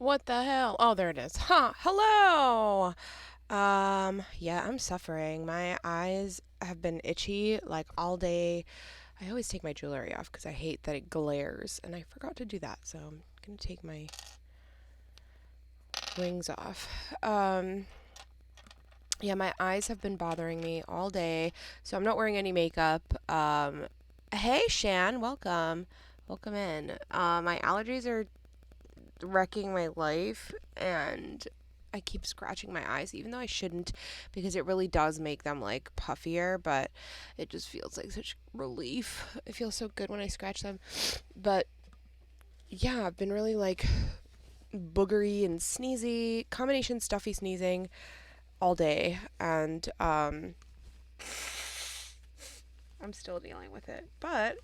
What the hell? Oh, there it is. Huh. Hello. Yeah, I'm suffering. My eyes have been itchy like all day. I always take my jewelry off because I hate that it glares, and I forgot to do that. So I'm gonna take my rings off. Yeah, my eyes have been bothering me all day, so I'm not wearing any makeup. Hey Shan, welcome. Welcome in. My allergies are wrecking my life, and I keep scratching my eyes even though I shouldn't, because it really does make them like puffier, but it just feels like such relief. It feels so good when I scratch them. But yeah, I've been really like boogery and sneezy, combination stuffy sneezing all day, and I'm still dealing with it. But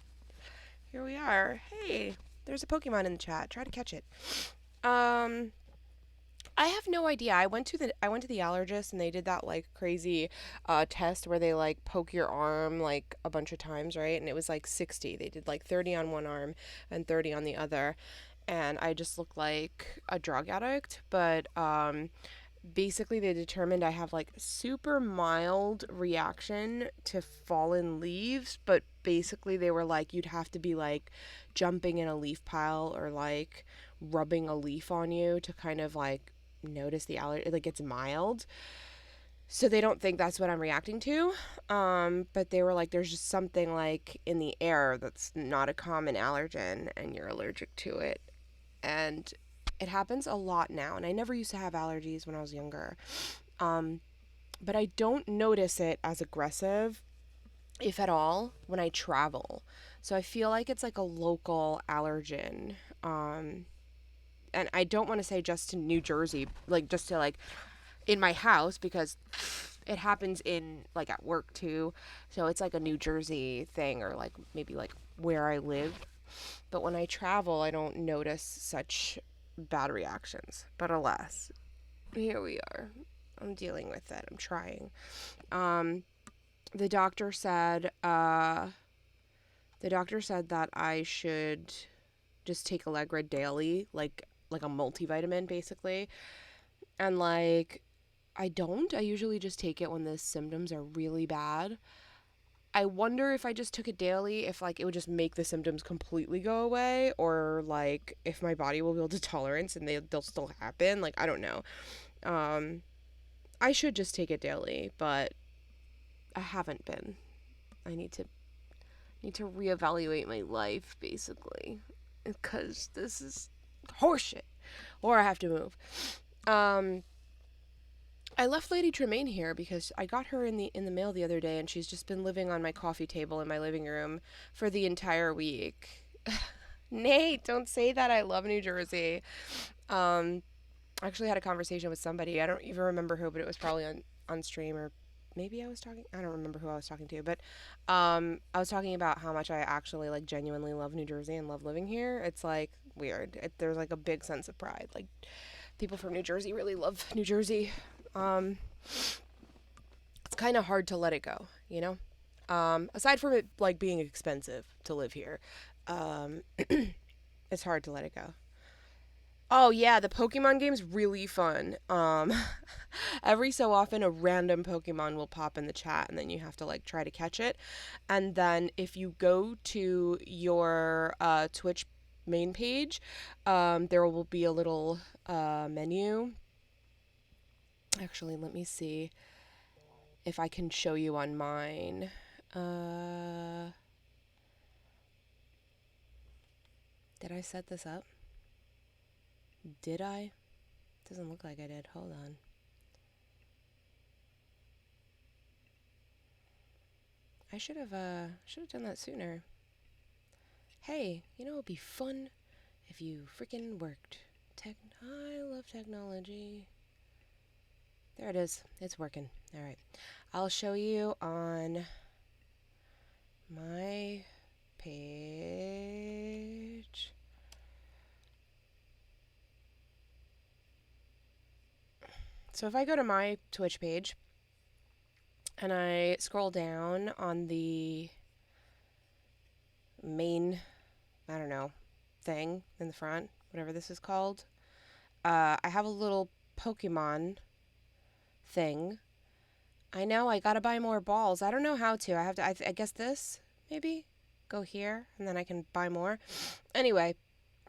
here we are. Hey, there's a Pokemon in the chat. Try to catch it. Um I have no idea. I went to the allergist, and they did that like crazy test where they like poke your arm like a bunch of times, right? And it was like 60. They did like 30 on one arm and 30 on the other. And I just look like a drug addict, but basically they determined I have like super mild reaction to fallen leaves, but basically they were like you'd have to be like jumping in a leaf pile or like rubbing a leaf on you to kind of like notice the allergy, like it's mild. So they don't think that's what I'm reacting to. But they were like there's just something like in the air that's not a common allergen and you're allergic to it. And it happens a lot now, and I never used to have allergies when I was younger. Um, but I don't notice it as aggressive, if at all, when I travel. So I feel like it's like a local allergen. And I don't want to say just to New Jersey, like just to like in my house, because it happens in like at work too. So it's like a New Jersey thing, or like maybe like where I live. But when I travel, I don't notice such bad reactions. But alas, here we are. I'm dealing with it. I'm trying. Um, the doctor said, that I should just take Allegra daily, like a multivitamin, basically. And like, I don't. I usually just take it when the symptoms are really bad. I wonder if I just took it daily, if like it would just make the symptoms completely go away, or like if my body will build a tolerance and they'll still happen. Like I don't know. Um, I should just take it daily, but I haven't been. I need to reevaluate my life basically, because this is horseshit, or I have to move. Um, I left Lady Tremaine here because I got her in the mail the other day, and she's just been living on my coffee table in my living room for the entire week. Nate, don't say that. I love New Jersey. Um, I actually had a conversation with somebody. I don't even remember who, but it was probably on stream, or maybe I was talking. I don't remember who I was talking to, but I was talking about how much I actually like genuinely love New Jersey and love living here. It's like weird. There's like a big sense of pride. Like people from New Jersey really love New Jersey. Um, it's kind of hard to let it go, you know? Aside from it like being expensive to live here, um, it's hard to let it go. Oh yeah, the Pokemon game's really fun. Every so often a random Pokemon will pop in the chat, and then you have to like try to catch it. And then if you go to your Twitch main page, there will be a little menu. Actually, let me see if I can show you on mine. Uh, did I set this up? Did I? Doesn't look like I did. Hold on. I should have done that sooner. Hey, you know it'd be fun if you freaking worked. I love technology. There it is. It's working. All right. I'll show you on my page. So if I go to my Twitch page and I scroll down on the main, I don't know, thing in the front, whatever this is called, I have a little Pokemon thing. I know I gotta buy more balls. I don't know how to. I have to. I guess this maybe go here, and then I can buy more. Anyway,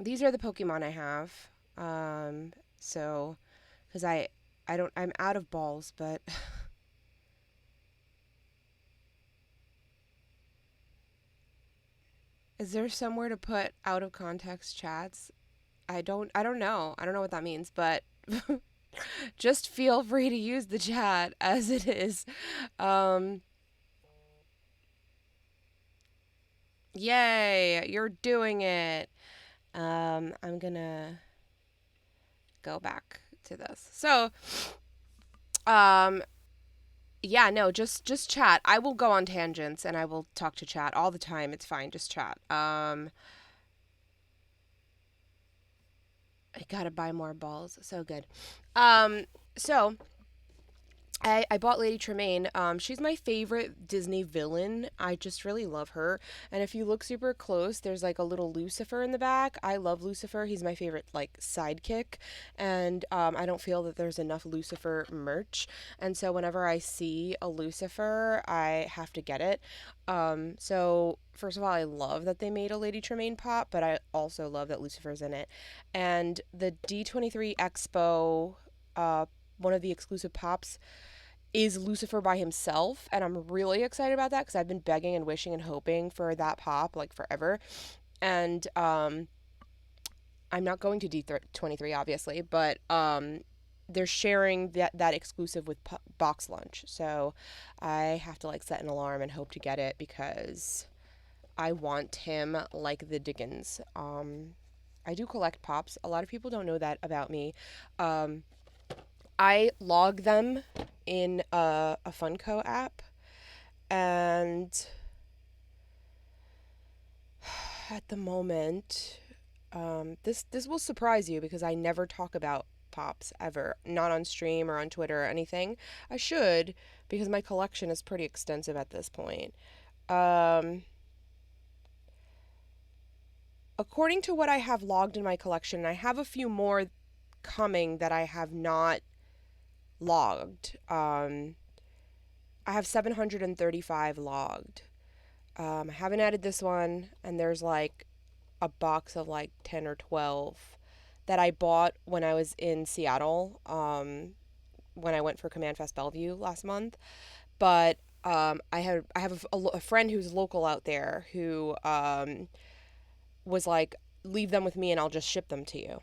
these are the Pokemon I have. So because I don't I'm out of balls, but is there somewhere to put out of context chats? I don't know. I don't know what that means, but just feel free to use the chat as it is. Um Yay, you're doing it. I'm gonna go back to this. So, um, yeah, no, just chat. I will go on tangents and I will talk to chat all the time. It's fine, just chat. I gotta buy more balls. So good. Um, so I bought Lady Tremaine. She's my favorite Disney villain. I just really love her. And if you look super close, there's like a little Lucifer in the back. I love Lucifer. He's my favorite like sidekick. And I don't feel that there's enough Lucifer merch. And so whenever I see a Lucifer, I have to get it. So first of all, I love that they made a Lady Tremaine pop, but I also love that Lucifer's in it. And the D23 Expo, one of the exclusive pops is Lucifer by himself, and I'm really excited about that because I've been begging and wishing and hoping for that pop like forever. And I'm not going to D23 obviously, but they're sharing that exclusive with Box Lunch. So I have to like set an alarm and hope to get it because I want him like the Dickens. I do collect pops. A lot of people don't know that about me. I log them in a Funko app, and at the moment, this will surprise you because I never talk about pops ever, not on stream or on Twitter or anything. I should because my collection is pretty extensive at this point. Um, According to what I have logged in my collection, I have a few more coming that I have not logged. I have 735 logged. I haven't added this one, and there's like a box of like 10 or 12 that I bought when I was in Seattle, when I went for Command Fest Bellevue last month. But I have a friend who's local out there who was like, leave them with me and I'll just ship them to you.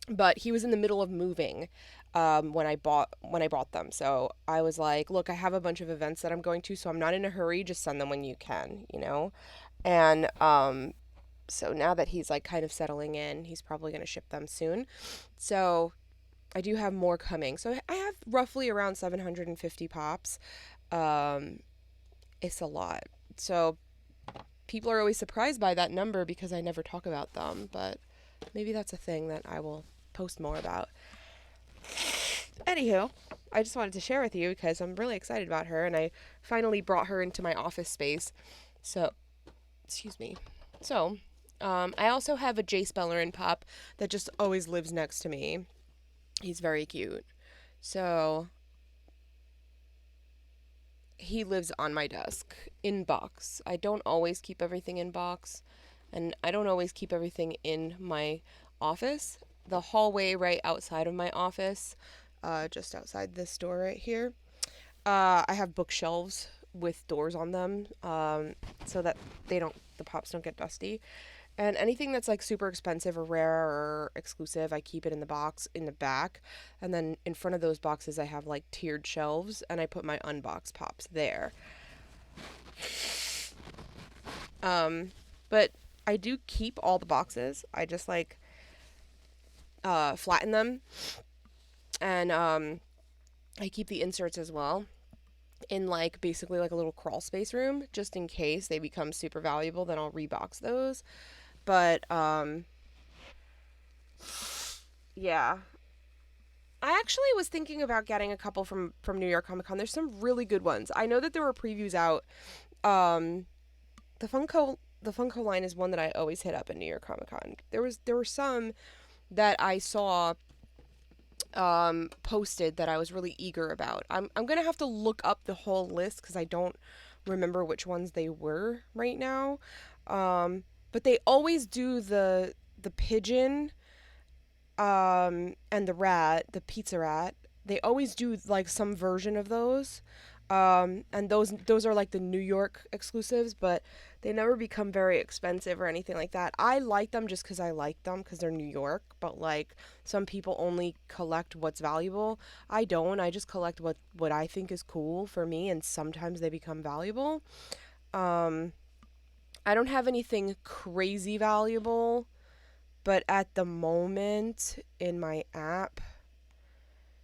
But he was in the middle of moving when I bought them. So I was like, look, I have a bunch of events that I'm going to, so I'm not in a hurry. Just send them when you can, you know. And so now that he's like kind of settling in, he's probably going to ship them soon. So I do have more coming. So I have roughly around 750 pops. Um, it's a lot. So people are always surprised by that number because I never talk about them, but maybe that's a thing that I will post more about. Anywho, I just wanted to share with you because I'm really excited about her, and I finally brought her into my office space. So, excuse me. So, I also have a Jace Bellerin pop that just always lives next to me. He's very cute. So, he lives on my desk in box. I don't always keep everything in box, and I don't always keep everything in my office. The hallway right outside of my office, just outside this door right here, I have bookshelves with doors on them, so that the pops don't get dusty. And anything that's like super expensive or rare or exclusive, I keep it in the box in the back. And then in front of those boxes, I have like tiered shelves, and I put my unboxed pops there. But I do keep all the boxes. I just like flatten them, and I keep the inserts as well in like basically like a little crawl space room just in case they become super valuable. Then I'll rebox those. But yeah, I actually was thinking about getting a couple from New York Comic Con. There's some really good ones. I know that there were previews out. Um, the Funko line is one that I always hit up at New York Comic Con. There were some that I saw posted that I was really eager about. I'm gonna have to look up the whole list because I don't remember which ones they were right now. But they always do the pigeon and the rat, the pizza rat. They always do like some version of those. And those are like the New York exclusives, but they never become very expensive or anything like that. I like them just because I like them because they're New York, but like some people only collect what's valuable. I don't. I just collect what I think is cool for me, and sometimes they become valuable. Um, I don't have anything crazy valuable, but at the moment in my app,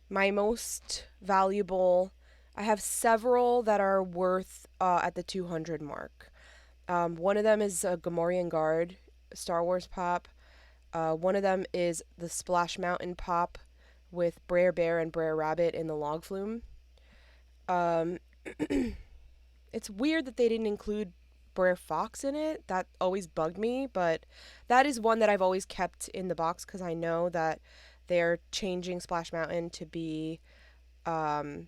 my most valuable, I have several that are worth at the 200 mark. One of them is a Gamorrean Guard Star Wars pop. One of them is the Splash Mountain pop with Brer Bear and Brer Rabbit in the log flume. Um, it's weird that they didn't include Brer Fox in it. That always bugged me, but that is one that I've always kept in the box because I know that they're changing Splash Mountain to be um,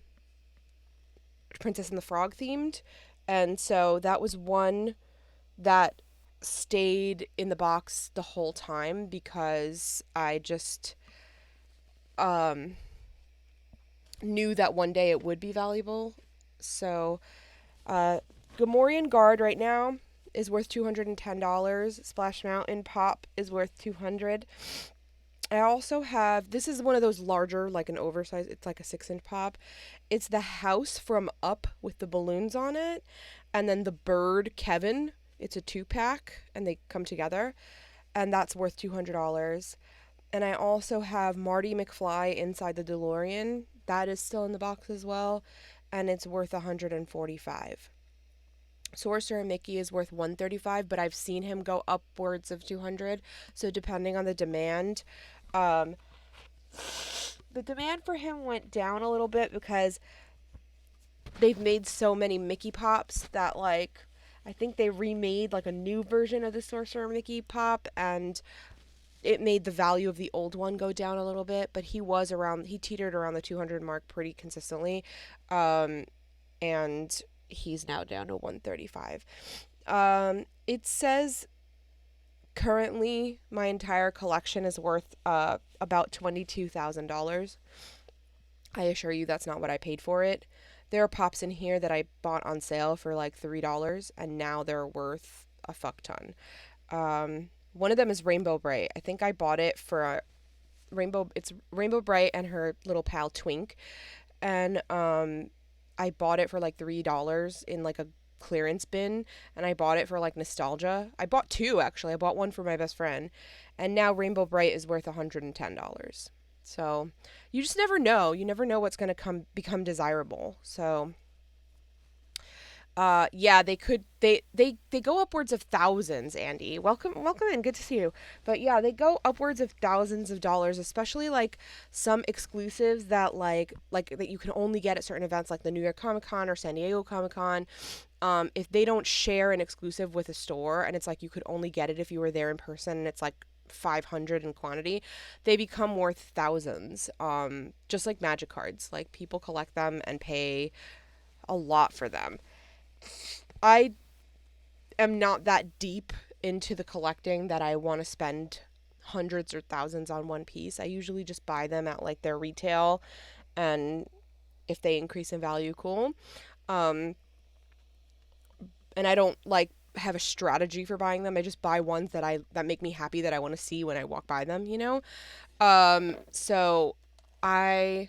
Princess and the Frog themed. And so that was one that stayed in the box the whole time because I just um, knew that one day it would be valuable. So, uh, Gamorrean Guard right now is worth $210. Splash Mountain Pop is worth 200. I also have, this is one of those larger, like an oversized, it's like a 6-inch pop. It's the house from Up with the balloons on it. And then the bird, Kevin, it's a 2-pack and they come together. And that's worth $200. And I also have Marty McFly inside the DeLorean. That is still in the box as well. And it's worth 145. Sorcerer Mickey is worth 135, but I've seen him go upwards of 200. So depending on the demand, um, the demand for him went down a little bit because they've made so many Mickey pops that like I think they remade like a new version of the Sorcerer Mickey pop and it made the value of the old one go down a little bit, but he teetered around the 200 mark pretty consistently. And he's now down to 135. It says currently my entire collection is worth about $22,000. I assure you that's not what I paid for it. There are pops in here that I bought on sale for like $3 and now they're worth a fuck ton. One of them is Rainbow Bright. I think I bought it for a it's Rainbow Bright and her little pal Twink. And I bought it for like $3 in like a clearance bin and I bought it for like nostalgia. I bought two actually. I bought one for my best friend. And now Rainbow Bright is worth $110. So, you just never know. You never know what's going to become desirable. So, yeah, they go upwards of thousands, Andy. Welcome in. Good to see you. But yeah, they go upwards of thousands of dollars, especially like some exclusives that like that you can only get at certain events like the New York Comic Con or San Diego Comic Con. If they don't share an exclusive with a store and it's like you could only get it if you were there in person and it's like 500 in quantity, they become worth thousands. Just like magic cards. Like people collect them and pay a lot for them. I am not that deep into the collecting that I want to spend hundreds or thousands on one piece. I usually just buy them at like their retail and if they increase in value, cool. Um, and I don't like have a strategy for buying them. I just buy ones that make me happy that I want to see when I walk by them, you know? So I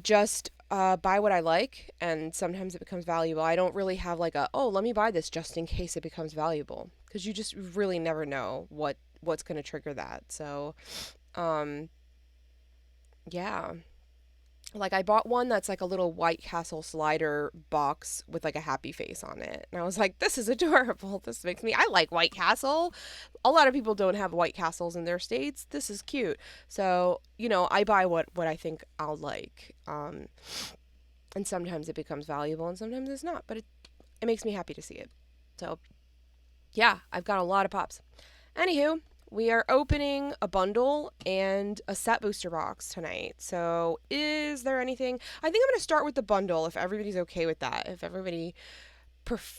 just buy what I like, and sometimes it becomes valuable. I don't really have like let me buy this just in case it becomes valuable, because you just really never know what's going to trigger that. So, um, yeah. Like I bought one that's like a little White Castle slider box with like a happy face on it. And I was like, this is adorable. This makes me I like White Castle. A lot of people don't have White Castles in their states. This is cute. So, I buy what I think I'll like. And sometimes it becomes valuable and sometimes it's not, but it makes me happy to see it. So, yeah, I've got a lot of pops. Anywho, We are opening a bundle and a set booster box tonight. So, is there anything? I think I'm going to start with the bundle if everybody's okay with that. If everybody,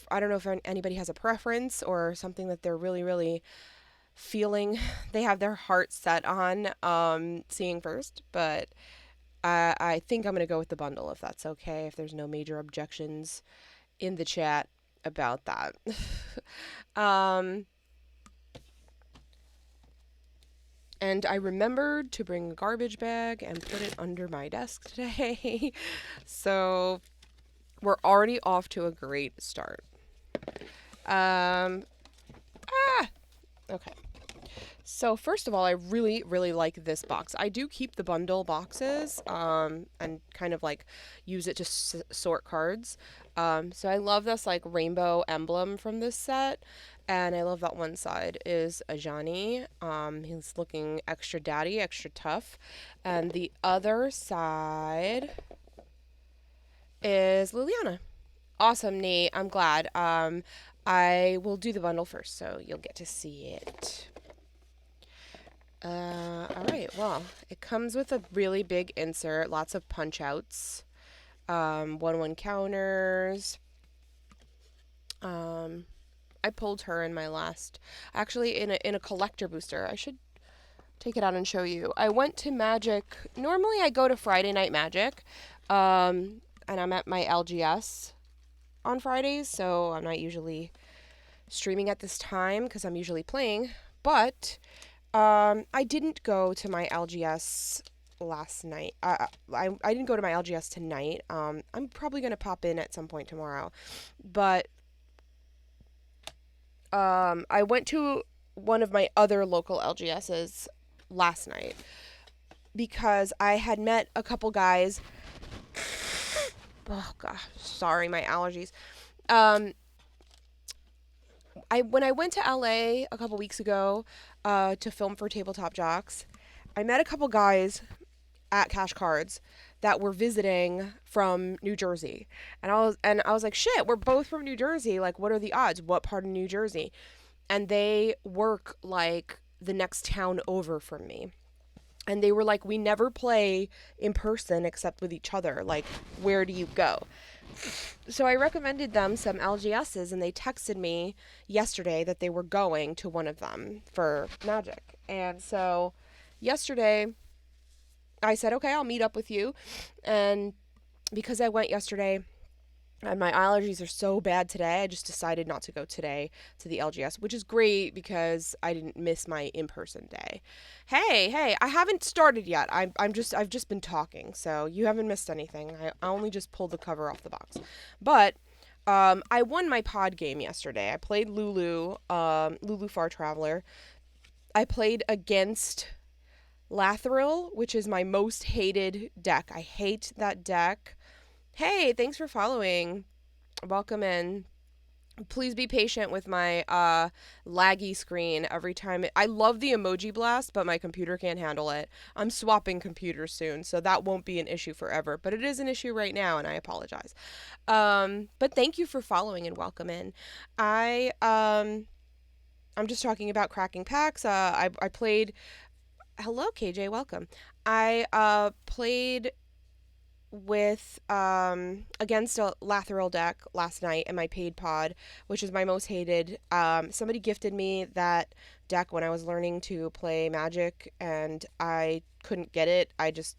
I don't know if anybody has a preference or something that they're really, really feeling they have their heart set on seeing first. But I think I'm going to go with the bundle if that's okay, if there's no major objections in the chat about that. um, And I remembered to bring a garbage bag and put it under my desk today. So we're already off to a great start. Okay. So first of all, I really, really like this box. I do keep the bundle boxes and kind of like use it to sort cards. So I love this like rainbow emblem from this set. And I love that one side is Ajani. He's looking extra daddy, extra tough. And the other side is Liliana. Awesome, Nate. I'm glad. I will do the bundle first, so you'll get to see it. All right, well, it comes with a really big insert, lots of punch outs, 1/1 counters. I pulled her in my last, actually in a collector booster. I should take it out and show you. I went to Magic. Normally I go to Friday Night Magic, and I'm at my LGS on Fridays, so I'm not usually streaming at this time because I'm usually playing. But I didn't go to my LGS last night. I didn't go to my LGS tonight. I'm probably gonna pop in at some point tomorrow, but I went to one of my other local LGSs last night because I had met a couple guys. Oh gosh, sorry, my allergies. When I went to LA a couple weeks ago to film for Tabletop Jocks, I met a couple guys at Cash Cards that were visiting from New Jersey. And I was like, shit, we're both from New Jersey. Like, what are the odds? What part of New Jersey? And they work like the next town over from me. And they were like, we never play in person except with each other. Like, where do you go? So I recommended them some LGSs, and they texted me yesterday that they were going to one of them for Magic. And so yesterday I said, okay, I'll meet up with you. And because I went yesterday and my allergies are so bad today, I just decided not to go today to the LGS, which is great because I didn't miss my in-person day. Hey, I haven't started yet. I've just been talking, so you haven't missed anything. I only just pulled the cover off the box. But I won my pod game yesterday. I played Lulu Far Traveler. I played against Lathril, which is my most hated deck. I hate that deck. Hey, thanks for following. Welcome in. Please be patient with my laggy screen every time. I love the emoji blast, but my computer can't handle it. I'm swapping computers soon, so that won't be an issue forever. But it is an issue right now, and I apologize. But thank you for following and welcome in. I'm just talking about cracking packs. I played. Hello, KJ. Welcome. I played with against a Lathril deck last night in my paid pod, which is my most hated. Somebody gifted me that deck when I was learning to play Magic, and I couldn't get it. I just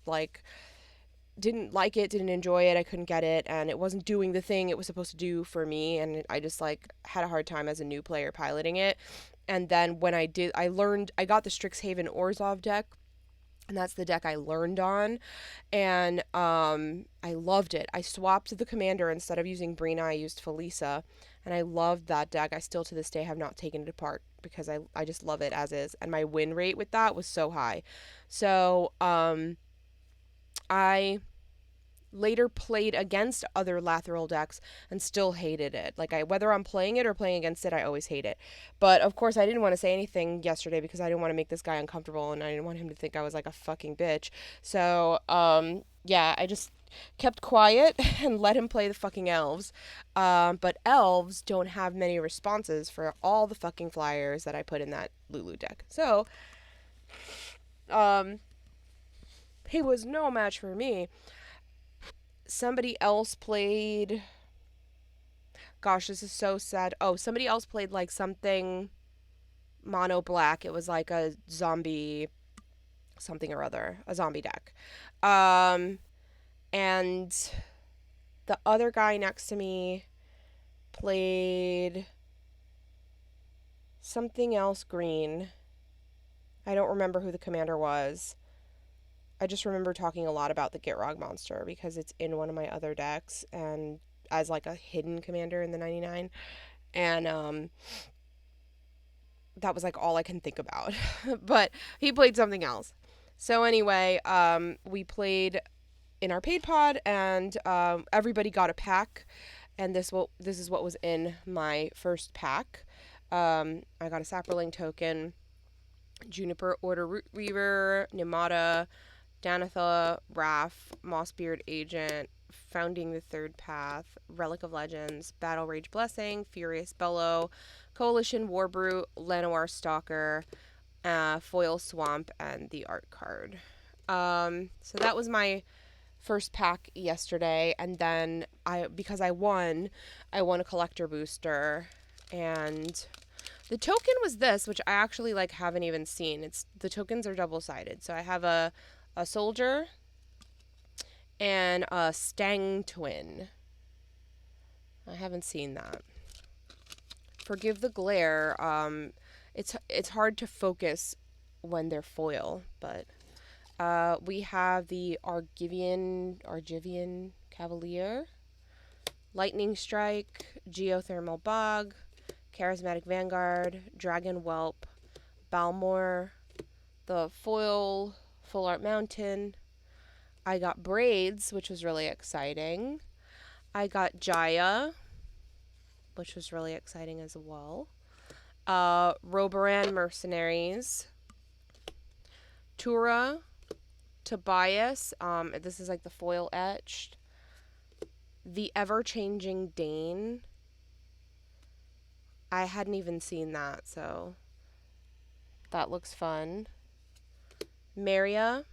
didn't like it, didn't enjoy it. I couldn't get it, and it wasn't doing the thing it was supposed to do for me, and I just had a hard time as a new player piloting it. And then when I got the Strixhaven Orzhov deck, and that's the deck I learned on, and I loved it. I swapped the commander. Instead of using Brina, I used Felisa, and I loved that deck. I still to this day have not taken it apart because I just love it as is, and my win rate with that was so high. So I later played against other Lathril decks and still hated it. Whether I'm playing it or playing against it, I always hate it. But of course I didn't want to say anything yesterday because I didn't want to make this guy uncomfortable, and I didn't want him to think I was like a fucking bitch. So yeah, I just kept quiet and let him play the fucking elves. But elves don't have many responses for all the fucking flyers that I put in that Lulu deck. So, um, he was no match for me. Somebody else played. Gosh, this is so sad. Oh, somebody else played like something mono black. It was like a zombie something or other, a zombie deck. And the other guy next to me played something else green. I don't remember who the commander was. I just remember talking a lot about the Gitrog monster because it's in one of my other decks and as like a hidden commander in the 99. And that was like all I can think about. But he played something else. So anyway, we played in our paid pod and everybody got a pack. And this is what was in my first pack. I got a Saproling token, Juniper Order Root Weaver, Nimata, Danatha, Wrath, Mossbeard Agent, Founding the Third Path, Relic of Legends, Battle Rage Blessing, Furious Bellow, Coalition Warbrute, Llanowar Stalker, Foil Swamp, and the art card. So that was my first pack yesterday, and then because I won a collector booster, and the token was this, which I actually like haven't even seen. The tokens are double-sided. So I have a soldier and a Stang twin. I haven't seen that. Forgive the glare. It's hard to focus when they're foil, but we have the Argivian Cavalier, Lightning Strike, Geothermal Bog, Charismatic Vanguard, Dragon Whelp, Balmor, the foil Full Art Mountain. I got Braids, which was really exciting. I got Jaya, which was really exciting as well. Roboran Mercenaries, Tura, Tobias. This is like the foil etched. The Ever-Changing Dane. I hadn't even seen that, so that looks fun. Maria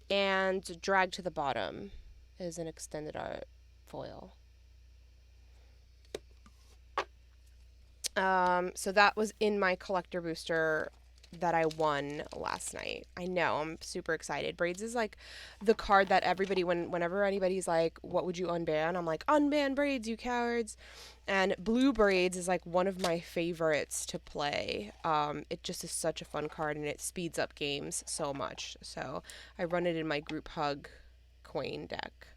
and Drag to the Bottom is an extended art foil. So that was in my collector booster that I won last night. I know, I'm super excited. Braids is like the card that everybody, whenever anybody's like, what would you unban? I'm like, unban Braids, you cowards. And Blue Braids is like one of my favorites to play. It just is such a fun card and it speeds up games so much. So I run it in my group hug coin deck.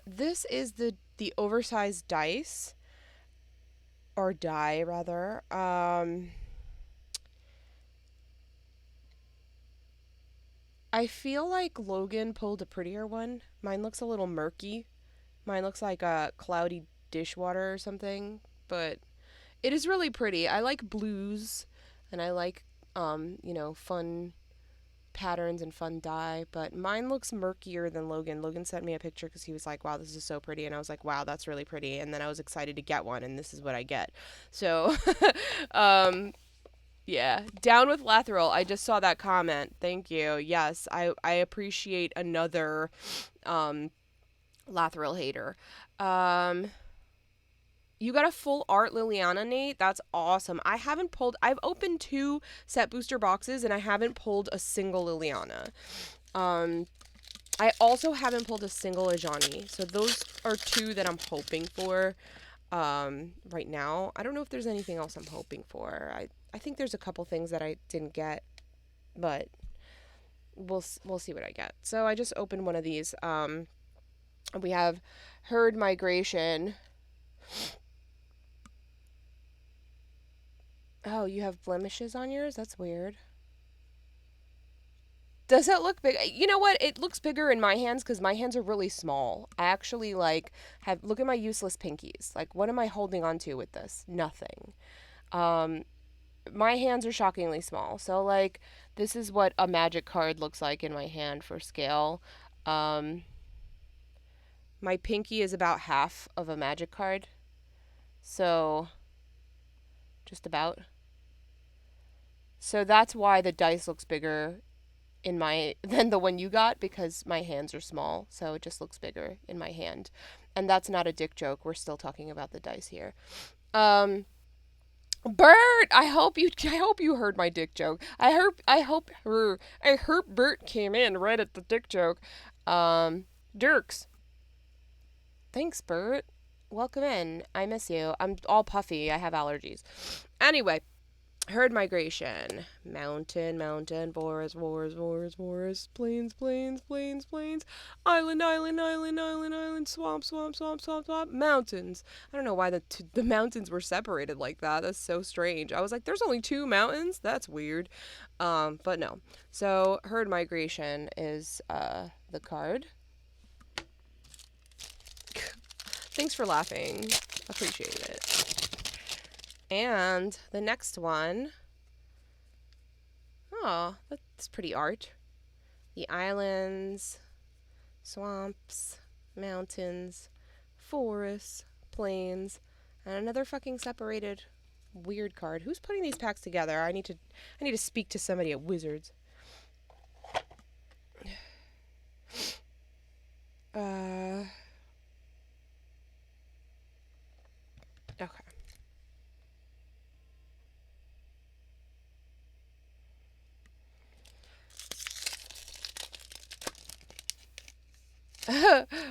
This is the oversized dice. Or die, rather. I feel like Logan pulled a prettier one. Mine looks a little murky. Mine looks like a cloudy dishwater or something. But it is really pretty. I like blues. And I like, fun patterns and fun dye, but mine looks murkier than Logan. Logan sent me a picture because he was like, wow, this is so pretty, and I was like, wow, that's really pretty, and then I was excited to get one, and this is what I get. So yeah, down with Lathril. I just saw that comment. Thank you. Yes, I appreciate another Lathril hater. You got a full art Liliana, Nate. That's awesome. I've opened 2 set booster boxes and I haven't pulled a single Liliana. I also haven't pulled a single Ajani. So those are 2 that I'm hoping for right now. I don't know if there's anything else I'm hoping for. I think there's a couple things that I didn't get, but we'll see what I get. So I just opened one of these. We have Herd Migration. Oh, you have blemishes on yours? That's weird. Does it look big? You know what? It looks bigger in my hands because my hands are really small. I actually, look at my useless pinkies. Like, what am I holding on to with this? Nothing. My hands are shockingly small. So, this is what a magic card looks like in my hand for scale. Um, my pinky is about half of a magic card. So, just about. So that's why the dice looks bigger in my than the one you got, because my hands are small, so it just looks bigger in my hand. And that's not a dick joke. We're still talking about the dice here. Bert, I hope you heard my dick joke. I hope Bert came in right at the dick joke. Dirks. Thanks, Bert. Welcome in. I miss you. I'm all puffy. I have allergies. Anyway, herd migration. Mountain, mountain, forest, plains, island, swamp, mountains. I don't know why the mountains were separated like that. That's so strange. I was like, there's only 2 mountains? That's weird. But no. So, herd migration is the card. Thanks for laughing. Appreciate it. And the next one. Oh, that's pretty art. The islands, swamps, mountains, forests, plains, and another fucking separated weird card. Who's putting these packs together? I need to speak to somebody at Wizards. Okay.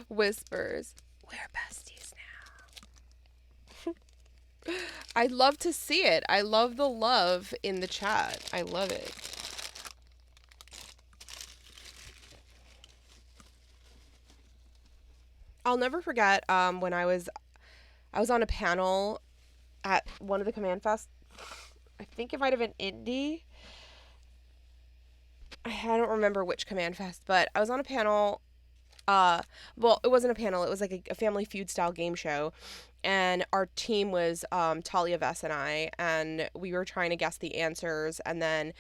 Whispers. We're besties now. I love to see it. I love the love in the chat. I love it. I'll never forget when I was on a panel at one of the Command Fest. I think it might have been Indie. I don't remember which Command Fest, but I was on a panel. Well, it wasn't a panel. It was like a Family Feud style game show. And our team was Talia Vess and I, and we were trying to guess the answers. And then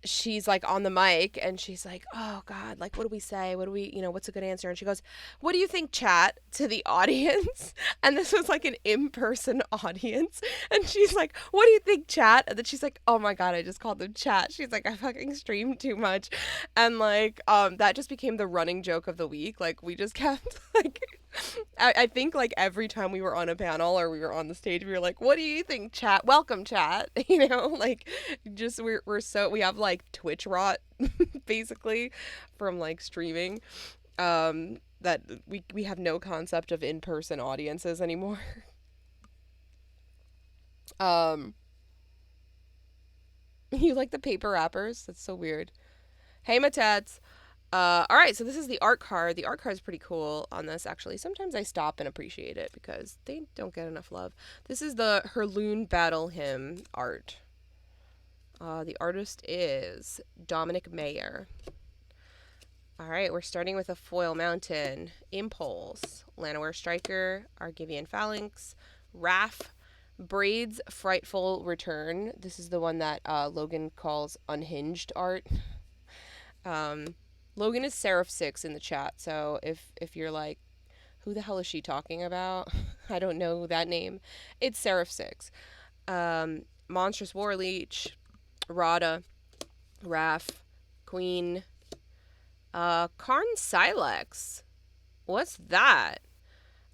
she's like on the mic and she's like, oh God, like, what do we say? What do we, what's a good answer? And she goes, what do you think, chat, to the audience? And this was like an in-person audience. And she's like, what do you think, chat? And then she's like, oh my God, I just called them chat. She's like, I fucking streamed too much. And like, that just became the running joke of the week. Like, we just kept like, I think like every time we were on a panel or we were on the stage, we were like, what do you think, chat? Welcome, chat. Like, just we have like Twitch rot basically from like streaming, that we have no concept of in-person audiences anymore. You like the paper wrappers? That's so weird. Hey, Matats. All right, so this is the art card. The art card is pretty cool on this, actually. Sometimes I stop and appreciate it because they don't get enough love. This is the Herloon Battle Hymn art. The artist is Dominic Mayer. All right, we're starting with a foil mountain. Impulse, Llanowar Striker, Argivian Phalanx, Raff, Braid's Frightful Return. This is the one that Logan calls unhinged art. Logan is Seraph6 in the chat, so if you're like, who the hell is she talking about? I don't know that name. It's Seraph6. Monstrous Warleech, Rada, Raff, Queen, Karn Silex. What's that?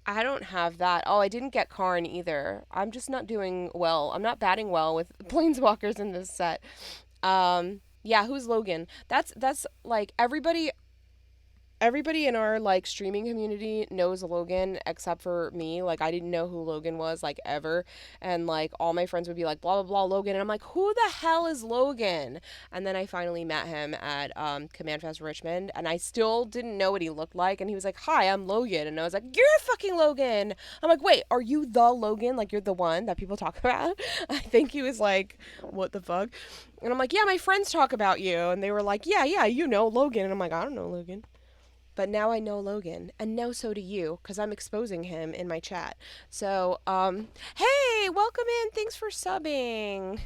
I don't have that. Oh, I didn't get Karn either. I'm just not doing well. I'm not batting well with Planeswalkers in this set. Yeah, who's Logan? That's like everybody in our like streaming community knows Logan except for me. Like, I didn't know who Logan was, like, ever. And like all my friends would be like, blah blah blah Logan, and I'm like, who the hell is Logan? And then I finally met him at Command Fest Richmond, and I still didn't know what he looked like, and he was like, hi, I'm Logan. And I was like, you're fucking Logan. I'm like, wait, are you the Logan? Like, you're the one that people talk about? I think he was like, what the fuck? And I'm like, yeah, my friends talk about you. And they were like, yeah, you know Logan. And I'm like, I don't know Logan. But now I know Logan, and now so do you, because I'm exposing him in my chat. So, hey, welcome in. Thanks for subbing.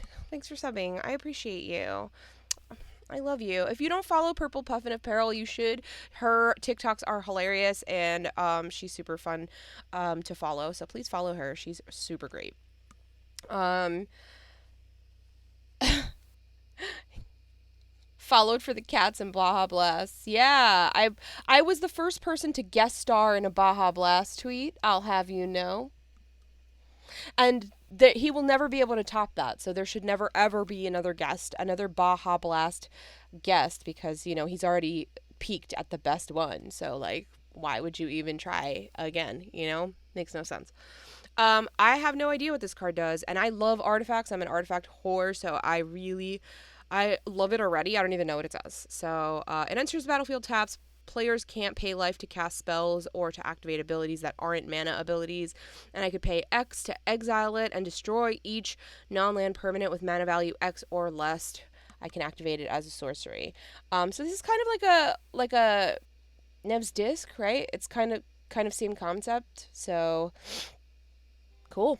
I appreciate you. I love you. If you don't follow Purple Puffin Apparel, you should. Her TikToks are hilarious, and she's super fun to follow. So please follow her. She's super great. Um, Followed for the cats in Baja Blast. Yeah, I was the first person to guest star in a Baja Blast tweet. I'll have you know, and that he will never be able to top that. So there should never ever be another guest, another Baja Blast guest, because he's already peaked at the best one. So like, why would you even try again? Makes no sense. I have no idea what this card does, and I love artifacts. I'm an artifact whore, so I love it already. I don't even know what it does. So it enters the battlefield taps. Players can't pay life to cast spells or to activate abilities that aren't mana abilities. And I could pay X to exile it and destroy each non-land permanent with mana value X or less. I can activate it as a sorcery. So this is kind of like a Nev's Disc, right? It's kind of same concept. So cool.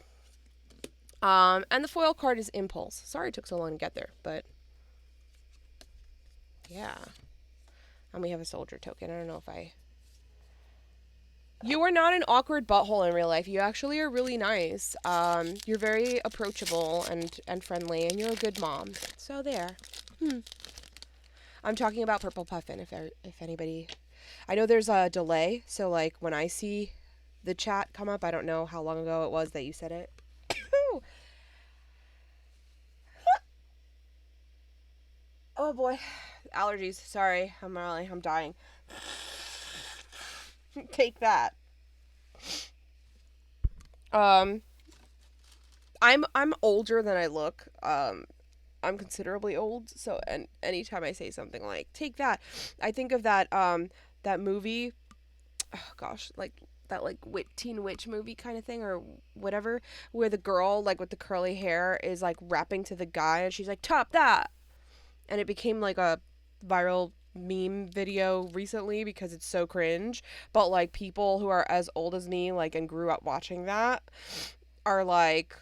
And the foil card is Impulse. Sorry it took so long to get there, but yeah. And we have a soldier token. I don't know if I... You are not an awkward butthole in real life. You actually are really nice. You're very approachable and friendly, and you're a good mom. So there. I'm talking about Purple Puffin, if anybody... I know there's a delay, so like when I see the chat come up, I don't know how long ago it was that you said it. Oh boy. Allergies. Sorry. I'm dying. Take that. I'm older than I look. I'm considerably old, so and anytime I say something like "take that," I think of that movie. Oh gosh, like that teen witch movie kind of thing or whatever, where the girl like with the curly hair is like rapping to the guy and she's like "top that," and it became like a viral meme video recently because it's so cringe. But like people who are as old as me like and grew up watching that are like,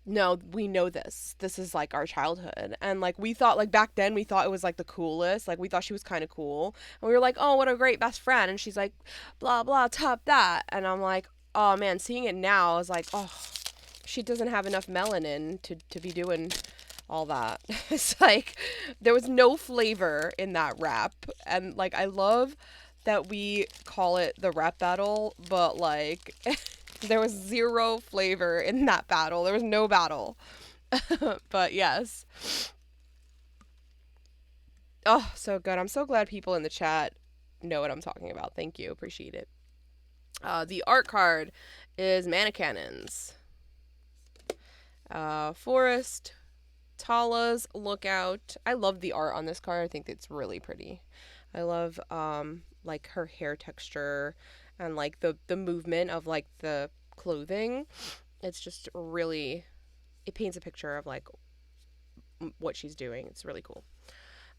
no, we know this is like our childhood, and like we thought like back then we thought it was like the coolest, like we thought she was kind of cool, and we were like, oh, what a great best friend, and she's like blah blah top that, and I'm like, oh man, seeing it now I was like, oh, she doesn't have enough melanin to be doing all that. It's like there was no flavor in that rap, and like I love that we call it the rap battle, but like there was zero flavor in that battle. There was no battle. But yes. Oh, so good. I'm so glad people in the chat know what I'm talking about. Thank you. Appreciate it. The art card is Mana Cannons. Forest, Tala's Lookout. I love the art on this card. I think it's really pretty. I love like her hair texture and like the movement of like the clothing. It's just really, it paints a picture of like what she's doing. It's really cool.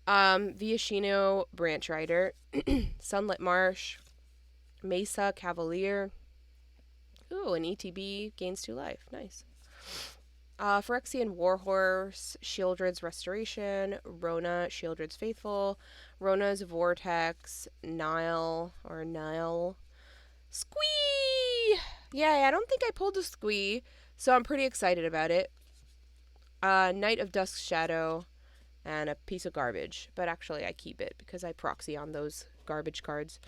Viashino Branch Rider, Sunlit Marsh, Mesa Cavalier. Ooh, an ETB gains 2 life. Nice. Phyrexian Warhorse, Shieldred's Restoration, Rona, Shieldred's Faithful, Rona's Vortex, Nile, Squee! Yay, I don't think I pulled a Squee, so I'm pretty excited about it. Knight of Dusk's Shadow, and a piece of garbage, but actually I keep it because I proxy on those garbage cards.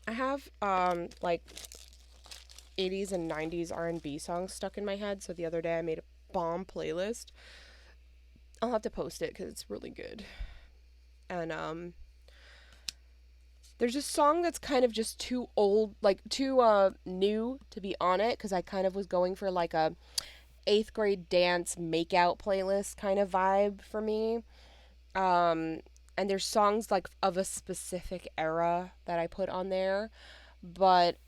I have like 80s and 90s R&B songs stuck in my head, so the other day I made a bomb playlist. I'll have to post it because it's really good. And there's a song that's kind of just too old, like too new to be on it, because I kind of was going for like a 8th grade dance makeout playlist kind of vibe for me. And there's songs like of a specific era that I put on there, but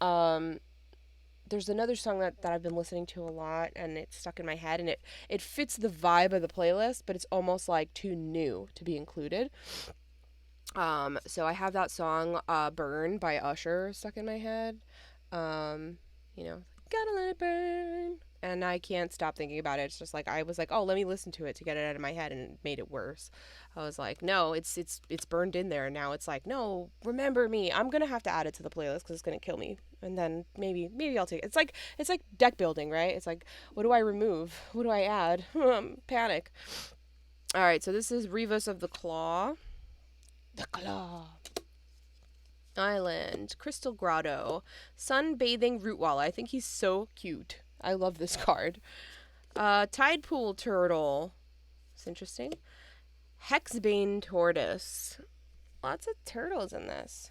there's another song that I've been listening to a lot, and it's stuck in my head, and it fits the vibe of the playlist, but it's almost like too new to be included. So I have that song, Burn by Usher stuck in my head. Um, you know, gotta let it burn. And I can't stop thinking about it. It's just like I was like, oh, let me listen to it to get it out of my head, and it made it worse. I was like, no, it's burned in there. Now it's like, no, remember me. I'm gonna have to add it to the playlist because it's gonna kill me. And then maybe I'll take it. It's like deck building, right? It's like, what do I remove? What do I add? Panic. All right, so this is Rivas of the Claw. The Claw. Island, Crystal Grotto, Sunbathing Root Wall. I think he's so cute. I love this card. Tide Pool Turtle. It's interesting. Hexbane Tortoise. Lots of turtles in this.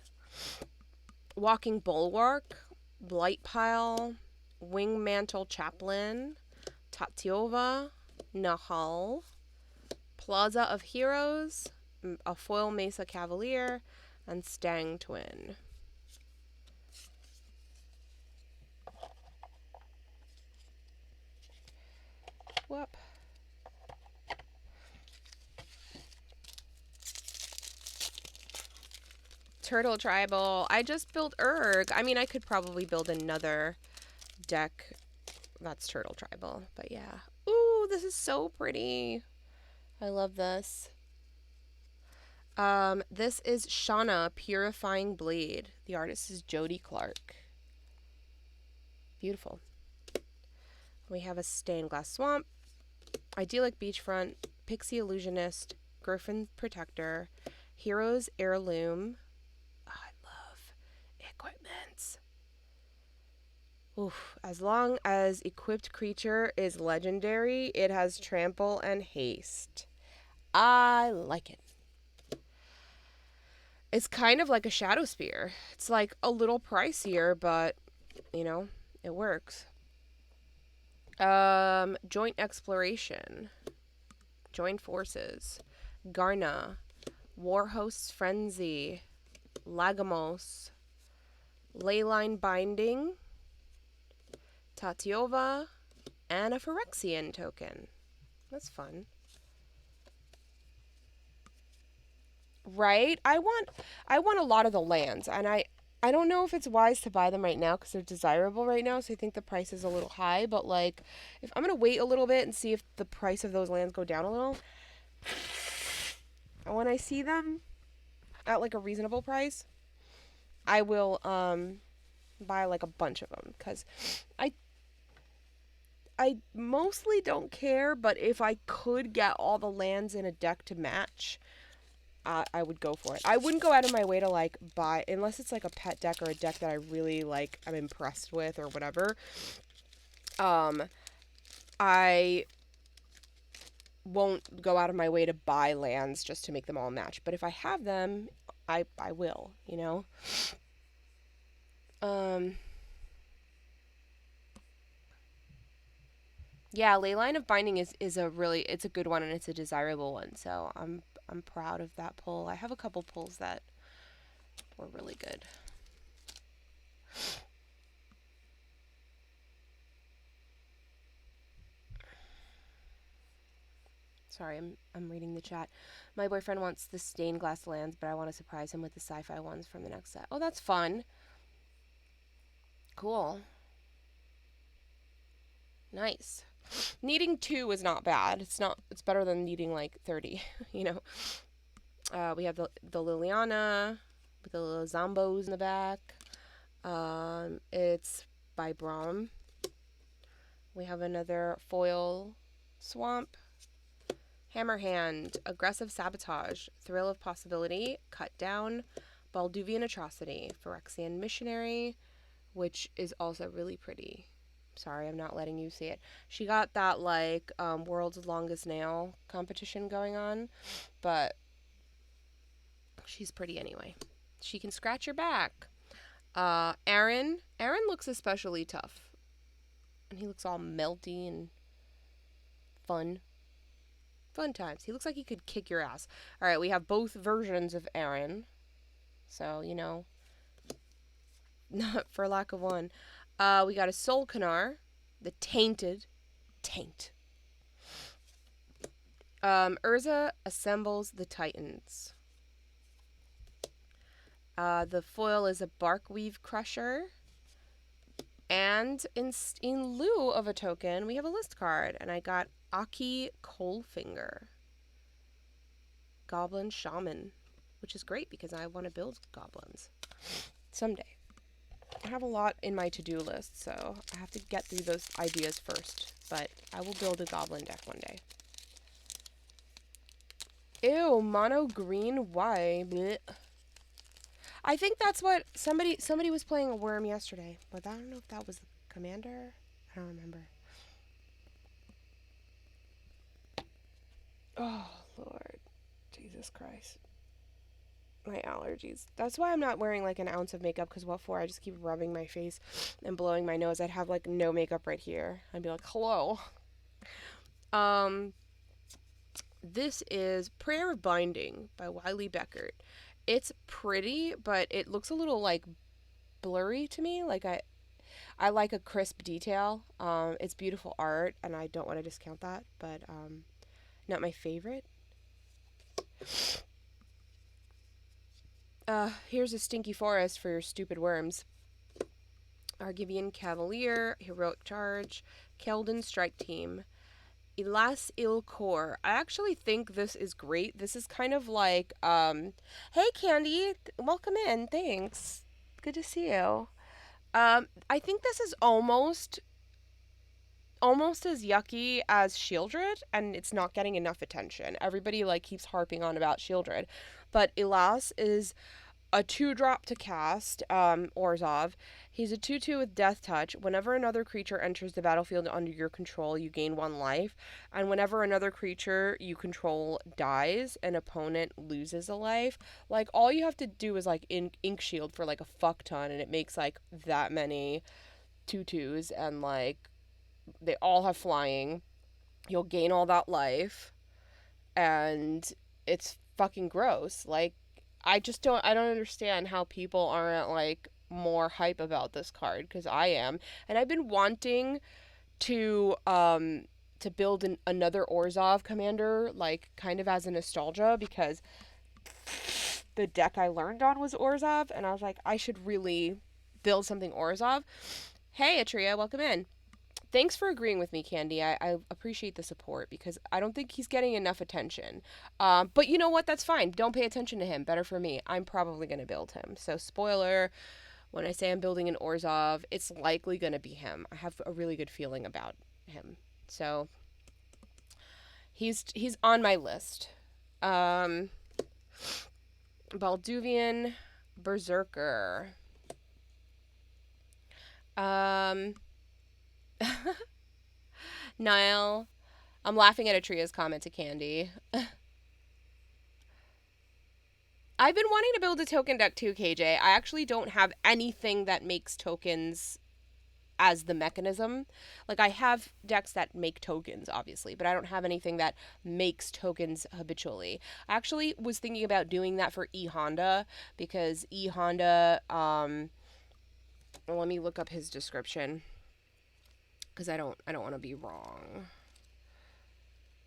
Walking Bulwark, Blight Pile, Wing Mantle Chaplain, Tatiova, Nahal, Plaza of Heroes, a Foil Mesa Cavalier, and Stang Twin. Whoop. Turtle Tribal. I just built Urg. I mean, I could probably build another deck that's Turtle Tribal, but yeah. Ooh, this is so pretty. I love this. This is Shauna Purifying Blade. The artist is Jody Clark. Beautiful. We have a Stained Glass Swamp, Idyllic Beachfront, Pixie Illusionist, Griffin Protector, Heroes Heirloom. Oh, I love equipments. Oof. As long as equipped creature is legendary, it has trample and haste. I like it. It's kind of like a Shadow Spear. It's like a little pricier, but you know, it works. Joint Exploration, Joint Forces, Garna, Warhost's Frenzy, Lagamos, Leyline Binding, Tatiova, and a Phyrexian token. That's fun. Right? I want a lot of the lands, and I don't know if it's wise to buy them right now because they're desirable right now, so I think the price is a little high, but like if I'm going to wait a little bit and see if the price of those lands go down a little, and when I see them at like a reasonable price, I will buy like a bunch of them cuz I I mostly don't care, but if I could get all the lands in a deck to match, I would go for it. I wouldn't go out of my way to like buy, unless it's like a pet deck or a deck that I really like, I'm impressed with or whatever. I won't go out of my way to buy lands just to make them all match. But if I have them, I will, you know? Yeah, Leyline of Binding is a really, it's a good one and it's a desirable one. So I'm proud of that pull. I have a couple pulls that were really good. Sorry, I'm reading the chat. My boyfriend wants the stained glass lands, but I want to surprise him with the sci-fi ones from the next set. Oh, that's fun. Cool. Nice. Needing 2 is not bad. It's better than needing like 30, you know. We have the Liliana with the little zombos in the back. It's by Braum. We have another foil swamp. Hammerhand, Aggressive Sabotage, Thrill of Possibility, Cut Down, Balduvian Atrocity, Phyrexian Missionary, which is also really pretty. Sorry, I'm not letting you see it. She got that like World's Longest Nail competition going on, but she's pretty anyway. She can scratch your back. Aaron looks especially tough, and he looks all melty and fun. Fun times. He looks like he could kick your ass. All right, we have both versions of Aaron. So, you know, not for lack of one. We got a Solkanar, the Taint. Urza assembles the Titans. The foil is a Barkweave Crusher. And in lieu of a token, we have a list card. And I got Aki Coalfinger, Goblin Shaman, which is great because I want to build goblins someday. I have a lot in my to-do list, so I have to get through those ideas first. But I will build a goblin deck one day. Ew, mono green, why? Blech. I think that's what somebody was playing a worm yesterday, but I don't know if that was the commander. I don't remember. Oh, Lord. Jesus Christ. My allergies. That's why I'm not wearing like an ounce of makeup, because what for? I just keep rubbing my face and blowing my nose. I'd have like no makeup right here. I'd be like, hello. This is Prayer of Binding by Wiley Beckert. It's pretty, but it looks a little like blurry to me. Like I like a crisp detail. It's beautiful art, and I don't want to discount that, but not my favorite. Here's a Stinky Forest for your stupid worms. Argivian Cavalier, Heroic Charge, Keldon Strike Team, Elas Il Core. I actually think this is great. This is kind of like, hey Candy, welcome in, thanks. Good to see you. I think this is almost as yucky as Shieldred, and it's not getting enough attention. Everybody like keeps harping on about Shieldred, but Elas is a 2-drop to cast, Orzhov. He's a 2/2 with Death Touch. Whenever another creature enters the battlefield under your control, you gain 1 life. And whenever another creature you control dies, an opponent loses a life. Like, all you have to do is, like, Ink Shield for, like, a fuck ton, and it makes, like, that many 2/2s, and, like, they all have flying. You'll gain all that life, and it's fucking gross. Like, I don't understand how people aren't like more hype about this card, because I am, and I've been wanting to build another Orzhov commander, like kind of as a nostalgia, because the deck I learned on was Orzhov, and I was like, I should really build something Orzhov. Hey Atria, welcome in. Thanks for agreeing with me, Candy. I appreciate the support, because I don't think he's getting enough attention. But you know what? That's fine. Don't pay attention to him. Better for me. I'm probably going to build him. So, spoiler, when I say I'm building an Orzhov, it's likely going to be him. I have a really good feeling about him. So, he's on my list. Balduvian Berserker. Niall, I'm laughing at Atria's comment to Candy. I've been wanting to build a token deck too, KJ. I actually don't have anything that makes tokens as the mechanism. Like, I have decks that make tokens, obviously, but I don't have anything that makes tokens habitually. I actually was thinking about doing that for E Honda, because E Honda, let me look up his description, because I don't want to be wrong.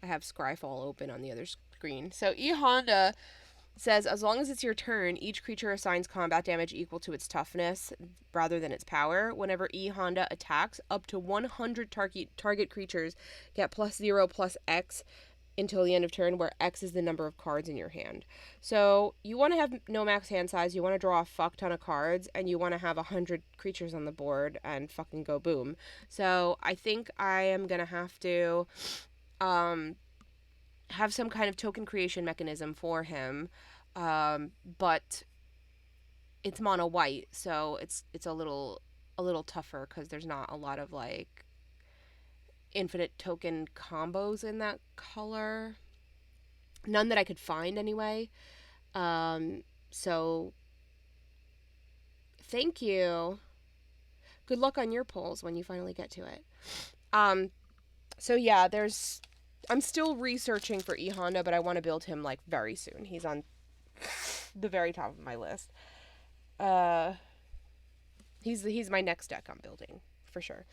I have Scryfall open on the other screen. So E Honda says, as long as it's your turn, each creature assigns combat damage equal to its toughness rather than its power. Whenever E Honda attacks, up to 100 target creatures get +0/+X until the end of turn, where X is the number of cards in your hand. So you want to have no max hand size, you want to draw a fuck ton of cards, and you want to have 100 creatures on the board and fucking go boom. So I think I am going to have to have some kind of token creation mechanism for him, but it's mono white, so it's a little tougher, because there's not a lot of like infinite token combos in that color. None that I could find anyway. So thank you. Good luck on your polls when you finally get to it. So yeah, I'm still researching for E Honda, but I want to build him like very soon. He's on the very top of my list. He's my next deck I'm building for sure.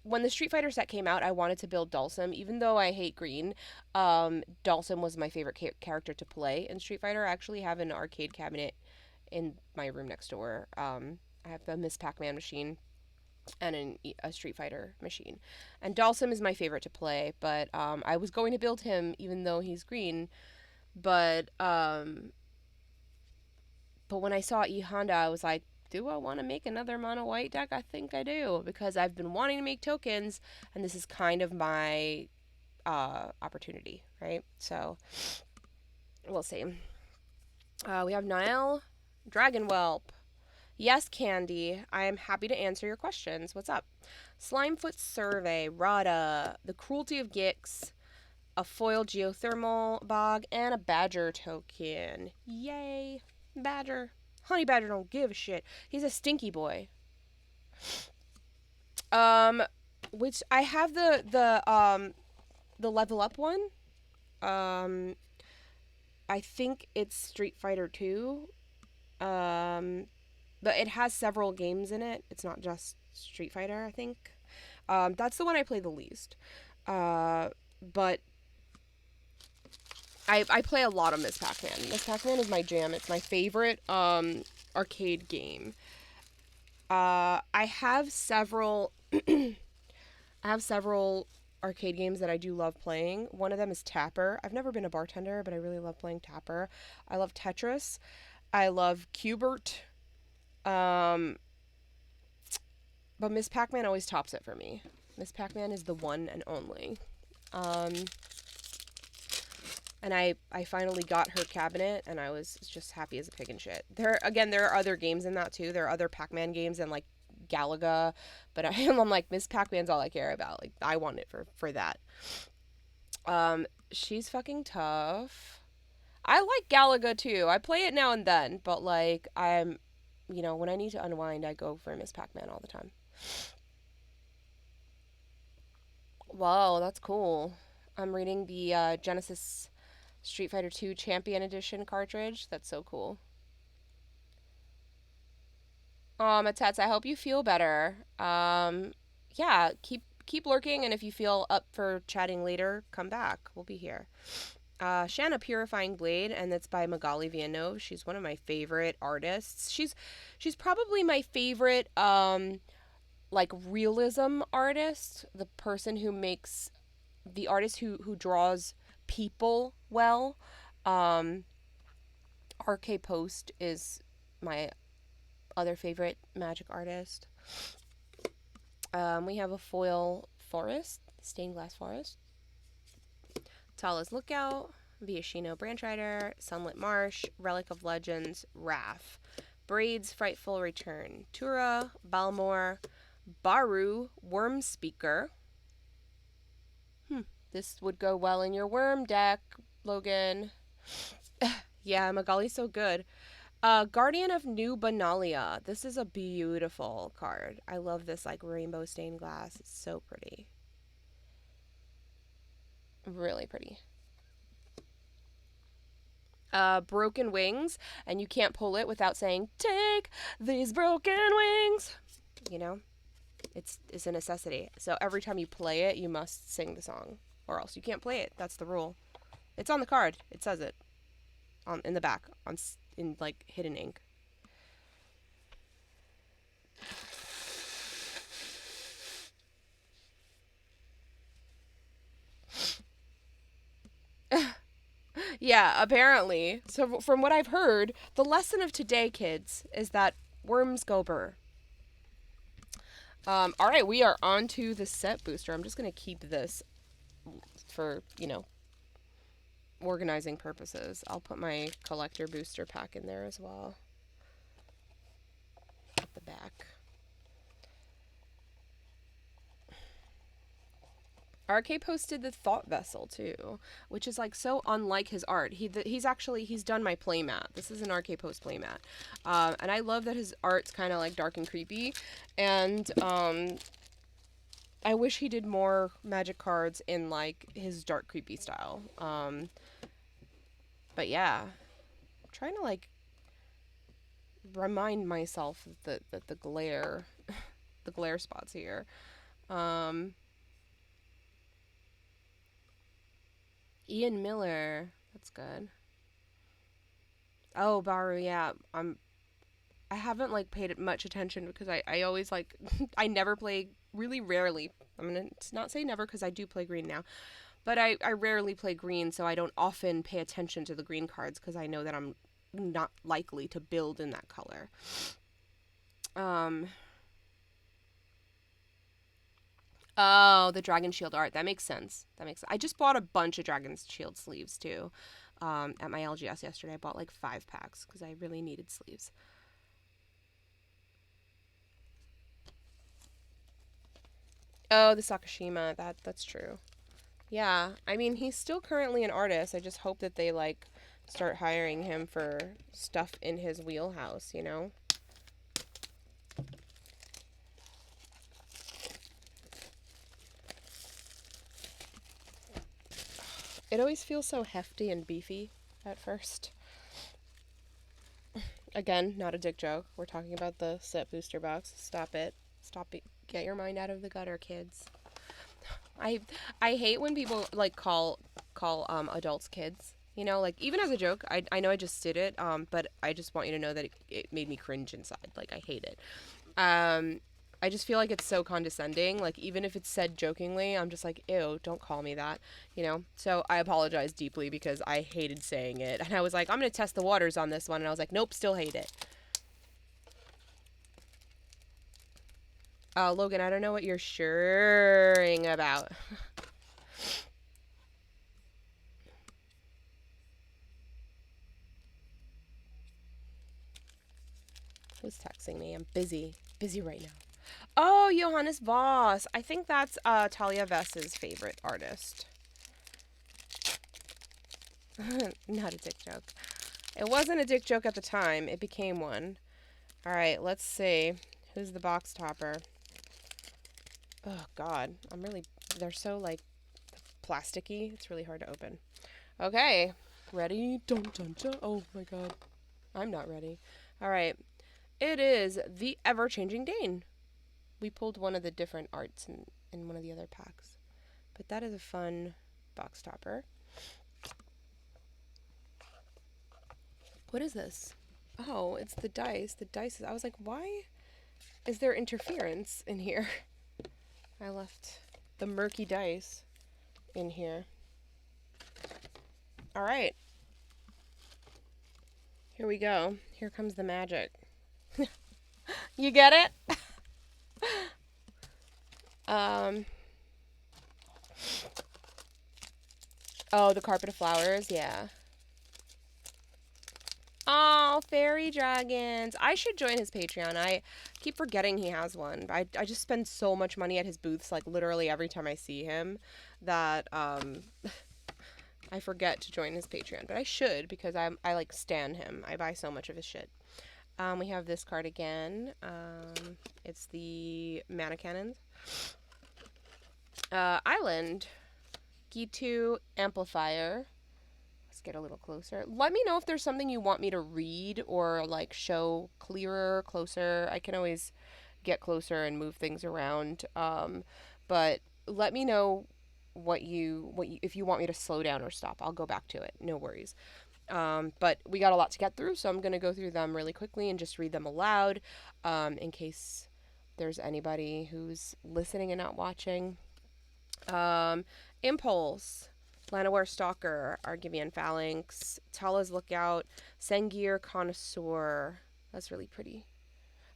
When the Street Fighter set came out, I wanted to build Dhalsim, even though I hate green. Dhalsim was my favorite character to play in Street Fighter. I actually have an arcade cabinet in my room next door. I have a Miss Pac-Man machine and a Street Fighter machine. And Dalsim is my favorite to play, but I was going to build him even though he's green, but when I saw E Honda, I was like, do I want to make another mono white deck? I think I do, because I've been wanting to make tokens, and this is kind of my opportunity, right? So we'll see. We have Niall Dragon Whelp. Yes, Candy. I am happy to answer your questions. What's up? Slimefoot Survey, Rada, The Cruelty of Gix, a foil geothermal bog, and a badger token. Yay. Badger. Honey Badger don't give a shit. He's a stinky boy. Which I have the level up one. I think it's Street Fighter 2. But it has several games in it. It's not just Street Fighter, I think. That's the one I play the least. But I play a lot of Miss Pac-Man. Miss Pac-Man is my jam. It's my favorite arcade game. I have several arcade games that I do love playing. One of them is Tapper. I've never been a bartender, but I really love playing Tapper. I love Tetris. I love Q*bert. But Miss Pac-Man always tops it for me. Miss Pac-Man is the one and only. And I finally got her cabinet, and I was just happy as a pig in shit. There are other games in that too. There are other Pac-Man games and like Galaga, but I'm like, Miss Pac-Man's all I care about. Like, I want it for that. She's fucking tough. I like Galaga too. I play it now and then, but like when I need to unwind, I go for Miss Pac-Man all the time. Whoa, that's cool. I'm reading the Genesis Street Fighter 2 Champion Edition cartridge. That's so cool. Matats, I hope you feel better. Yeah, keep lurking, and if you feel up for chatting later, come back. We'll be here. Shanna Purifying Blade, and it's by Magali Villeneuve. She's one of my favorite artists. She's probably my favorite like realism artist, the person who makes the artist who draws people well. RK Post is my other favorite magic artist. We have a foil forest, stained glass forest. Tala's Lookout, Viashino Branch Rider, Sunlit Marsh, Relic of Legends, Wrath, Braid's Frightful Return, Tura, Balmor, Baru, Worm Speaker. This would go well in your worm deck, Logan. Yeah, Magali's so good. Guardian of New Benalia. This is a beautiful card. I love this like rainbow stained glass. It's so pretty. Really pretty. Broken Wings, and you can't pull it without saying, "Take these broken wings." You know? It's a necessity. So every time you play it, you must sing the song, or else you can't play it. That's the rule. It's on the card. It says it in the back in like hidden ink. Yeah, apparently. So from what I've heard, the lesson of today, kids, is that worms go burr. All right, we are on to the set booster. I'm just going to keep this for, organizing purposes. I'll put my collector booster pack in there as well. At the back. RK posted the Thought Vessel too, which is like so unlike his art. He's done my playmat. This is an RK post playmat, and I love that his art's kind of like dark and creepy, and I wish he did more magic cards in like his dark creepy style. But yeah, I'm trying to like remind myself that the glare, the glare spots here. Ian Miller. That's good. Oh, Baru, yeah. I haven't like paid much attention because I always like I never play really rarely. I'm gonna not say never because I do play green now, but I rarely play green, so I don't often pay attention to the green cards because I know that I'm not likely to build in that color. Um, oh, the Dragon Shield art. That makes sense. That makes sense. I just bought a bunch of Dragon Shield sleeves too. At my LGS yesterday, I bought like 5 packs because I really needed sleeves. Oh, the Sakashima. That's true. Yeah, I mean he's still currently an artist. I just hope that they like start hiring him for stuff in his wheelhouse, you know? It always feels so hefty and beefy at first. Again, not a dick joke. We're talking about the set booster box. Stop it. Stop it. Get your mind out of the gutter, kids. I I hate when people like call adults kids. You know, like even as a joke, I know I just did it, but I just want you to know that it made me cringe inside. Like I hate it. Um, I just feel like it's so condescending. Like even if it's said jokingly, I'm just like, ew, don't call me that. You know. So I apologize deeply because I hated saying it, and I was like, I'm gonna test the waters on this one, and I was like, nope, still hate it. Logan, I don't know what you're shirring about. Who's texting me? I'm busy. Busy right now. Oh, Johannes Voss. I think that's Talia Vess's favorite artist. Not a dick joke. It wasn't a dick joke at the time. It became one. All right, let's see. Who's the box topper? Oh, God. They're so, like, plasticky. It's really hard to open. Okay. Ready? Dun, dun, dun. Oh, my God. I'm not ready. All right. It is the ever-changing Dane. We pulled one of the different arts in one of the other packs. But that is a fun box topper. What is this? Oh, it's the dice. The dice I was like, why is there interference in here? I left the murky dice in here. All right. Here we go. Here comes the magic. You get it? Oh, the carpet of flowers. Yeah. Oh, fairy dragons. I should join his Patreon. I keep forgetting he has one. I just spend so much money at his booths, like literally every time I see him, that I forget to join his Patreon. But I should because I like stan him. I buy so much of his shit. We have this card again. It's the Mana Cannons. Island. Gitu Amplifier. Let's get a little closer. Let me know if there's something you want me to read or like show clearer, closer. I can always get closer and move things around. But let me know what you if you want me to slow down or stop. I'll go back to it. No worries. But we got a lot to get through, so I'm gonna go through them really quickly and just read them aloud, in case there's anybody who's listening and not watching. Impulse, Llanowar Stalker, Argivian Phalanx, Tala's Lookout, Sengir Connoisseur. That's really pretty.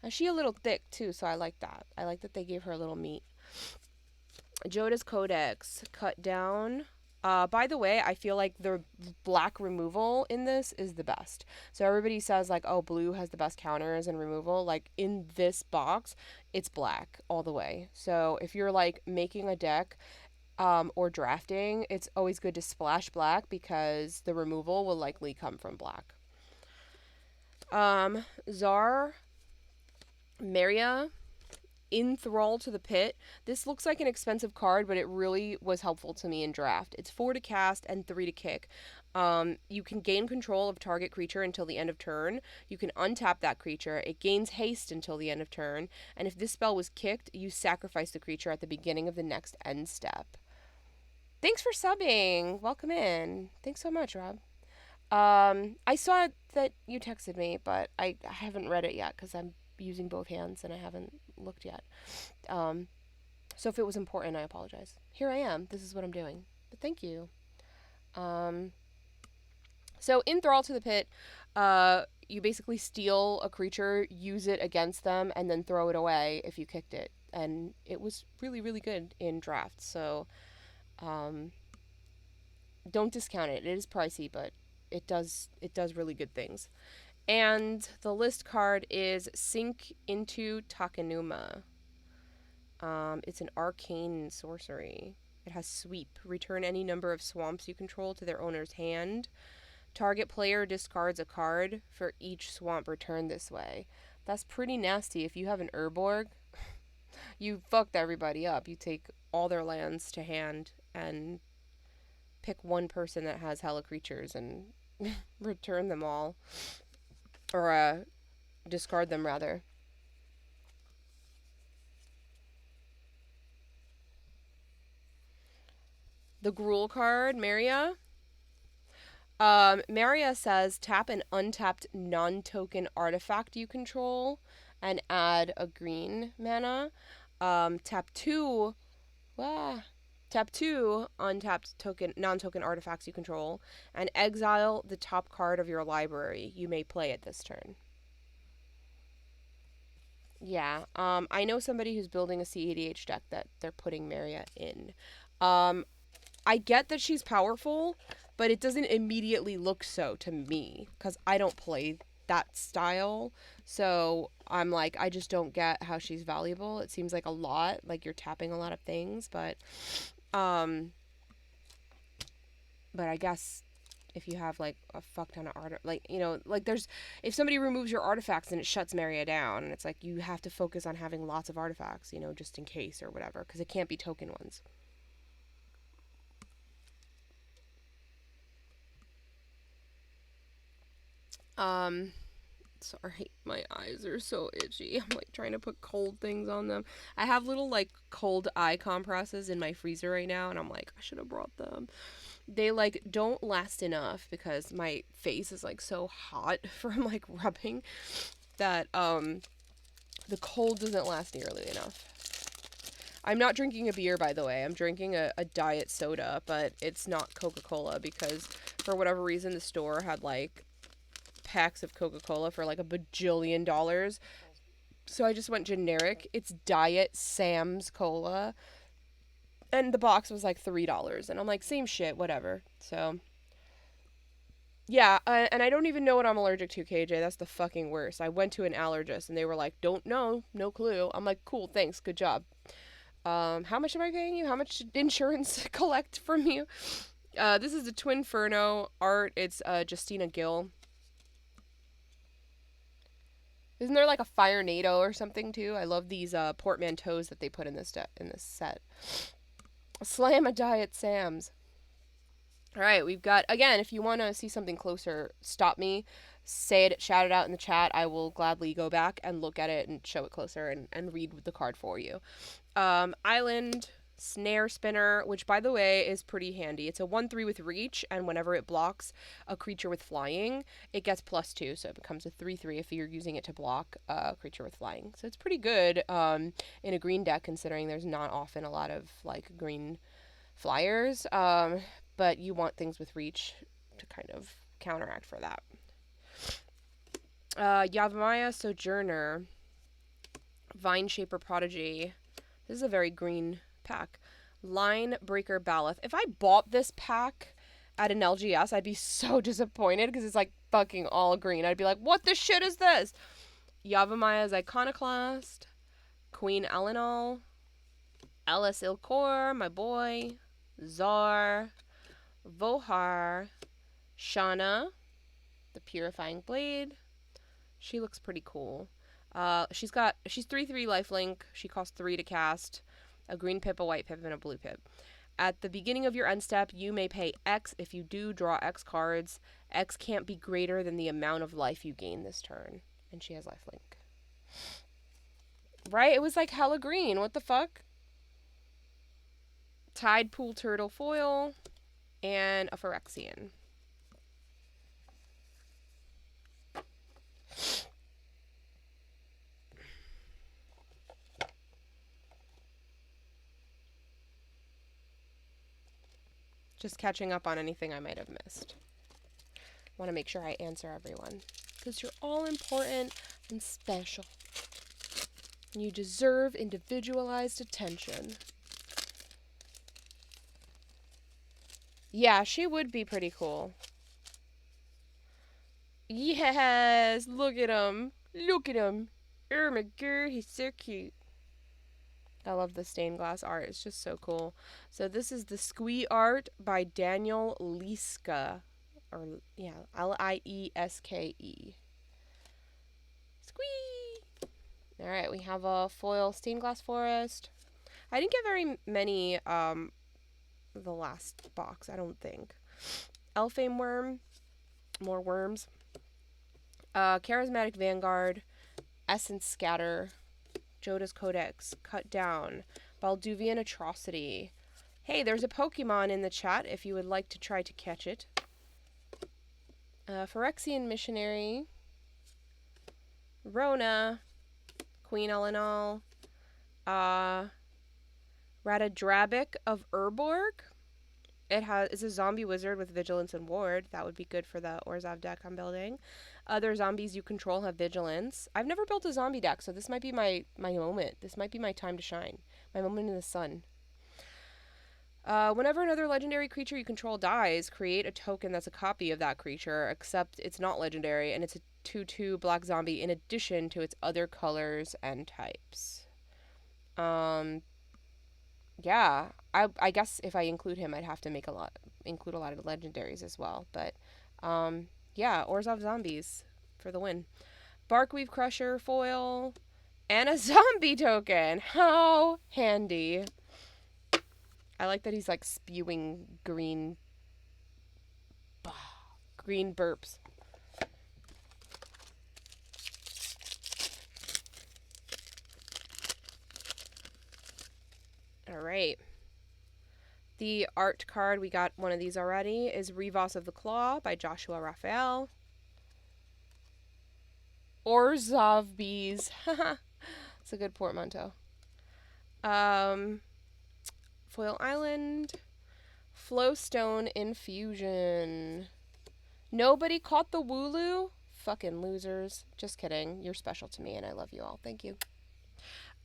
And she a little thick too, so I like that. I like that they gave her a little meat. Joda's Codex, Cut Down. By the way, I feel like the black removal in this is the best. So everybody says like, oh, blue has the best counters and removal. Like in this box, it's black all the way. So if you're like making a deck or drafting, it's always good to splash black because the removal will likely come from black. Czar Maria, Enthrall to the Pit. This looks like an expensive card, but it really was helpful to me in draft. It's 4 to cast and 3 to kick. You can gain control of target creature until the end of turn. You can untap that creature. It gains haste until the end of turn. And if this spell was kicked, you sacrifice the creature at the beginning of the next end step. Thanks for subbing. Welcome in. Thanks so much, Rob. I saw that you texted me, but I haven't read it yet because I'm using both hands and I haven't looked yet. Um, so if it was important, I apologize. Here I am. This is what I'm doing. But thank you. Um, so in Thrall to the Pit, you basically steal a creature, use it against them, and then throw it away if you kicked it. And it was really, really good in drafts. So um, don't discount it. It is pricey, but it does really good things. And the list card is Sink into Takenuma. It's an arcane sorcery. It has sweep. Return any number of swamps you control to their owner's hand. Target player discards a card for each swamp returned this way. That's pretty nasty. If you have an Urborg, you fucked everybody up. You take all their lands to hand and pick one person that has hella creatures and return them all. Or discard them, rather. The Gruul card, Maria. Maria says tap an untapped non-token artifact you control and add a green mana. Tap two. Ah, tap two untapped token non-token artifacts you control and exile the top card of your library. You may play it this turn. Yeah. I know somebody who's building a CADH deck that they're putting Maria in. I get that she's powerful, but it doesn't immediately look so to me because I don't play that style. So I'm like, I just don't get how she's valuable. It seems like a lot, like you're tapping a lot of things, um, but I guess if you have like a fuck ton of like like there's if somebody removes your artifacts then it shuts Maria down, and it's like you have to focus on having lots of artifacts, just in case or whatever, because it can't be token ones. Um, Sorry, my eyes are so itchy. I'm like trying to put cold things on them. I have little like cold eye compresses in my freezer right now, and I'm like, I should have brought them. They like don't last enough because my face is like so hot from like rubbing that the cold doesn't last nearly enough. I'm not drinking a beer, by the way. I'm drinking a diet soda, but it's not Coca-Cola because for whatever reason the store had like packs of Coca-Cola for like a bajillion dollars. So I just went generic. It's Diet Sam's Cola. And the box was like $3. And I'm like, same shit, whatever. So, yeah. And I don't even know what I'm allergic to, KJ. That's the fucking worst. I went to an allergist and they were like, don't know. No clue. I'm like, cool, thanks. Good job. How much am I paying you? How much did insurance collect from you? This is the Twinferno art. It's Justina Gill. Isn't there like a Fire NATO or something too? I love these portmanteaus that they put in this set. Slam a Diet Sam's. All right, we've got again. If you want to see something closer, stop me, say it, shout it out in the chat. I will gladly go back and look at it and show it closer and read the card for you. Island Snare Spinner, which by the way is pretty handy. It's a 1/3 with reach, and whenever it blocks a creature with flying, it gets +2, so it becomes a 3/3 if you're using it to block a creature with flying. So it's pretty good in a green deck, considering there's not often a lot of like green flyers. But you want things with reach to kind of counteract for that. Yavimaya Sojourner, Vine Shaper Prodigy. This is a very green pack. Line Breaker Baloth. If I bought this pack at an LGS, I'd be so disappointed because it's like fucking all green. I'd be like, what the shit is this? Yavamaya's Iconoclast. Queen Elenol. Ellis Ilkor, my boy. Zar. Vohar. Shauna. The Purifying Blade. She looks pretty cool. She's 3/3 lifelink. She costs 3 to cast. A green pip, a white pip, and a blue pip. At the beginning of your end step, you may pay X. If you do, draw X cards. X can't be greater than the amount of life you gain this turn. And she has lifelink. Right? It was like hella green. What the fuck? Tide Pool Turtle Foil. And a Phyrexian. Just catching up on anything I might have missed. Want to make sure I answer everyone. Because you're all important and special. You deserve individualized attention. Yeah, she would be pretty cool. Yes, look at him. Look at him. Oh my god, he's so cute. I love the stained glass art. It's just so cool. So this is the Squee art by Daniel Lieske. Or, yeah, Lieske. Squee! Alright, we have a foil stained glass forest. I didn't get very many, the last box, I don't think. Elfame worm. More worms. Charismatic Vanguard. Essence Scatter. Joda's Codex. Cut Down. Balduvian Atrocity. Hey, there's a Pokemon in the chat if you would like to try to catch it. Phyrexian Missionary. Rona. Queen Elenal. Ratadrabic of Urborg. It's a zombie wizard with vigilance and ward. That would be good for the Orzhov deck I'm building. Other zombies you control have vigilance. I've never built a zombie deck, so this might be my moment. This might be my time to shine. My moment in the sun. Whenever another legendary creature you control dies, create a token that's a copy of that creature, except it's not legendary, and it's a 2/2 black zombie in addition to its other colors and types. Yeah, I guess if I include him, I'd have to include a lot of legendaries as well. But, yeah, Orzhov zombies for the win. Barkweave Crusher foil and a zombie token. How handy! I like that he's like spewing green burps. All right. The art card, we got one of these already, is Revos of the Claw by Joshua Raphael. Orzhov bees. It's a good portmanteau. Foil Island. Flowstone Infusion. Nobody caught the Wooloo? Fucking losers. Just kidding. You're special to me and I love you all. Thank you.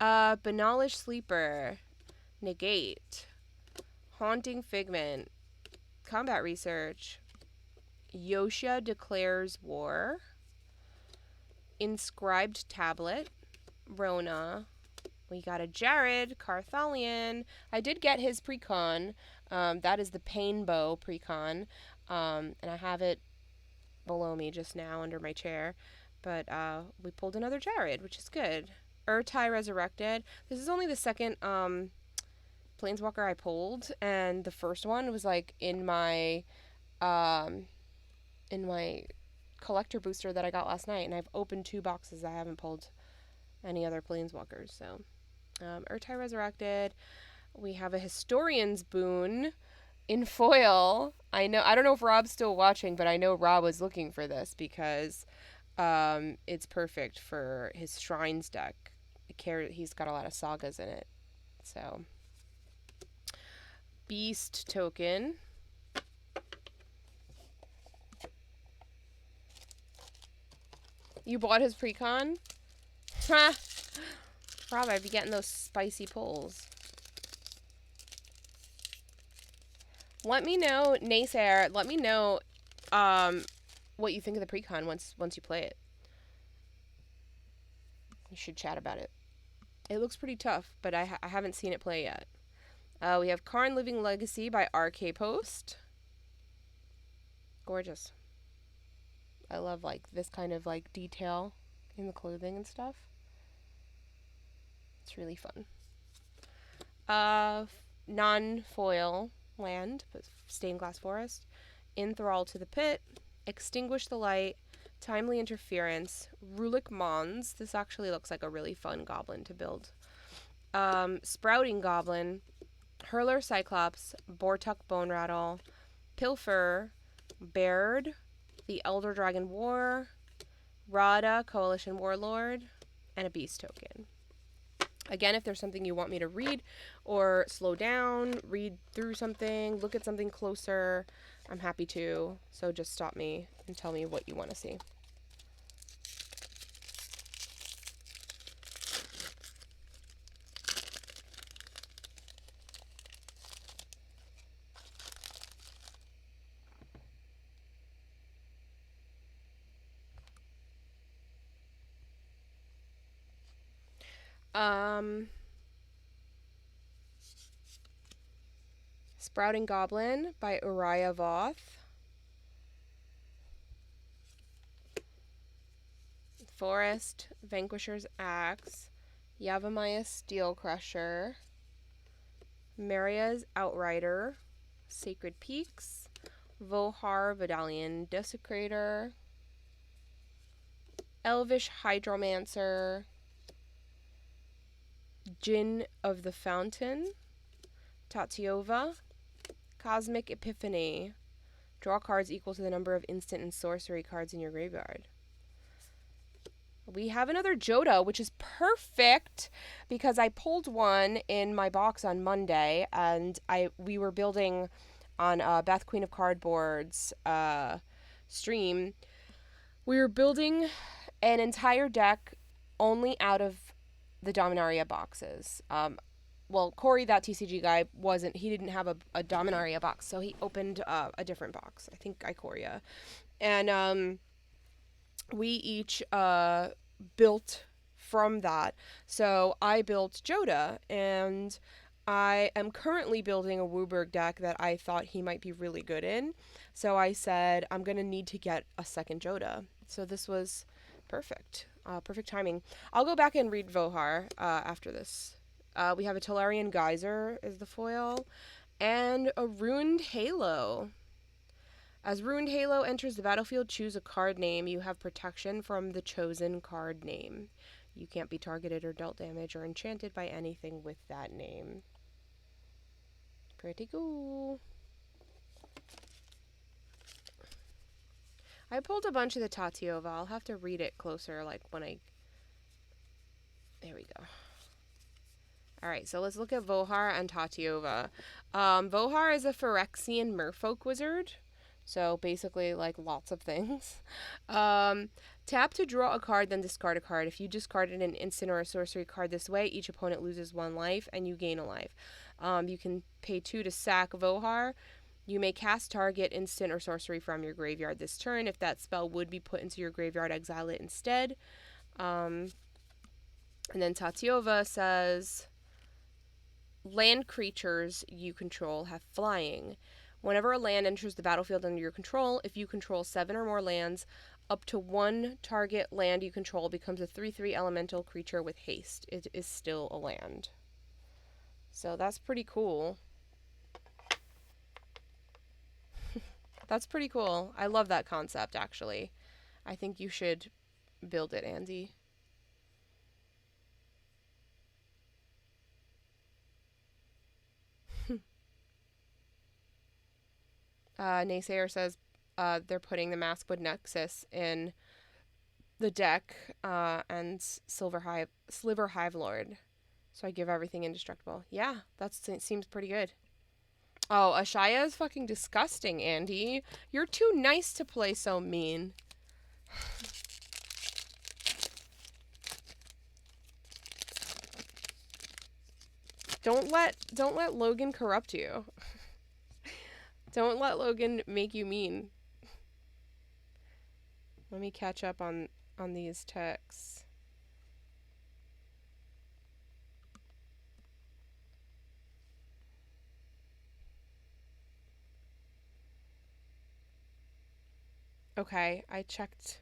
Banalish Sleeper. Negate. Haunting Figment. Combat Research. Yosha Declares War. Inscribed Tablet. Rona. We got a Jared Carthalion. I did get his precon. That is the Painbow precon. And I have it below me just now under my chair. But we pulled another Jared, which is good. Urtai Resurrected. This is only the second Planeswalker I pulled, and the first one was like in my collector booster that I got last night, and I've opened 2 boxes. I haven't pulled any other Planeswalkers, so Urtai Resurrected. We have a Historian's Boon in foil. I don't know if Rob's still watching, but I know Rob was looking for this because it's perfect for his Shrines deck. He's got a lot of sagas in it, so. Beast token. You bought his precon? Ha! Rob, I'd be getting those spicy pulls. Let me know, Naysayer, let me know what you think of the precon once you play it. You should chat about it. It looks pretty tough, but I haven't seen it play yet. We have Karn Living Legacy by RK Post. Gorgeous. I love like this kind of like detail in the clothing and stuff. It's really fun. Non-foil land, but stained glass forest. Enthrall to the Pit. Extinguish the Light. Timely Interference. Rulik Mons. This actually looks like a really fun goblin to build. Sprouting Goblin. Hurler Cyclops, Bortuk Bone Rattle, Pilfer, Baird, the Elder Dragon War, Rada, Coalition Warlord, and a Beast token. Again, if there's something you want me to read or slow down, read through something, look at something closer, I'm happy to. So just stop me and tell me what you want to see. Sprouting Goblin by Uriah Voth. Forest, Vanquisher's Axe, Yavimaya Steel Crusher, Maria's Outrider, Sacred Peaks, Vohar Vidalian Desecrator, Elvish Hydromancer, Djinn of the Fountain, Tatiova, Cosmic Epiphany. Draw cards equal to the number of instant and sorcery cards in your graveyard. We have another Joda, which is perfect because I pulled one in my box on Monday, and we were building on Beth Queen of Cardboard's stream. We were building an entire deck only out of the Dominaria boxes. Well, Corey, that TCG guy, he didn't have a Dominaria box, so he opened a different box. I think Ikoria. And we each built from that. So I built Joda, and I am currently building a Wooburg deck that I thought he might be really good in. So I said, I'm going to need to get a second Joda. So this was perfect. Perfect timing. I'll go back and read Vohar after this. We have a Tolarian Geyser is the foil, and a Ruined Halo. As Ruined Halo enters the battlefield, choose a card name. You have protection from the chosen card name. You can't be targeted or dealt damage or enchanted by anything with that name. Pretty cool. I pulled a bunch of the Tatiova. I'll have to read it closer, like when I... There we go. Alright, so let's look at Vohar and Tatiova. Vohar is a Phyrexian merfolk wizard. So basically, like, lots of things. Tap to draw a card, then discard a card. If you discarded an instant or a sorcery card this way, each opponent loses 1 life, and you gain a life. You can pay 2 to sack Vohar. You may cast target instant or sorcery from your graveyard this turn. If that spell would be put into your graveyard, exile it instead. And then Tatiova says, land creatures you control have flying. Whenever a land enters the battlefield under your control, if you control 7 or more lands, up to 1 target land you control becomes a 3/3 elemental creature with haste. It is still a land. So that's pretty cool. That's pretty cool. I love that concept, actually. I think you should build it, Andy. Naysayer says they're putting the Maskwood Nexus in the deck and Sliver Hive Lord. So I give everything indestructible. Yeah, that seems pretty good. Oh, Ashaya is fucking disgusting, Andy. You're too nice to play so mean. Don't let Logan corrupt you. Don't let Logan make you mean. Let me catch up on these texts. Okay, I checked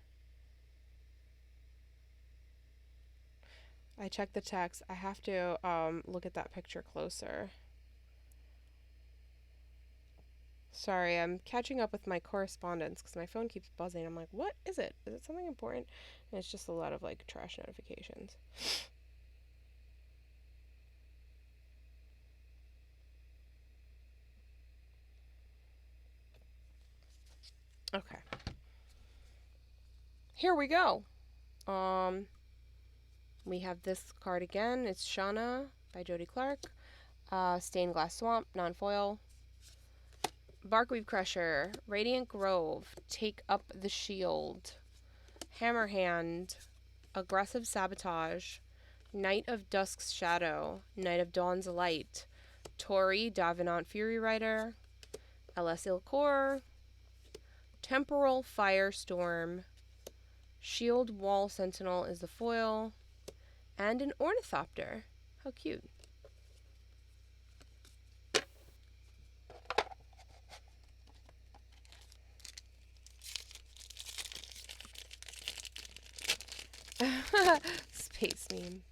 the text. I have to look at that picture closer. Sorry, I'm catching up with my correspondence because my phone keeps buzzing. I'm like, what is it? Is it something important? And it's just a lot of, like, trash notifications. Okay. Here we go. We have this card again. It's Shauna by Jody Clark. Stained Glass Swamp, non-foil. Barkweave Crusher, Radiant Grove, Take Up the Shield. Hammerhand, Aggressive Sabotage. Knight of Dusk's Shadow, Knight of Dawn's Light. Tori, Davenant Fury Rider. LS Ilcor. Temporal Firestorm. Shield Wall Sentinel is the foil. And an Ornithopter. How cute. Space meme.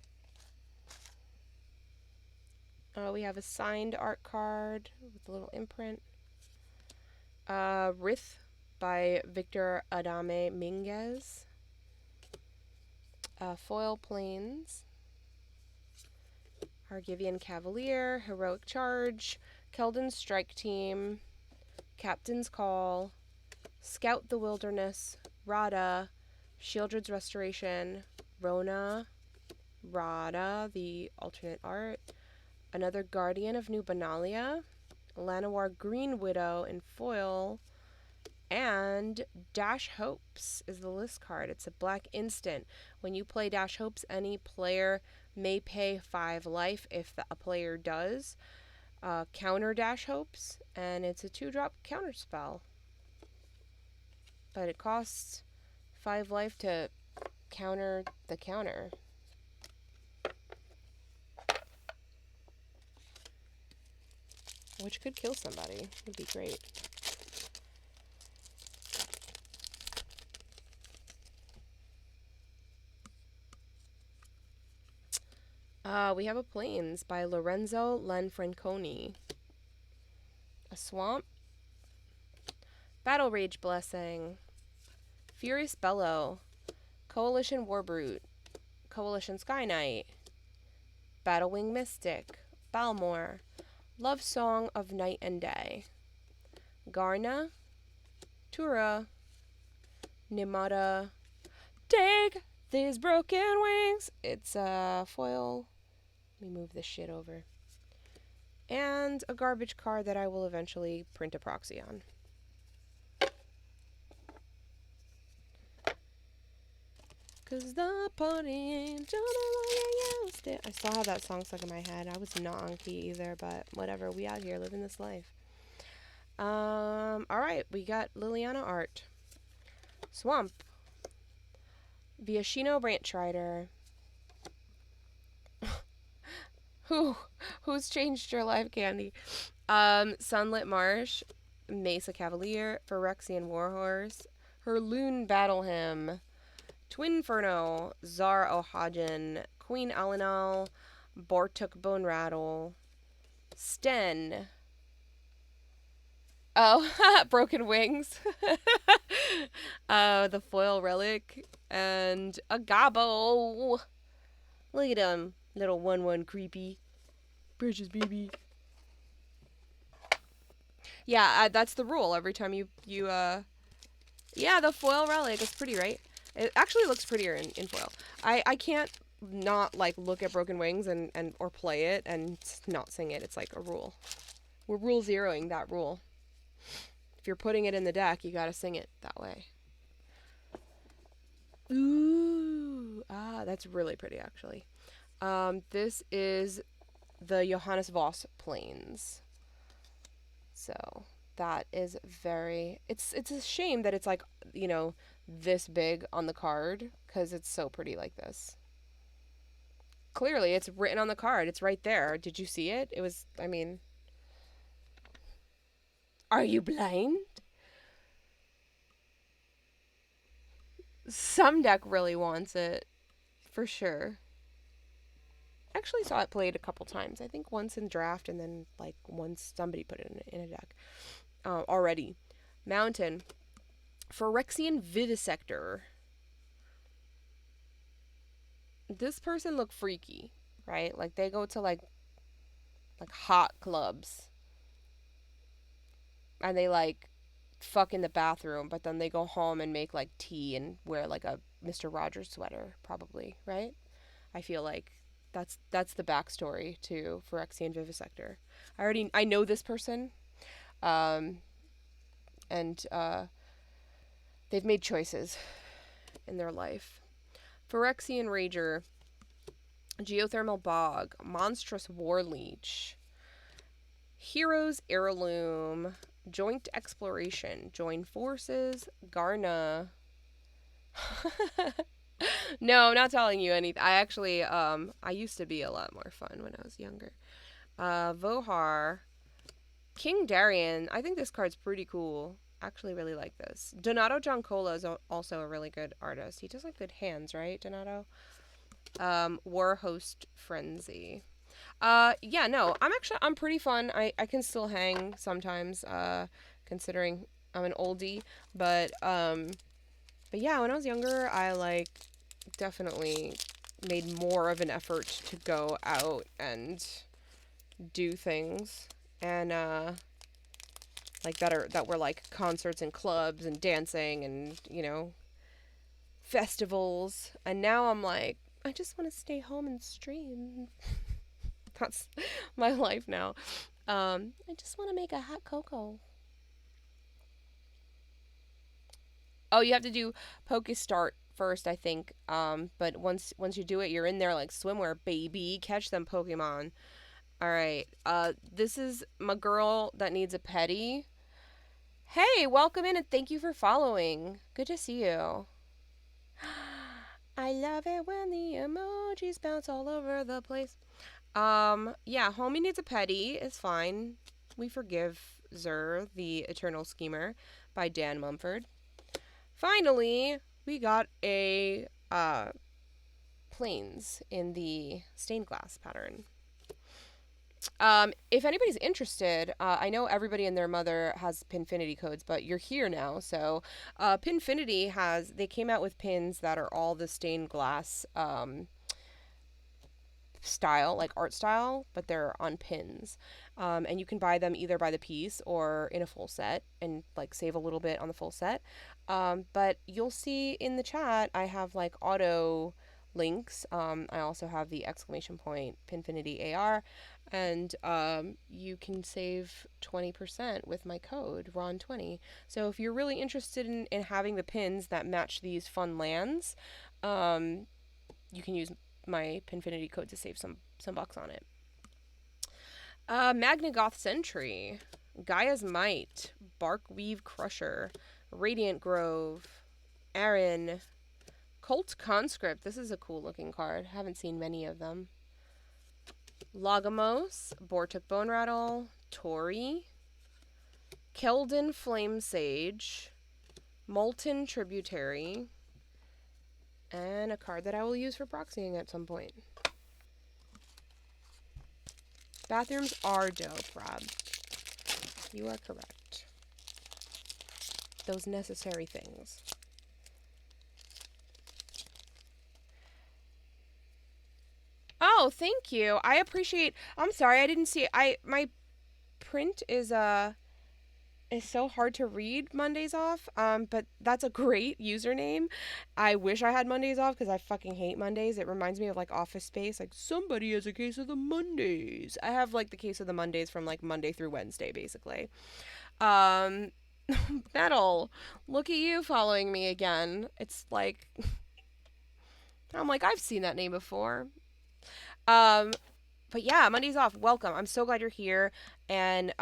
We have a signed art card with a little imprint. Rith by Victor Adame Minguez. Foil Plains. Argivian Cavalier. Heroic Charge. Keldon's Strike Team. Captain's Call. Scout the Wilderness. Rada. Shieldred's Restoration. Rona. Rada, the alternate art. Another Guardian of New Benalia. Llanowar Green Widow in foil. And Dash Hopes is the list card. It's a black instant. When you play Dash Hopes, any player may pay 5 life. If a player does, counter Dash Hopes, and it's a 2-drop counter spell. But it costs 5 life to counter the counter. Which could kill somebody. Would be great. We have a Plains by Lorenzo Lanfranconi. A Swamp. Battle Rage Blessing. Furious Bellow. Coalition Warbrute. Coalition Sky Knight. Battlewing Mystic. Balmor. Love Song of Night and Day. Garna. Tura. Nimata. Take these broken wings. It's a foil. Let me move this shit over. And a garbage card that I will eventually print a proxy on. Cause the party ain't like it used to. I still have that song stuck in my head. I was not on key either, but whatever. We out here living this life. Alright, we got Liliana art. Swamp. Viashino Branch Rider. Who's changed your life, Candy? Sunlit Marsh. Mesa Cavalier. Phyrexian Warhorse. Herloon Battle Hymn. Twinferno. Zar Ohagen. Queen Alinal. Bortuk Bone Rattle. Sten. Oh, Broken Wings. The Foil Relic. And a Gabo. Look at him. Little 1/1 creepy. Precious baby. Yeah, that's the rule. Every time you yeah, the Foil Relic is pretty, right? It actually looks prettier in foil. I can't not, like, look at Broken Wings and or play it and not sing it. It's like a rule. We're rule zeroing that rule. If you're putting it in the deck, you gotta sing it that way. Ooh. That's really pretty, actually. This is the Johannes Voss Plains. So that is very... It's a shame that it's, like, you know, this big on the card, because it's so pretty like this. Clearly, it's written on the card. It's right there. Did you see it? It was, I mean... Are you blind? Some deck really wants it. For sure. I actually saw it played a couple times. I think once in draft and then, like, once somebody put it in a deck. Already. Mountain. Phyrexian Vivisector. This person looked freaky, right? Like, they go to, like hot clubs. And they, like, fuck in the bathroom, but then they go home and make, like, tea and wear, like, a Mr. Rogers sweater, probably, right? I feel like That's the backstory to Phyrexian Vivisector. I know this person, um, and they've made choices in their life. Phyrexian Rager, Geothermal Bog, Monstrous Warleech, Heroes Heirloom, Joint Exploration, Join Forces, Garna. No, I'm not telling you anything. I actually, I used to be a lot more fun when I was younger. Vohar, King Darien. I think this card's pretty cool. Actually, really like this. Donato Giancola is also a really good artist. He does like good hands, right, Donato? Warhost Frenzy. Yeah, no, I'm pretty fun. I can still hang sometimes, considering I'm an oldie, but yeah, when I was younger, I like definitely made more of an effort to go out and do things, and like that were like concerts and clubs and dancing and festivals. And now I'm like, I just want to stay home and stream. That's my life now. I just want to make a hot cocoa. Oh, you have to do Poke Start first, I think. But once you do it, you're in there like swimwear, baby. Catch them Pokemon. All right. This is my girl that needs a petty. Hey, welcome in and thank you for following. Good to see you. I love it when the emojis bounce all over the place. Yeah, homie needs a petty. It's fine. We forgive Zer, the Eternal Schemer, by Dan Mumford. Finally, we got a planes in the stained glass pattern. If anybody's interested, I know everybody and their mother has Pinfinity codes, but you're here now. So, Pinfinity they came out with pins that are all the stained glass style, like art style, but they're on pins. And you can buy them either by the piece or in a full set and like save a little bit on the full set. But you'll see in the chat, I have like auto links. I also have the exclamation point Pinfinity AR, and you can save 20% with my code RON20. So if you're really interested in having the pins that match these fun lands, you can use my Pinfinity code to save some bucks on it. Magnagoth Sentry, Gaia's Might, Barkweave Crusher, Radiant Grove, Aaron, Colt Conscript. This is a cool looking card. Haven't seen many of them. Logamos, Bortuk Bone Rattle, Tori, Keldon Flame Sage, Molten Tributary, and a card that I will use for proxying at some point. Bathrooms are dope, Rob. You are correct. Those necessary things. Oh, thank you. I appreciate. I'm sorry, I didn't see. My print is so hard to read Mondays off. But that's a great username. I wish I had Mondays off because I fucking hate Mondays. It reminds me of like Office Space. Like somebody has a case of the Mondays. I have like the case of the Mondays from like Monday through Wednesday, basically. Metal, look at you following me again. It's like I'm like I've seen that name before. But yeah, Monday's off. Welcome. I'm so glad you're here, and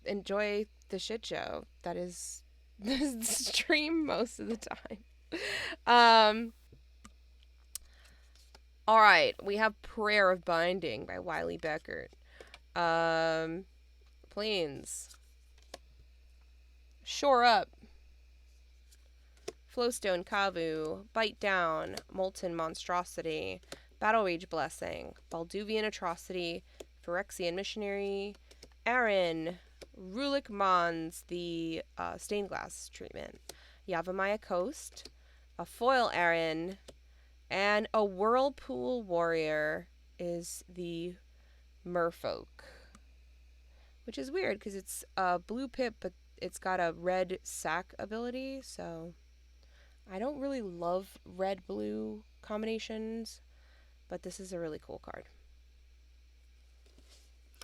enjoy the shit show that is this stream most of the time. All right, we have Prayer of Binding by Wiley Beckert. Planes. Shore Up. Flowstone Kavu. Bite Down. Molten Monstrosity. Battle Rage Blessing, Balduvian Atrocity, Phyrexian Missionary, Aaron, Rulik Mons, the stained glass treatment, Yavimaya Coast, a foil Aaron, and a Whirlpool Warrior is the Merfolk. Which is weird because it's a blue pip, but it's got a red sack ability, so I don't really love red-blue combinations. But this is a really cool card.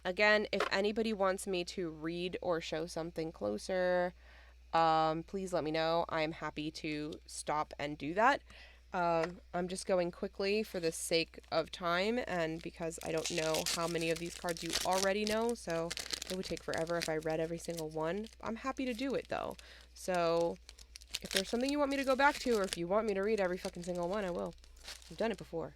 Again, if anybody wants me to read or show something closer, please let me know. I'm happy to stop and do that. I'm just going quickly for the sake of time and because I don't know how many of these cards you already know, so it would take forever if I read every single one. I'm happy to do it though. So if there's something you want me to go back to or if you want me to read every fucking single one, I will. I've done it before.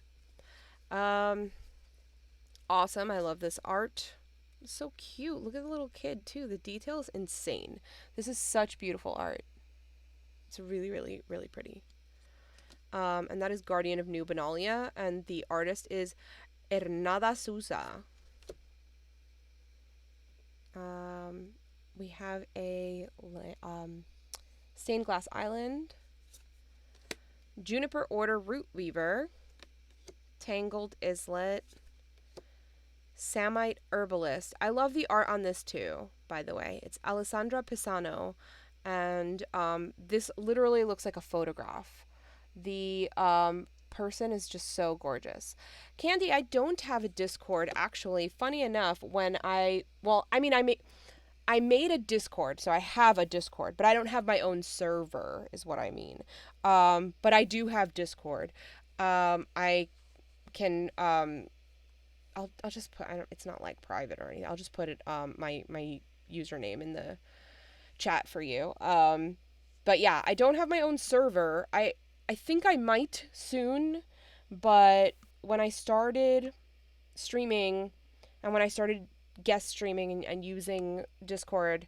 Awesome. I love this art. It's so cute. Look at the little kid too. The detail is insane. This is such beautiful art. It's really, really, really pretty. And that is Guardian of New Benalia, and the artist is Hernada Souza. We have a Stained Glass Island, Juniper Order Root Weaver, Tangled Islet, Samite Herbalist. I love the art on this too, by the way. It's Alessandra Pisano, and this literally looks like a photograph. The person is just so gorgeous. Candy, I don't have a Discord, actually. Funny enough, I made a Discord, so I have a Discord, but I don't have my own server, is what I mean. But I do have Discord. I can, I'll just put, it's not like private or anything. I'll just put it, my username in the chat for you. But yeah, I don't have my own server. I think I might soon, but when I started streaming and when I started guest streaming and using Discord,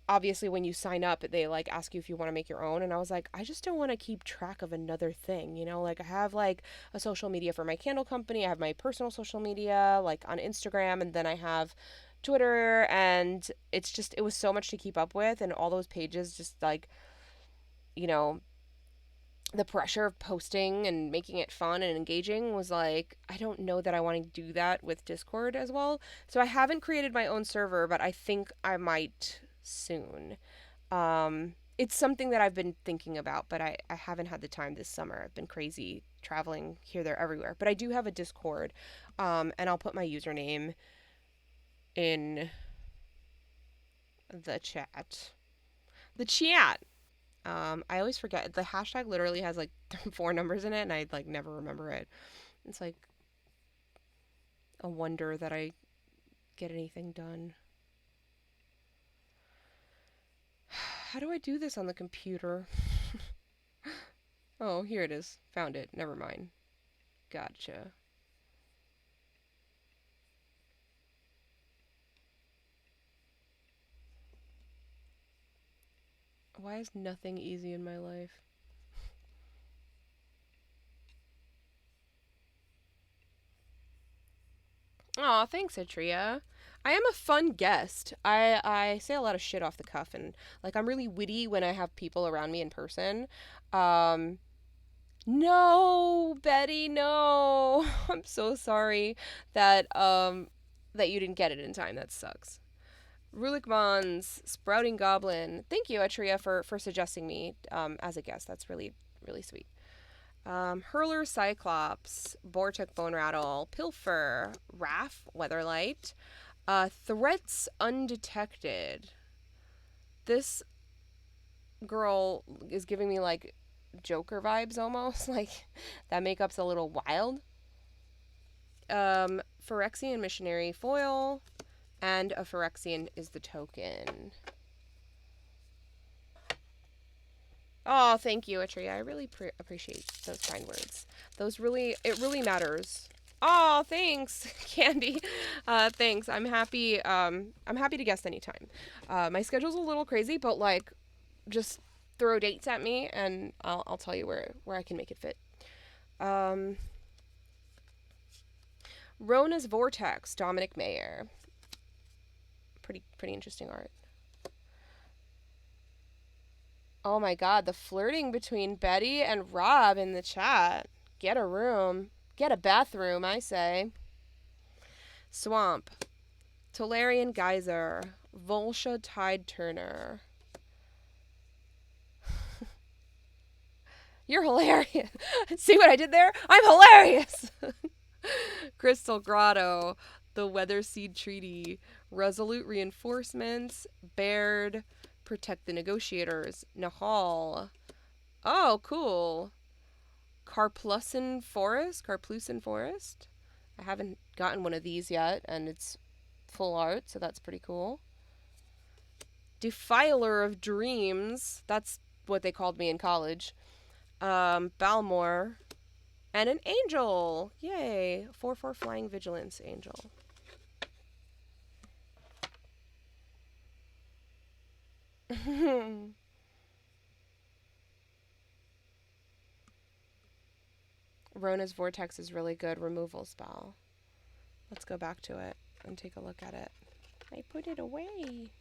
obviously when you sign up, they like ask you if you want to make your own. And I was like, I just don't want to keep track of another thing, you know, like I have like a social media for my candle company. I have my personal social media like on Instagram, and then I have Twitter, and it was so much to keep up with, and all those pages just like, you know, the pressure of posting and making it fun and engaging was like, I don't know that I want to do that with Discord as well. So I haven't created my own server, but I think I might soon. It's something that I've been thinking about, but I haven't had the time this summer. I've been crazy traveling here, there, everywhere. But I do have a Discord, and I'll put my username in the chat. The chat! I always forget. The hashtag literally has like 4 numbers in it, and I like never remember it. It's like a wonder that I get anything done. How do I do this on the computer? Oh, here it is. Found it. Never mind. Gotcha. Why is nothing easy in my life? Aw, thanks, Atria. I am a fun guest. I say a lot of shit off the cuff, and like I'm really witty when I have people around me in person. No, Betty, no. I'm so sorry that that you didn't get it in time. That sucks. Rulik Mons, Sprouting Goblin. Thank you, Atria, for suggesting me as a guest. That's really, really sweet. Hurler Cyclops, Bortuk Bone Rattle, Pilfer, Raff, Weatherlight, Threats Undetected. This girl is giving me like Joker vibes almost. Like that makeup's a little wild. Phyrexian Missionary Foil, and a Phyrexian is the token. Oh, thank you, Atria. I really appreciate those kind words. It really matters. Oh, thanks, Candy. Thanks. I'm happy to guest anytime. My schedule's a little crazy, but like, just throw dates at me and I'll tell you where I can make it fit. Rona's Vortex, Dominic Mayer. Pretty interesting art. Oh my god, the flirting between Betty and Rob in the chat. Get a room. Get a bathroom, I say. Swamp. Tolarian Geyser. Volsha Tide Turner. You're hilarious. See what I did there? I'm hilarious! Crystal Grotto, the Weather Seed Treaty, Resolute Reinforcements, Baird, Protect the Negotiators, Nahal. Oh, cool. Carplucin Forest. I haven't gotten one of these yet, and it's full art, so that's pretty cool. Defiler of Dreams. That's what they called me in college. Balmor. And an angel. Yay. 4/4 Flying Vigilance Angel. Rona's Vortex is really good removal spell. Let's go back to it and take a look at it. I put it away.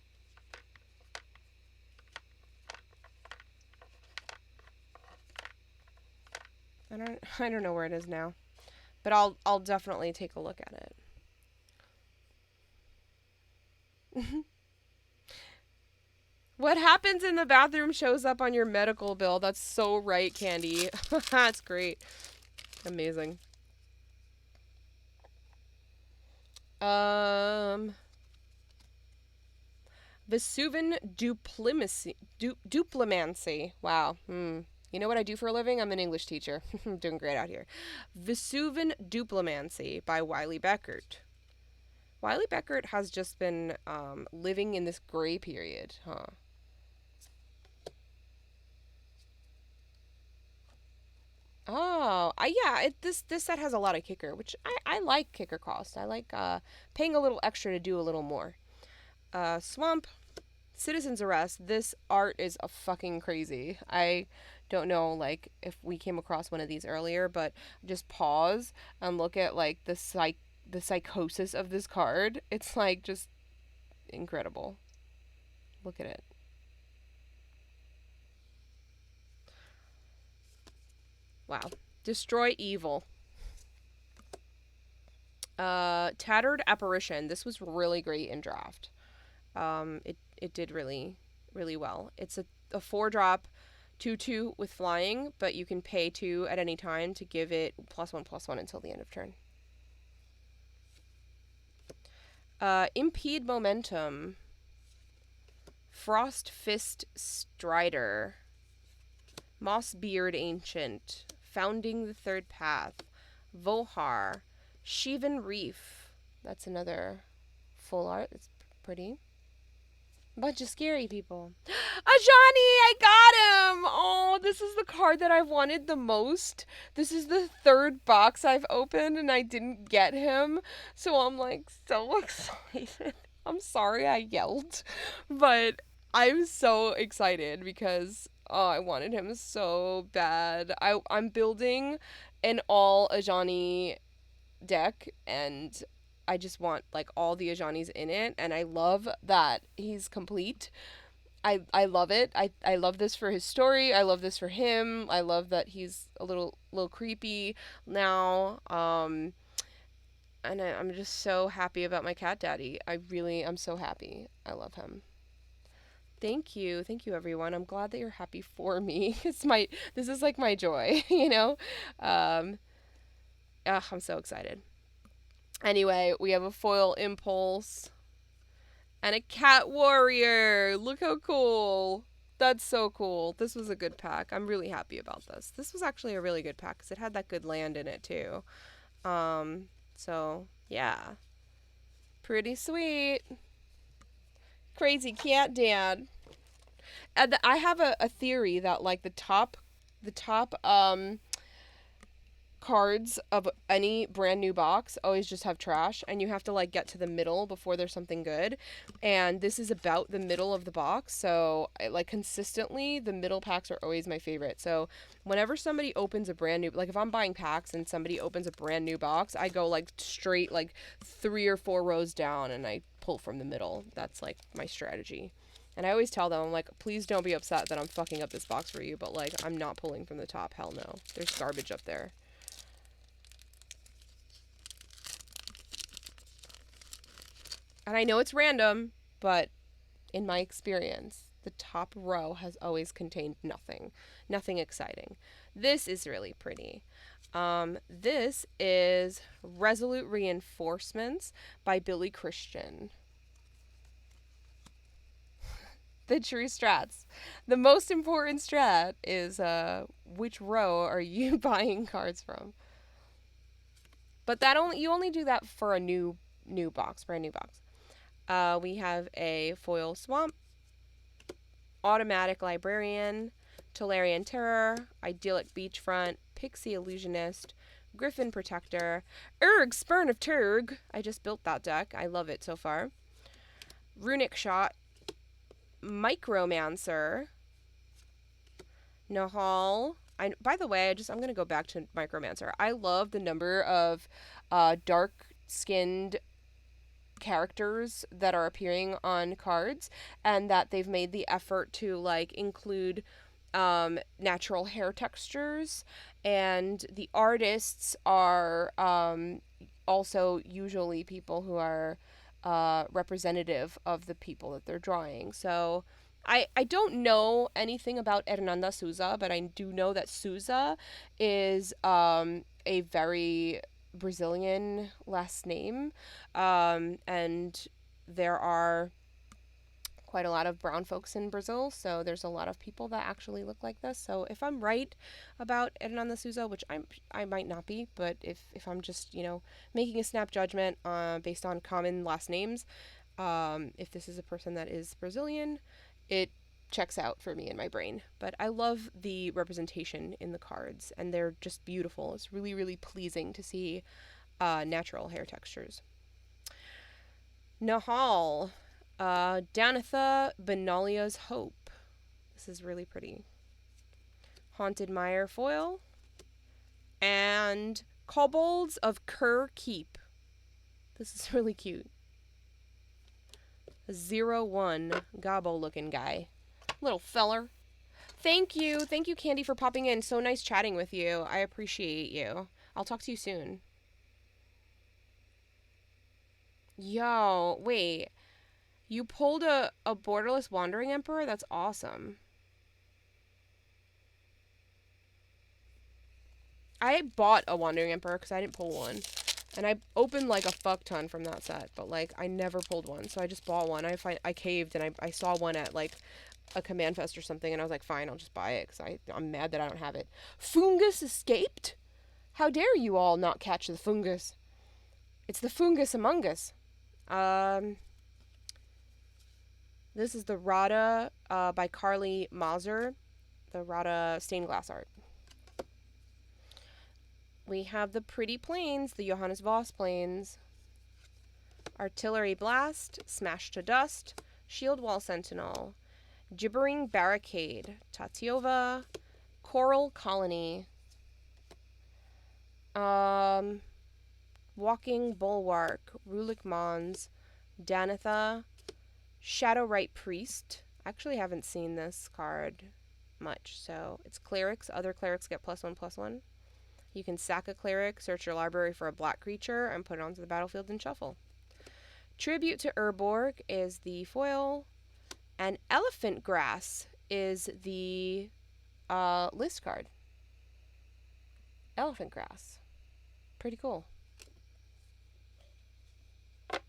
I don't know where it is now. But I'll definitely take a look at it. What happens in the bathroom shows up on your medical bill. That's so right, Candy. That's great. Amazing. Vesuvian Duplimancy. Wow. You know what I do for a living? I'm an English teacher. I'm doing great out here. Vesuvian Duplimancy by Wiley Beckert. Wiley Beckert has just been living in this gray period, huh? Oh, this set has a lot of kicker, which I like kicker cost. I like paying a little extra to do a little more. Swamp, Citizen's Arrest. This art is a fucking crazy. I don't know, like, if we came across one of these earlier, but just pause and look at, like, the psychosis of this card. It's, like, just incredible. Look at it. Wow. Destroy Evil. Tattered Apparition. This was really great in draft. It did really, really well. It's a 4-drop 2/2 with flying, but you can pay 2 at any time to give it +1/+1 until the end of turn. Impede Momentum. Frost Fist Strider. Mossbeard Ancient. Founding the Third Path. Vohar. Shivan Reef. That's another full art. That's pretty. Bunch of scary people. Ajani, I got him! Oh, this is the card that I've wanted the most. This is the 3rd box I've opened and I didn't get him. So I'm like so excited. I'm sorry I yelled. But I'm so excited because I wanted him so bad. I'm building an all Ajani deck and I just want like all the Ajanis in it, and I love that he's complete. I love it. I love this for his story. I love this for him. I love that he's a little creepy now. And I'm just so happy about my cat daddy. I really am so happy. I love him. Thank you everyone. I'm glad that you're happy for me. This is like my joy, you know. I'm so excited. Anyway, we have a foil Impulse and a Cat Warrior. Look how cool. That's so cool. This was a good pack. I'm really happy about this. This was actually a really good pack because it had that good land in it too. So yeah. Pretty sweet. Crazy cat dad. And I have a theory that like the top cards of any brand new box always just have trash, and you have to like get to the middle before there's something good, and this is about the middle of the box, so like consistently the middle packs are always my favorite. So whenever somebody opens a brand new, like if I'm buying packs and somebody opens a brand new box, I go like straight like 3 or 4 rows down and I pull from the middle. That's like my strategy. And I always tell them, I'm like, please don't be upset that I'm fucking up this box for you, but like I'm not pulling from the top. Hell no. There's garbage up there. And I know it's random, but in my experience, the top row has always contained nothing. Nothing exciting. This is really pretty. This is Resolute Reinforcements by Billy Christian. The true strats. The most important strat is which row are you buying cards from? But you only do that for a new box, brand new box. We have a foil swamp, automatic librarian, Tolarian Terror, idyllic beachfront, pixie illusionist, griffin protector, Spurn of Turg. I just built that deck. I love it so far. Runic shot, micromancer, Nahal. By the way, I'm gonna go back to Micromancer. I love the number of dark-skinned characters that are appearing on cards, and that they've made the effort to like include natural hair textures, and the artists are also usually people who are representative of the people that they're drawing. So I don't know anything about Hernanda Souza, but I do know that Souza is a very Brazilian last name, and there are quite a lot of brown folks in Brazil, so there's a lot of people that actually look like this. So if I'm right about Hernanda Souza, which I might not be, but if I'm just, making a snap judgment based on common last names, if this is a person that is Brazilian, it checks out for me in my brain. But I love the representation in the cards, and they're just beautiful. It's really, really pleasing to see natural hair textures. Nahal, Danitha Benalia's Hope. This is really pretty. Haunted Mire foil. And Kobolds of Kerr Keep. This is really cute. 0-1 Gobbo looking guy. Little feller. Thank you, Candy, for popping in. So nice chatting with you. I appreciate you. I'll talk to you soon. Yo, wait. You pulled a borderless Wandering Emperor? That's awesome. I bought a Wandering Emperor because I didn't pull one. And I opened like a fuck ton from that set, but like I never pulled one, so I just bought one. I caved, and I saw one at like a Command Fest or something, and I was like, fine, I'll just buy it because I'm mad that I don't have it. Fungus escaped? How dare you all not catch the fungus? It's the fungus among us. This is the Rada by Carly Mazur, the Rada stained glass art. We have the Pretty Planes, the Johannes Voss Planes. Artillery Blast, Smash to Dust, Shield Wall Sentinel, Gibbering Barricade, Tatiova, Coral Colony, Walking Bulwark, Rulik Mons, Danitha, Shadowrite Priest. I actually haven't seen this card much, so it's clerics. Other clerics get +1/+1. You can sack a cleric, search your library for a black creature, and put it onto the battlefield and shuffle. Tribute to Urborg is the foil, and Elephant Grass is the list card. Elephant Grass. Pretty cool.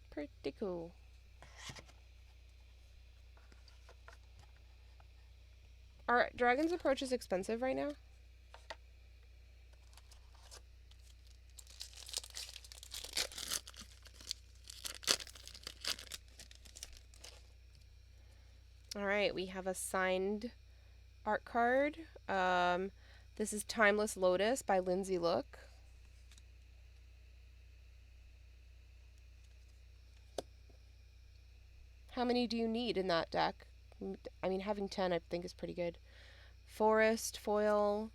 Pretty cool. Are Dragon's Approaches expensive right now? Alright, we have a signed art card. This is Timeless Lotus by Lindsay Look. How many do you need in that deck? I mean, having 10 I think is pretty good. Forest, foil,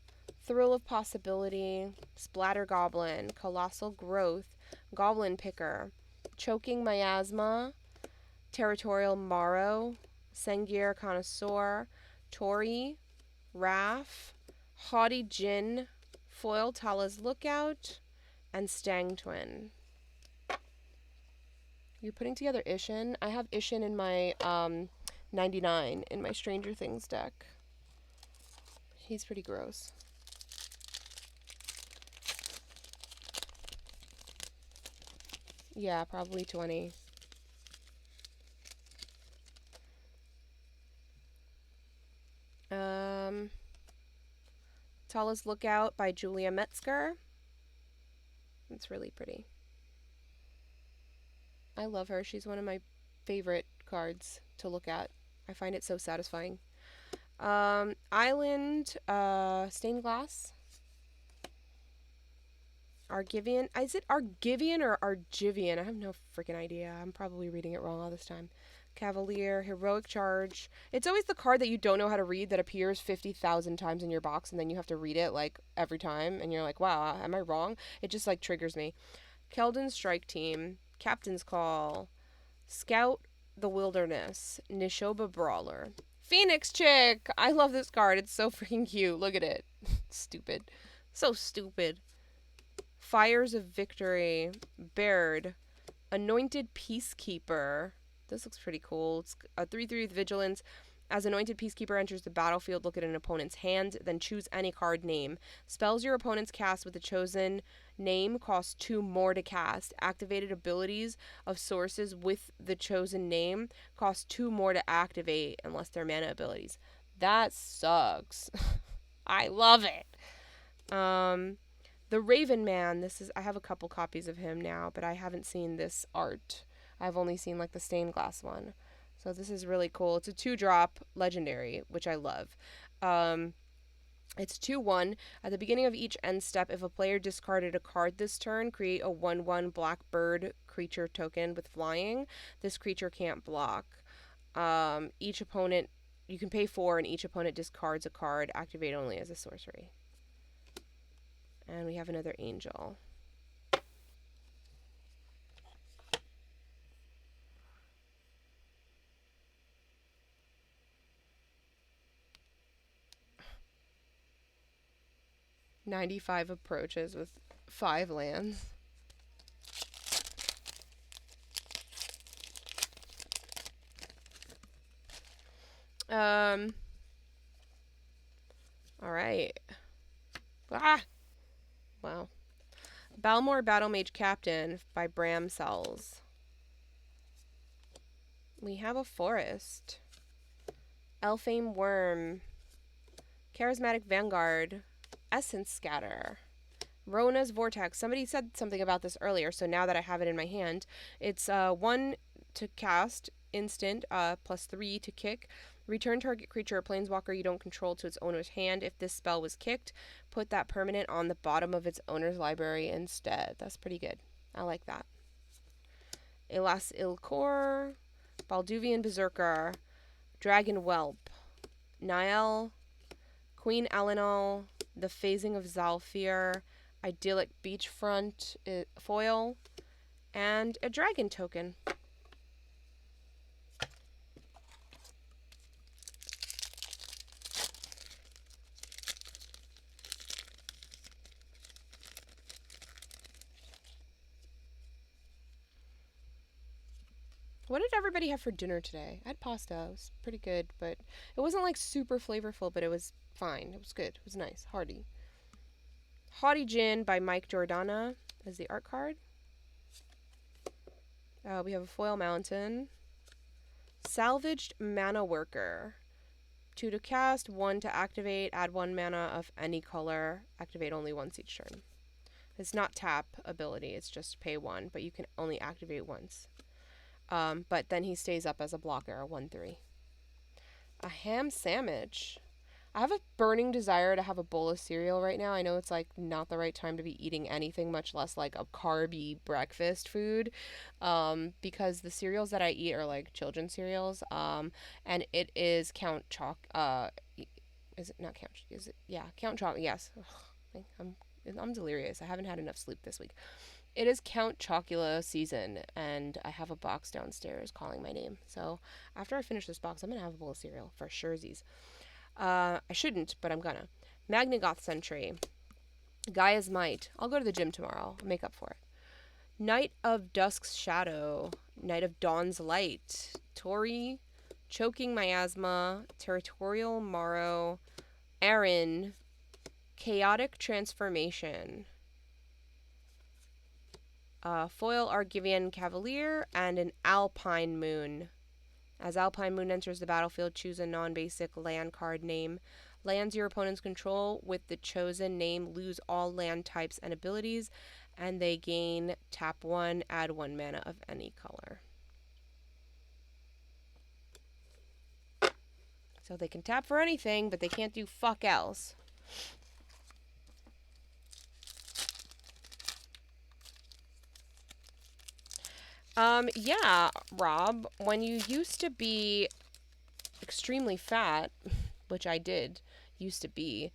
Thrill of Possibility, Splatter Goblin, Colossal Growth, Goblin Picker, Choking Miasma, Territorial Morrow, Sengir Connoisseur, Tori, Raff, Haughty Jin, Foil Tala's Lookout, and Stang Twin. You're putting together Ishin? I have Ishin in my 99 in my Stranger Things deck. He's pretty gross. Yeah, probably 20. Tallest Lookout by Julia Metzger. It's really pretty. I love her. She's one of my favorite cards to look at. I find it so satisfying. Island, stained glass. Argivian. Is it Argivian or Argivian? I have no freaking idea. I'm probably reading it wrong all this time. Cavalier, Heroic Charge. It's always the card that you don't know how to read that appears 50,000 times in your box, and then you have to read it like every time, and you're like, wow, am I wrong? It just like triggers me. Keldon Strike Team, Captain's Call, Scout the Wilderness, Nishoba Brawler, Phoenix Chick. I love this card. It's so freaking cute. Look at it. Stupid. So stupid. Fires of Victory, Baird, Anointed Peacekeeper. This looks pretty cool. It's a 3/3 with Vigilance. As Anointed Peacekeeper enters the battlefield, look at an opponent's hand, then choose any card name. Spells your opponent's cast with the chosen name cost 2 more to cast. Activated abilities of sources with the chosen name cost 2 more to activate unless they're mana abilities. That sucks. I love it. The Raven Man. I have a couple copies of him now, but I haven't seen this art. I've only seen like the stained glass one. So this is really cool. It's a 2-drop legendary, which I love. It's 2/1. At the beginning of each end step, if a player discarded a card this turn, create a 1/1 black bird creature token with flying. This creature can't block. Each opponent, you can pay 4, and each opponent discards a card. Activate only as a sorcery. And we have another angel. "95 approaches with 5 lands." Alright. Ah! Wow. Balmor Battlemage Captain by Bram Cells. We have a forest. Elfame Worm. Charismatic Vanguard. Essence Scatter. Rona's Vortex. Somebody said something about this earlier, so now that I have it in my hand, it's 1 to cast, instant, +3 to kick. Return target creature or planeswalker you don't control to its owner's hand. If this spell was kicked, put that permanent on the bottom of its owner's library instead. That's pretty good. I like that. Elas Ilkor, Balduvian Berserker, Dragon Whelp, Niall, Queen Elenal, The Phasing of Zalfir, Idyllic Beachfront foil, and a dragon token. What did everybody have for dinner today? I had pasta. It was pretty good, but it wasn't like super flavorful, but it was fine. It was good. It was nice. Hearty. Haughty Gin by Mike Giordana as the art card. We have a Foil Mountain. Salvaged Mana Worker. 2 to cast, 1 to activate, add 1 mana of any color. Activate only once each turn. It's not tap ability, it's just pay 1, but you can only activate once. But then he stays up as a blocker, a 1/3. A ham sandwich. I have a burning desire to have a bowl of cereal right now. I know it's like not the right time to be eating anything, much less like a carby breakfast food, because the cereals that I eat are like children's cereals, and it is Count Choc. Is it not Count? Is it? Yeah, Count Choc. Yes. Ugh, I'm delirious. I haven't had enough sleep this week. It is Count Chocula season, and I have a box downstairs calling my name. So after I finish this box, I'm gonna have a bowl of cereal for surezies. I shouldn't, but I'm gonna. Magnagoth Sentry. Gaia's Might. I'll go to the gym tomorrow. I'll make up for it. Night of Dusk's Shadow. Night of Dawn's Light. Tori. Choking Miasma. Territorial Morrow. Aaron. Chaotic Transformation. Foil Argivian Cavalier, and an Alpine Moon. As Alpine Moon enters the battlefield, choose a non-basic land card name. Lands your opponents control with the chosen name lose all land types and abilities, and they gain tap 1, add 1 mana of any color. So they can tap for anything, but they can't do fuck else. Yeah, Rob, when you used to be extremely fat, which I did used to be,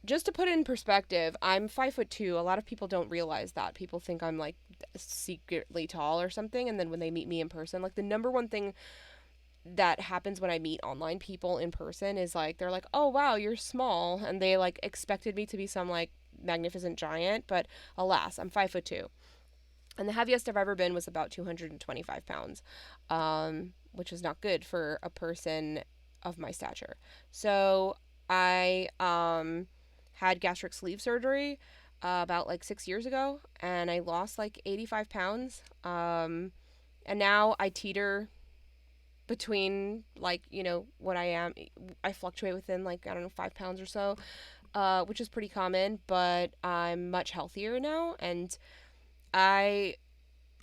just to put it in perspective, I'm 5'2". A lot of people don't realize that. People think I'm like secretly tall or something, and then when they meet me in person, like the number one thing that happens when I meet online people in person is like they're like, "Oh wow, you're small," and they like expected me to be some like magnificent giant, but alas, I'm 5'2". And the heaviest I've ever been was about 225 pounds, which is not good for a person of my stature. So I had gastric sleeve surgery about like 6 years ago, and I lost like 85 pounds. And now I teeter between like, you know, what I am. I fluctuate within like, I don't know, 5 pounds or so, which is pretty common, but I'm much healthier now. And I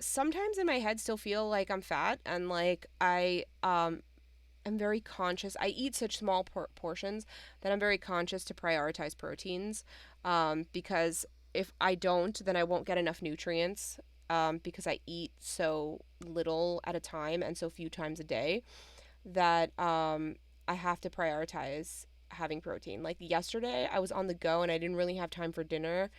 sometimes in my head still feel like I'm fat, and like I am very conscious. I eat such small portions that I'm very conscious to prioritize proteins, because if I don't, then I won't get enough nutrients, because I eat so little at a time and so few times a day that I have to prioritize having protein. Like yesterday, I was on the go and I didn't really have time for dinner,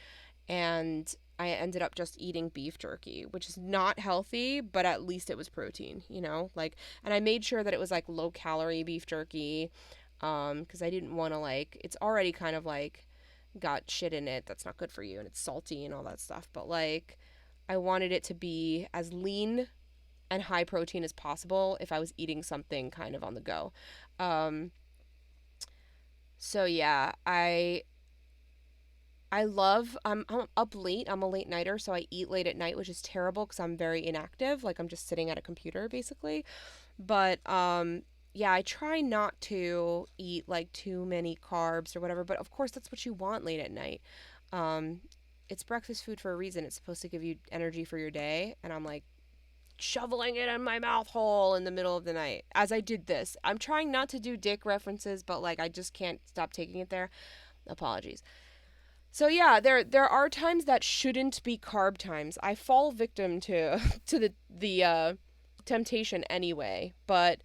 and I ended up just eating beef jerky, which is not healthy, but at least it was protein, you know? Like, and I made sure that it was like low calorie beef jerky, because I didn't want to like, it's already kind of like got shit in it that's not good for you, and it's salty and all that stuff, but like I wanted it to be as lean and high protein as possible if I was eating something kind of on the go. Um, so yeah, I love, I'm up late. I'm a late nighter, so I eat late at night, which is terrible because I'm very inactive. Like I'm just sitting at a computer basically. But yeah, I try not to eat like too many carbs or whatever. But of course, that's what you want late at night. Um, it's breakfast food for a reason. It's supposed to give you energy for your day, and I'm like shoveling it in my mouth hole in the middle of the night as I did this. I'm trying not to do dick references, but like I just can't stop taking it there. Apologies. So yeah, there are times that shouldn't be carb times. I fall victim to to the temptation anyway, but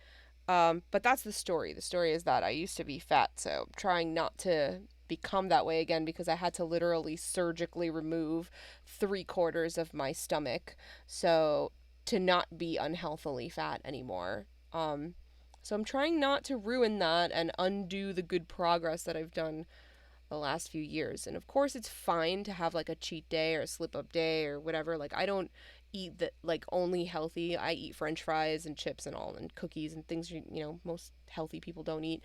that's the story. The story is that I used to be fat, so I'm trying not to become that way again because I had to literally surgically remove 3/4 of my stomach, so to not be unhealthily fat anymore. So I'm trying not to ruin that and undo the good progress that I've done the last few years. And of course, it's fine to have like a cheat day or a slip up day or whatever. Like, I don't eat the like only healthy. I eat French fries and chips and all, and cookies and things you know most healthy people don't eat.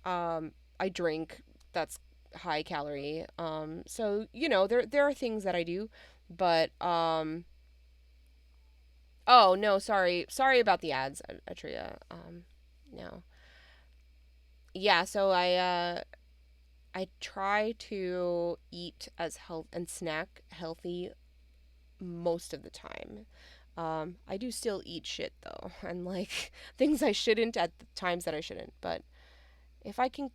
I drink. That's high calorie. So you know there are things that I do, but oh no, sorry about the ads, Atria. No. Yeah, so I try to eat as health and snack healthy most of the time. I do still eat shit though, and like things I shouldn't at the times that I shouldn't. But if I can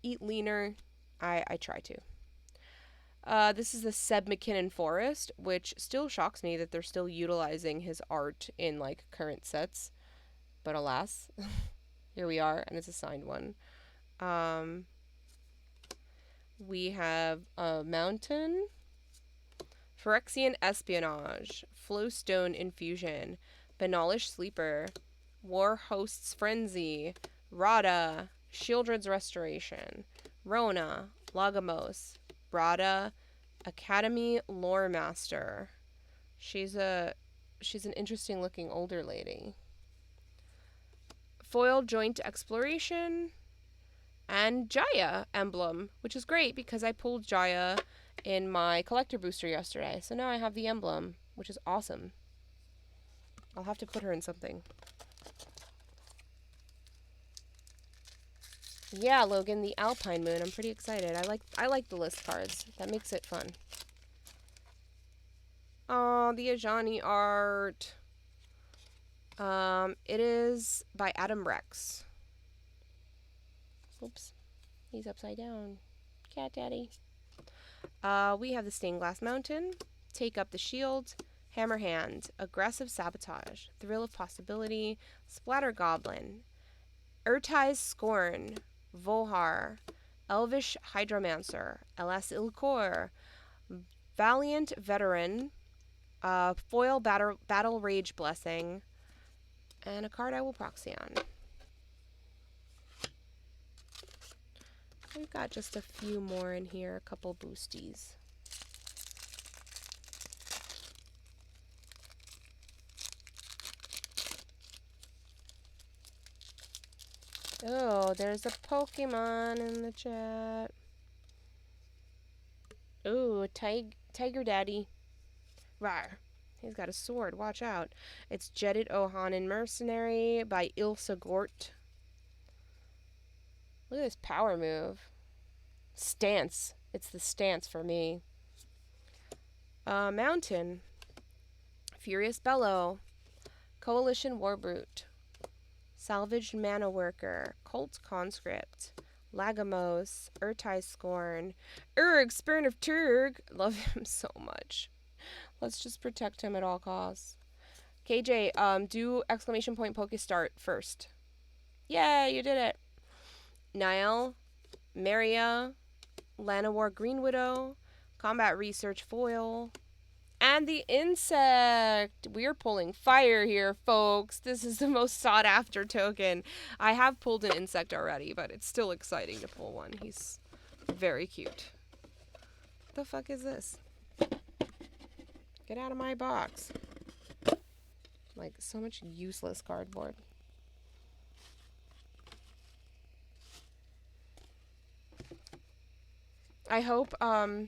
eat leaner, I try to. This is the Seb McKinnon Forest, which still shocks me that they're still utilizing his art in like current sets. But alas, here we are, and it's a signed one. Um, we have a mountain, Phyrexian Espionage, Flowstone Infusion, Banalish Sleeper, War Host's Frenzy, Rada, Shieldred's Restoration, Rona, Lagamos, Brada, Academy Lore Master. She's an interesting looking older lady. Foil Joint Exploration, and Jaya emblem, which is great because I pulled Jaya in my collector booster yesterday. So now I have the emblem, which is awesome. I'll have to put her in something. Yeah, Logan, the Alpine Moon. I'm pretty excited. I like the list cards. That makes it fun. Oh, the Ajani art. It is by Adam Rex. Oops. He's upside down. Cat daddy. We have the Stained Glass Mountain, Take Up the Shield, Hammer Hand, Aggressive Sabotage, Thrill of Possibility, Splatter Goblin, Urtai's Scorn, Volhar, Elvish Hydromancer, Elas Ilkor, Valiant Veteran, Foil Battle Rage Blessing, and a card I will proxy on. We've got just a few more in here, a couple boosties. Oh, there's a Pokemon in the chat. Ooh, Tiger Daddy. Rawr. He's got a sword, watch out. It's Jedit Ohanin Mercenary by Ilsa Gort. Look at this power move. Stance. It's the stance for me. Mountain. Furious Bellow. Coalition Warbrute. Salvaged Mana Worker. Cult Conscript. Lagamos. Urtai's Scorn. Urg, Spirit of Turg. Love him so much. Let's just protect him at all costs. KJ, do exclamation point Poke Start first. Yeah, you did it. Niall, Maria, Llanowar Green Widow, Combat Research Foil, and the Insect. We're pulling fire here, folks. This is the most sought after token. I have pulled an Insect already, but it's still exciting to pull one. He's very cute. What the fuck is this? Get out of my box. Like, so much useless cardboard. I hope, I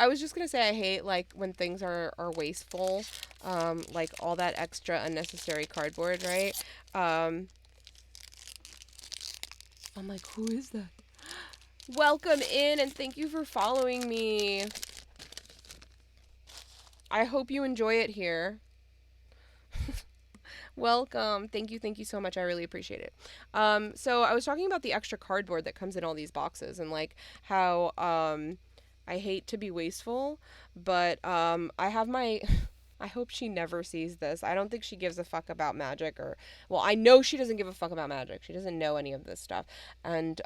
was just gonna say I hate, like, when things are wasteful. Like, all that extra unnecessary cardboard, right? I'm like, who is that? Welcome in, and thank you for following me. I hope you enjoy it here. Welcome. Thank you so much. I really appreciate it. So I was talking about the extra cardboard that comes in all these boxes and like how I hate to be wasteful, but I have my I hope she never sees this. I don't think she gives a fuck about magic well, I know she doesn't give a fuck about magic. She doesn't know any of this stuff. And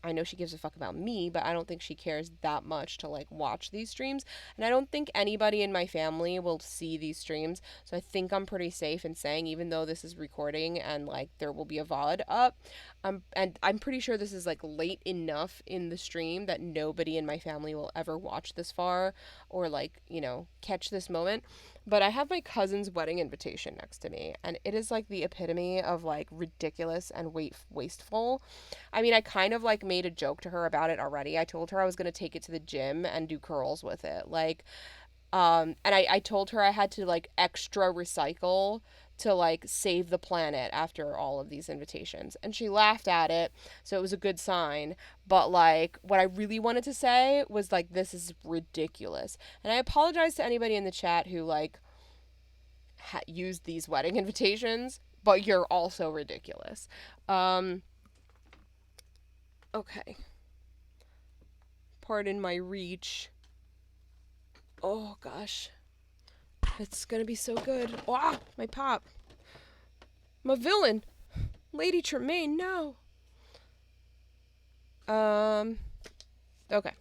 I know she gives a fuck about me, but I don't think she cares that much to, like, watch these streams. And I don't think anybody in my family will see these streams. So I think I'm pretty safe in saying, even though this is recording and, like, there will be a VOD up, and I'm pretty sure this is, like, late enough in the stream that nobody in my family will ever watch this far or, like, you know, catch this moment. But I have my cousin's wedding invitation next to me, and it is, like, the epitome of, like, ridiculous and wasteful. I mean, I kind of, like, made a joke to her about it already. I told her I was going to take it to the gym and do curls with it. Like, and I told her I had to, like, extra recycle to, like, save the planet after all of these invitations. And she laughed at it, so it was a good sign. But, like, what I really wanted to say was, like, this is ridiculous. And I apologize to anybody in the chat who, like, used these wedding invitations, but you're also ridiculous. Okay. Pardon my reach. Oh, gosh. It's gonna be so good. Ah, my pop. My villain. Lady Tremaine, no. Okay.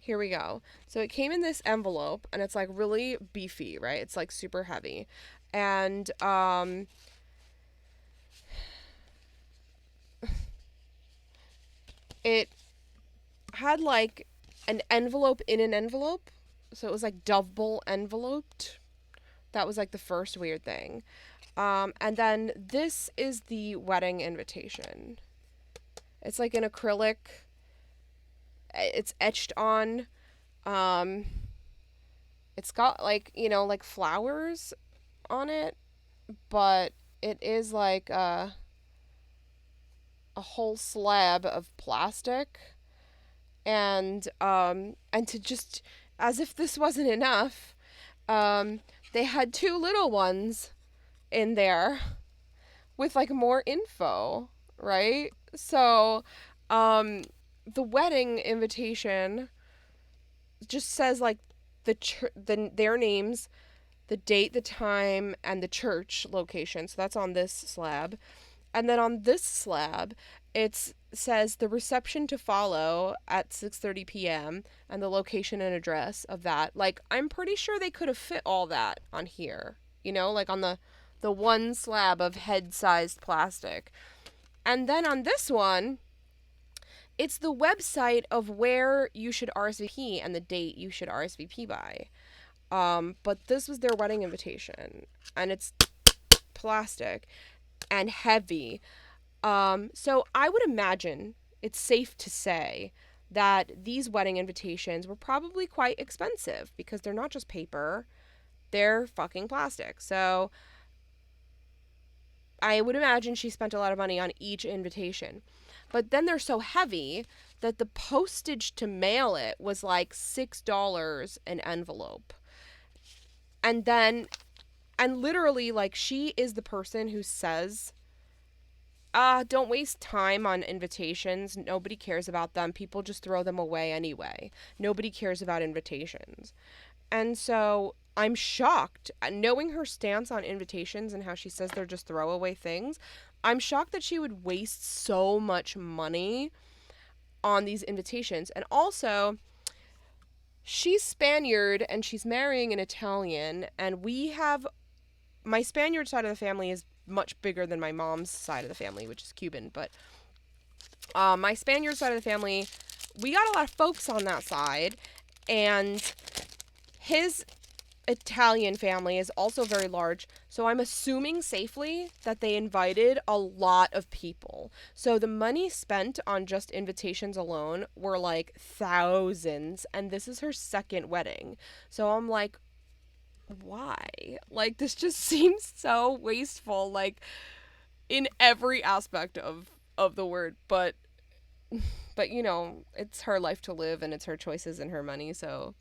Here we go. So it came in this envelope, and it's, like, really beefy, right? It's, like, super heavy. And, it had, like, an envelope in an envelope. So it was, like, double enveloped. That was, like, the first weird thing. And then this is the wedding invitation. It's, like, an acrylic it's etched on. Um, it's got like, like flowers on it, but it is like a whole slab of plastic. And to just, as if this wasn't enough, they had two little ones in there with like more info, right? So, the wedding invitation just says like their names, the date, the time, and the church location. So that's on this slab. And then on this slab, it says the reception to follow at 6:30 p.m. and the location and address of that. Like, I'm pretty sure they could have fit all that on here, like on the one slab of head-sized plastic. And then on this one, it's the website of where you should RSVP and the date you should RSVP by. But this was their wedding invitation, and it's plastic and heavy. So I would imagine it's safe to say that these wedding invitations were probably quite expensive because they're not just paper, they're fucking plastic. So I would imagine she spent a lot of money on each invitation. But then they're so heavy that the postage to mail it was like $6 an envelope. And literally, like, she is the person who says, don't waste time on invitations. Nobody cares about them. People just throw them away anyway. Nobody cares about invitations. And so I'm shocked, knowing her stance on invitations and how she says they're just throwaway things. I'm shocked that she would waste so much money on these invitations. And also, she's Spaniard and she's marrying an Italian, and my Spaniard side of the family is much bigger than my mom's side of the family, which is Cuban. But my Spaniard side of the family, we got a lot of folks on that side, and his Italian family is also very large. So I'm assuming safely that they invited a lot of people. So the money spent on just invitations alone were like thousands, and this is her second wedding. So I'm like, why? Like, this just seems so wasteful, like, in every aspect of the word. But it's her life to live, and it's her choices and her money. So,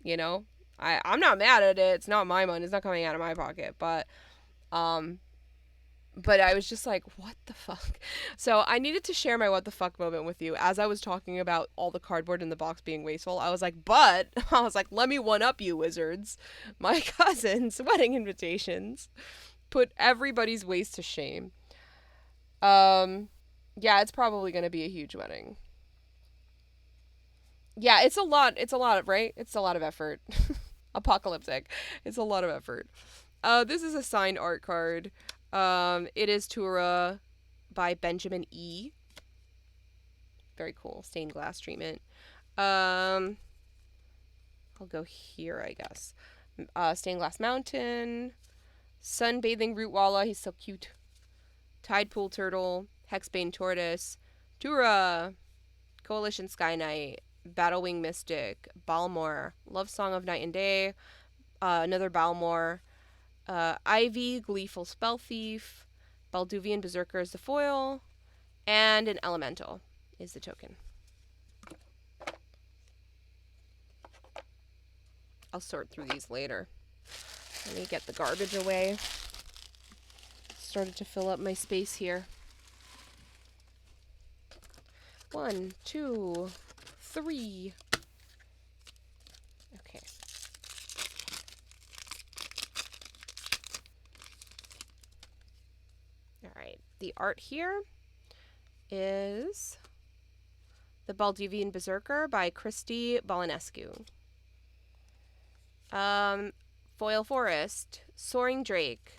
I'm not mad at it. It's not my money. It's not coming out of my pocket. But I was just like, what the fuck? So I needed to share my what the fuck moment with you. As I was talking about all the cardboard in the box being wasteful, I was like, let me one up you wizards. My cousin's wedding invitations put everybody's waste to shame. Yeah, it's probably going to be a huge wedding. Yeah, it's a lot, right? It's a lot of effort. Apocalyptic. It's a lot of effort. This is a signed art card. It is Tura by Benjamin E. Very cool. Stained glass treatment. I'll go here, I guess. Stained glass mountain. Sunbathing root walla. He's so cute. Tide pool turtle. Hexbane tortoise. Tura. Coalition Sky Knight. Battlewing Mystic. Balmor. Love Song of Night and Day. Another Balmor. Ivy, Gleeful Spell Thief, Balduvian Berserker is the foil, and an Elemental is the token. I'll sort through these later. Let me get the garbage away. Started to fill up my space here. 1, 2, 3. Okay. Alright, the art here is The Balduvian Berserker by Christy Balinescu. Foil Forest, Soaring Drake,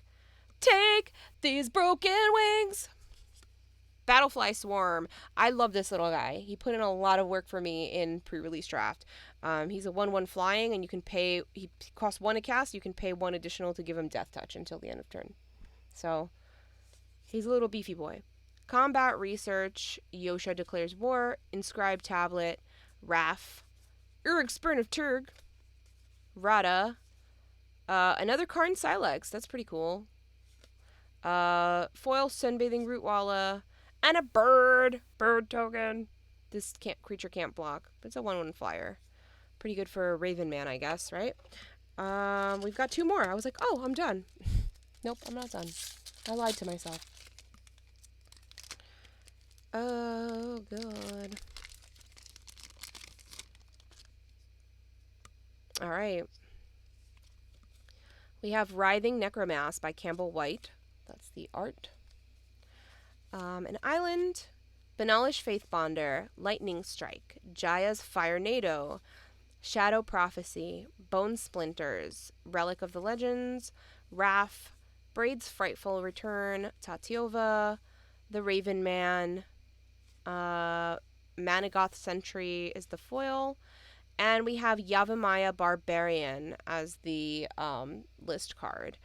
Take These Broken Wings, Battlefly Swarm. I love this little guy. He put in a lot of work for me in pre-release draft. He's a 1/1 flying, and you can pay, he costs 1 to cast, you can pay 1 additional to give him Death Touch until the end of turn. So, he's a little beefy boy. Combat Research, Yosha Declares War, Inscribed Tablet, Raf, Urig Spurn of Turg, Rada, another Karn Silex, that's pretty cool. Foil Sunbathing Rootwalla, and a bird token. This creature can't block, but it's a 1/1 flyer. Pretty good for a Raven Man, I guess, right? We've got 2 more. I was like, oh, I'm done. Nope, I'm not done. I lied to myself. Oh, God. All right. We have Writhing Necromass by Campbell White. That's the art. An island, Banalish Faithbonder, Lightning Strike, Jaya's Firenado, Shadow Prophecy, Bone Splinters, Relic of the Legends, Raf, Braid's Frightful Return, Tatiova, The Raven Man, Manigoth Sentry is the foil, and we have Yavimaya Barbarian as the list card.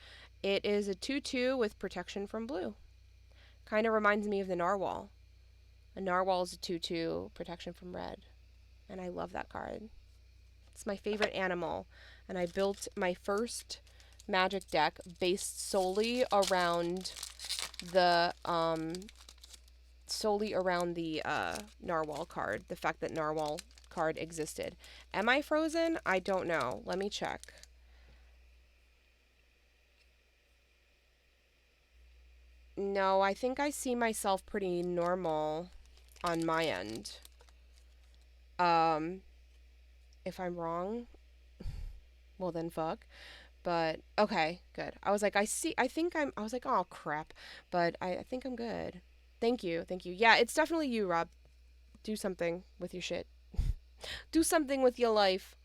It is a 2/2 with protection from blue. Kind of reminds me of the Narwhal. A Narwhal is a 2/2, protection from red. And I love that card. It's my favorite animal. And I built my first Magic deck based solely around the Narwhal card. The fact that Narwhal card existed. Am I frozen? I don't know. Let me check. No, I think I see myself pretty normal on my end. If I'm wrong, well then fuck. But, okay, good. I was like, I was like, oh crap. But I think I'm good. Thank you. Yeah, it's definitely you, Rob. Do something with your shit. Do something with your life.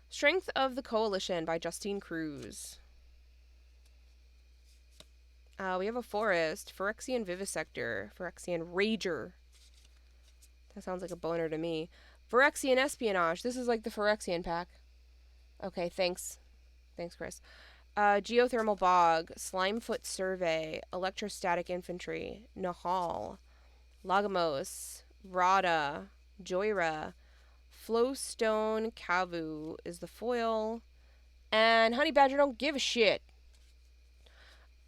Strength of the Coalition by Justine Cruz. We have a forest, Phyrexian Vivisector, Phyrexian Rager. That sounds like a boner to me. Phyrexian Espionage. This is like the Phyrexian pack. Okay, thanks. Thanks, Chris. Geothermal Bog, Slimefoot Survey, Electrostatic Infantry, Nahal, Lagamos, Rada, Joyra, Flowstone Kavu is the foil, and Honey Badger don't give a shit.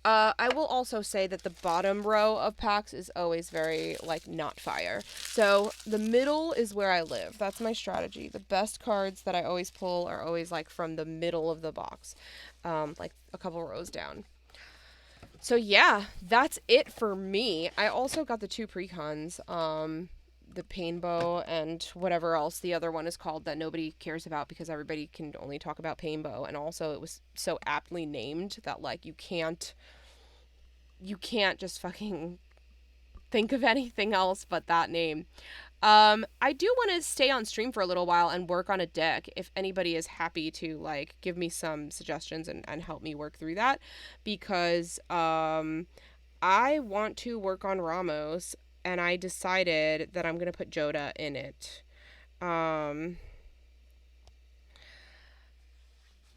I will also say that the bottom row of packs is always very, like, not fire. So, the middle is where I live. That's my strategy. The best cards that I always pull are always, like, from the middle of the box. Like, a couple rows down. So, yeah, that's it for me. I also got the 2 precons. The Painbow and whatever else the other one is called that nobody cares about because everybody can only talk about Painbow. And also it was so aptly named that, like, you can't just fucking think of anything else but that name. I do want to stay on stream for a little while and work on a deck if anybody is happy to, like, give me some suggestions and help me work through that, because I want to work on Ramos. And I decided that I'm going to put Joda in it.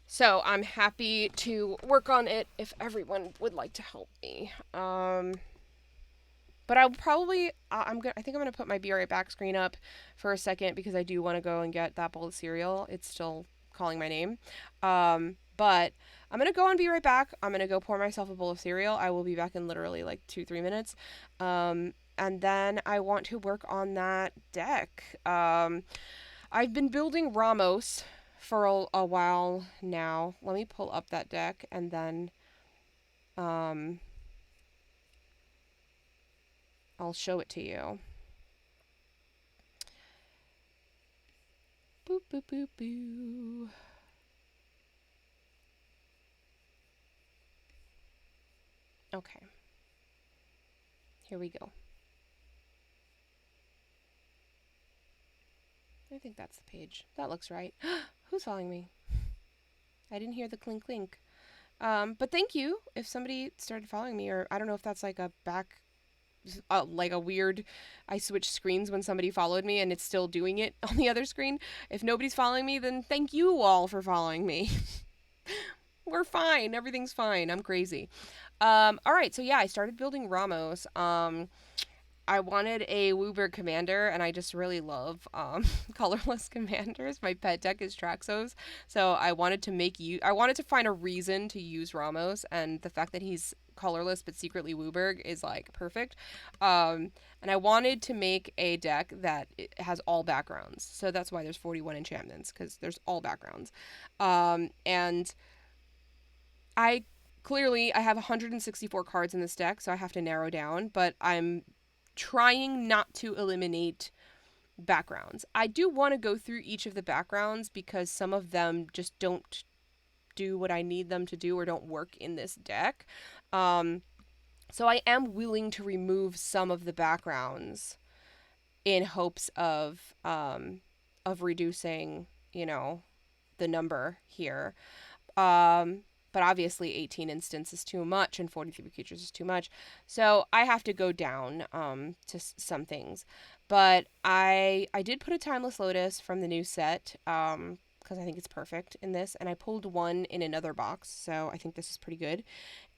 So I'm happy to work on it if everyone would like to help me. But I'll probably, I think I'm going to put my Be Right Back screen up for a second because I do want to go and get that bowl of cereal. It's still calling my name. But I'm going to go and be right back. I'm going to go pour myself a bowl of cereal. I will be back in literally like 2-3 minutes. And then I want to work on that deck. I've been building Ramos for a while now. Let me pull up that deck and then I'll show it to you. Boop, boop, boop, boo. Okay. Here we go. I think that's the page. That looks right. Who's following me? I didn't hear the clink clink. But thank you if somebody started following me, or I don't know if that's like a back, like a weird, I switched screens when somebody followed me and it's still doing it on the other screen. If nobody's following me, then thank you all for following me. We're fine. Everything's fine. I'm crazy. All right. So yeah, I started building Ramos. I wanted a Wooburg commander, and I just really love colorless commanders. My pet deck is Traxos, so I wanted to make you. I wanted to find a reason to use Ramos, and the fact that he's colorless but secretly Wooburg is like perfect. And I wanted to make a deck that has all backgrounds, so that's why there's 41 enchantments because there's all backgrounds. And I clearly I have 164 cards in this deck, so I have to narrow down, but I'm trying not to eliminate backgrounds. I do want to go through each of the backgrounds because some of them just don't do what I need them to do or don't work in this deck. Um, so I am willing to remove some of the backgrounds in hopes of reducing, the number here. But obviously 18 instants is too much and 43 creatures is too much. So I have to go down to some things. But I did put a Timeless Lotus from the new set because I think it's perfect in this. And I pulled one in another box. So I think this is pretty good.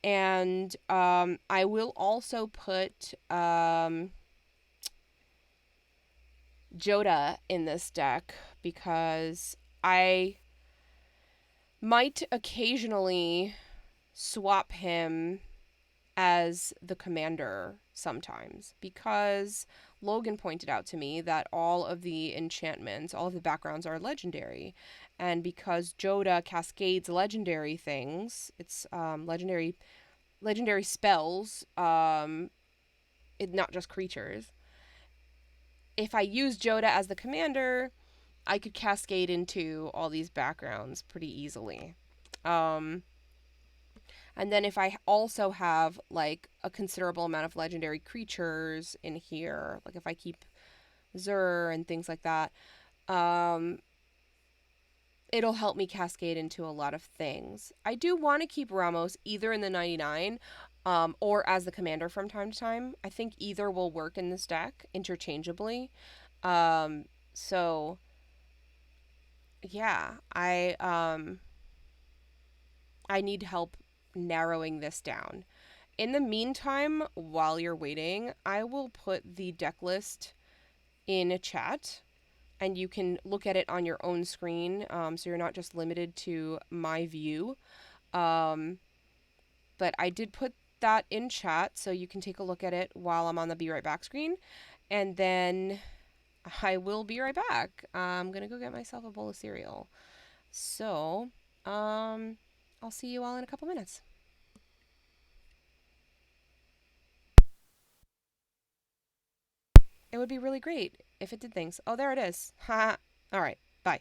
And I will also put Joda in this deck because I might occasionally swap him as the commander sometimes because Logan pointed out to me that all of the enchantments, all of the backgrounds are legendary. And because Joda cascades legendary things, it's legendary spells, not just creatures. If I use Joda as the commander, I could cascade into all these backgrounds pretty easily. Um, and then if I also have like a considerable amount of legendary creatures in here, like if I keep Zur and things like that, um, it'll help me cascade into a lot of things. I do want to keep Ramos either in the 99 or as the commander from time to time. I think either will work in this deck interchangeably. So yeah, I need help narrowing this down. In the meantime, while you're waiting, I will put the deck list in a chat and you can look at it on your own screen, so you're not just limited to my view. Um, but I did put that in chat so you can take a look at it while I'm on the Be Right Back screen. And then I will be right back. I'm going to go get myself a bowl of cereal. So, I'll see you all in a couple minutes. It would be really great if it did things. Oh, there it is. Ha. All right. Bye.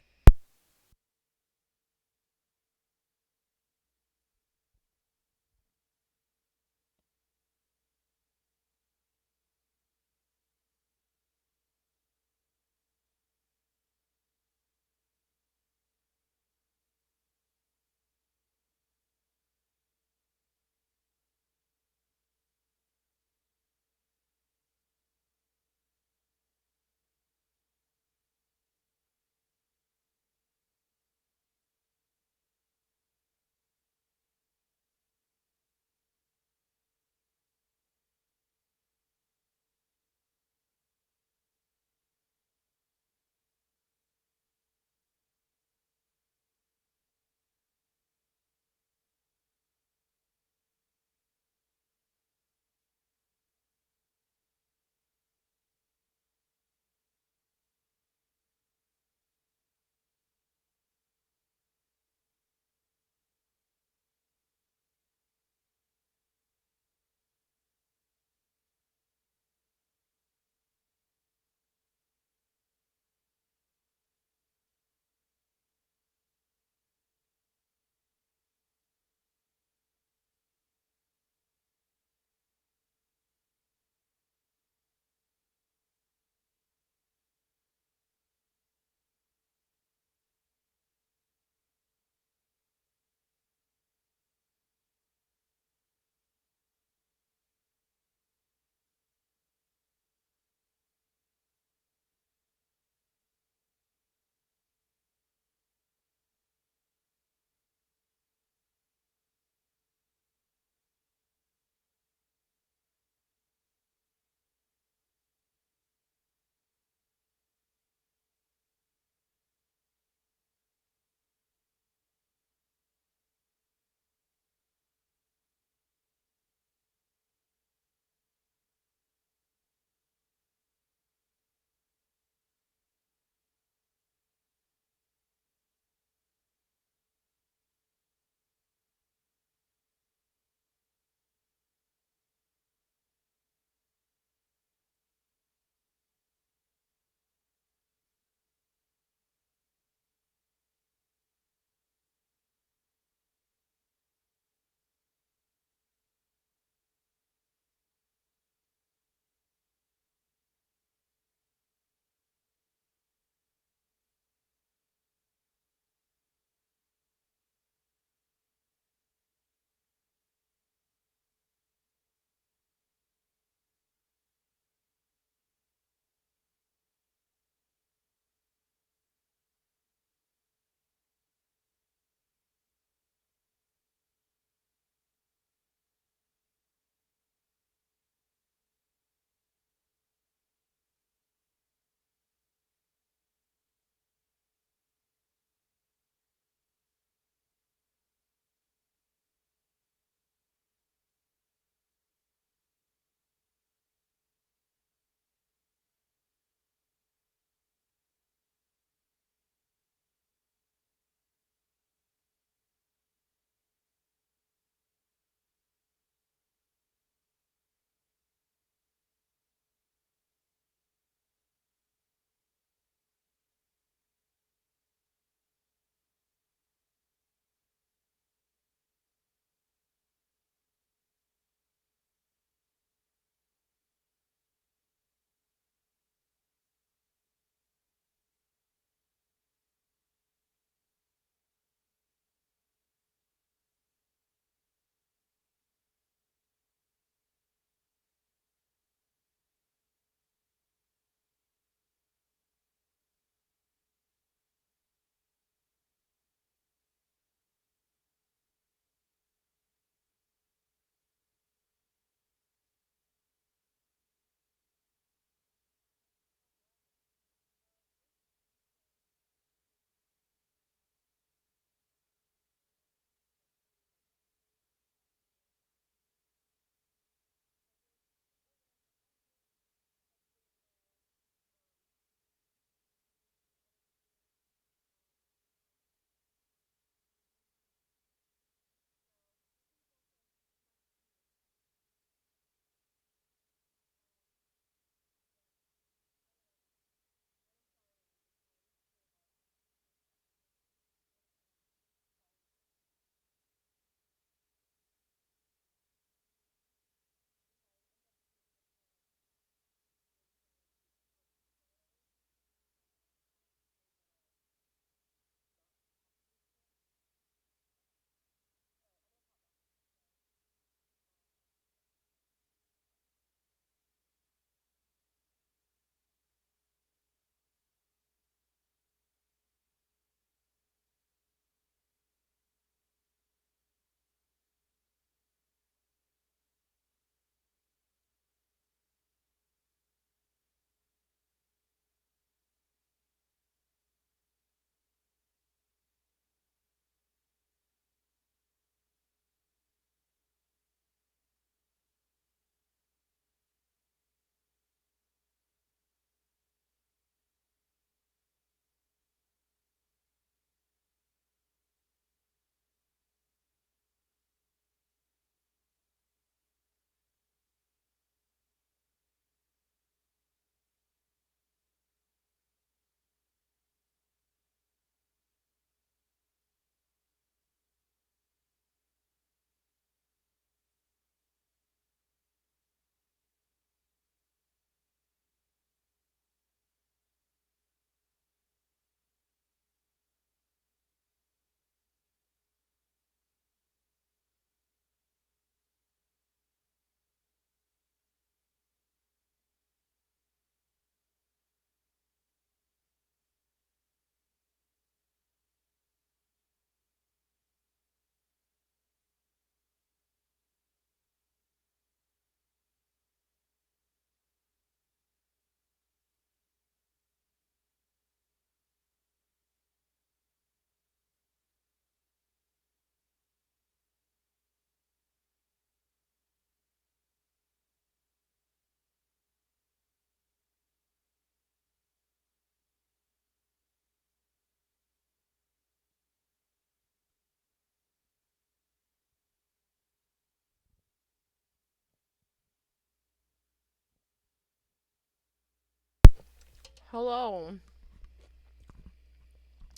Hello.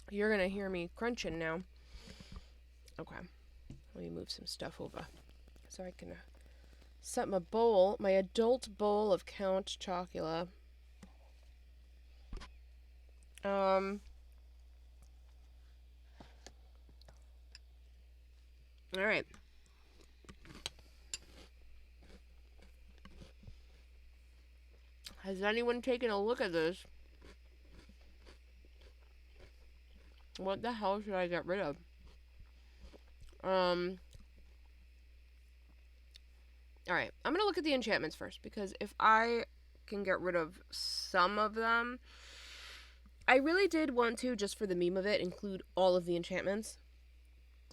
You're gonna hear me crunching now. Okay. Let me move some stuff over so I can set my bowl, my adult bowl of Count Chocula. All right. Has anyone taken a look at this? What the hell should I get rid of? Alright, I'm gonna look at the enchantments first, because if I can get rid of some of them, I really did want to, just for the meme of it, include all of the enchantments.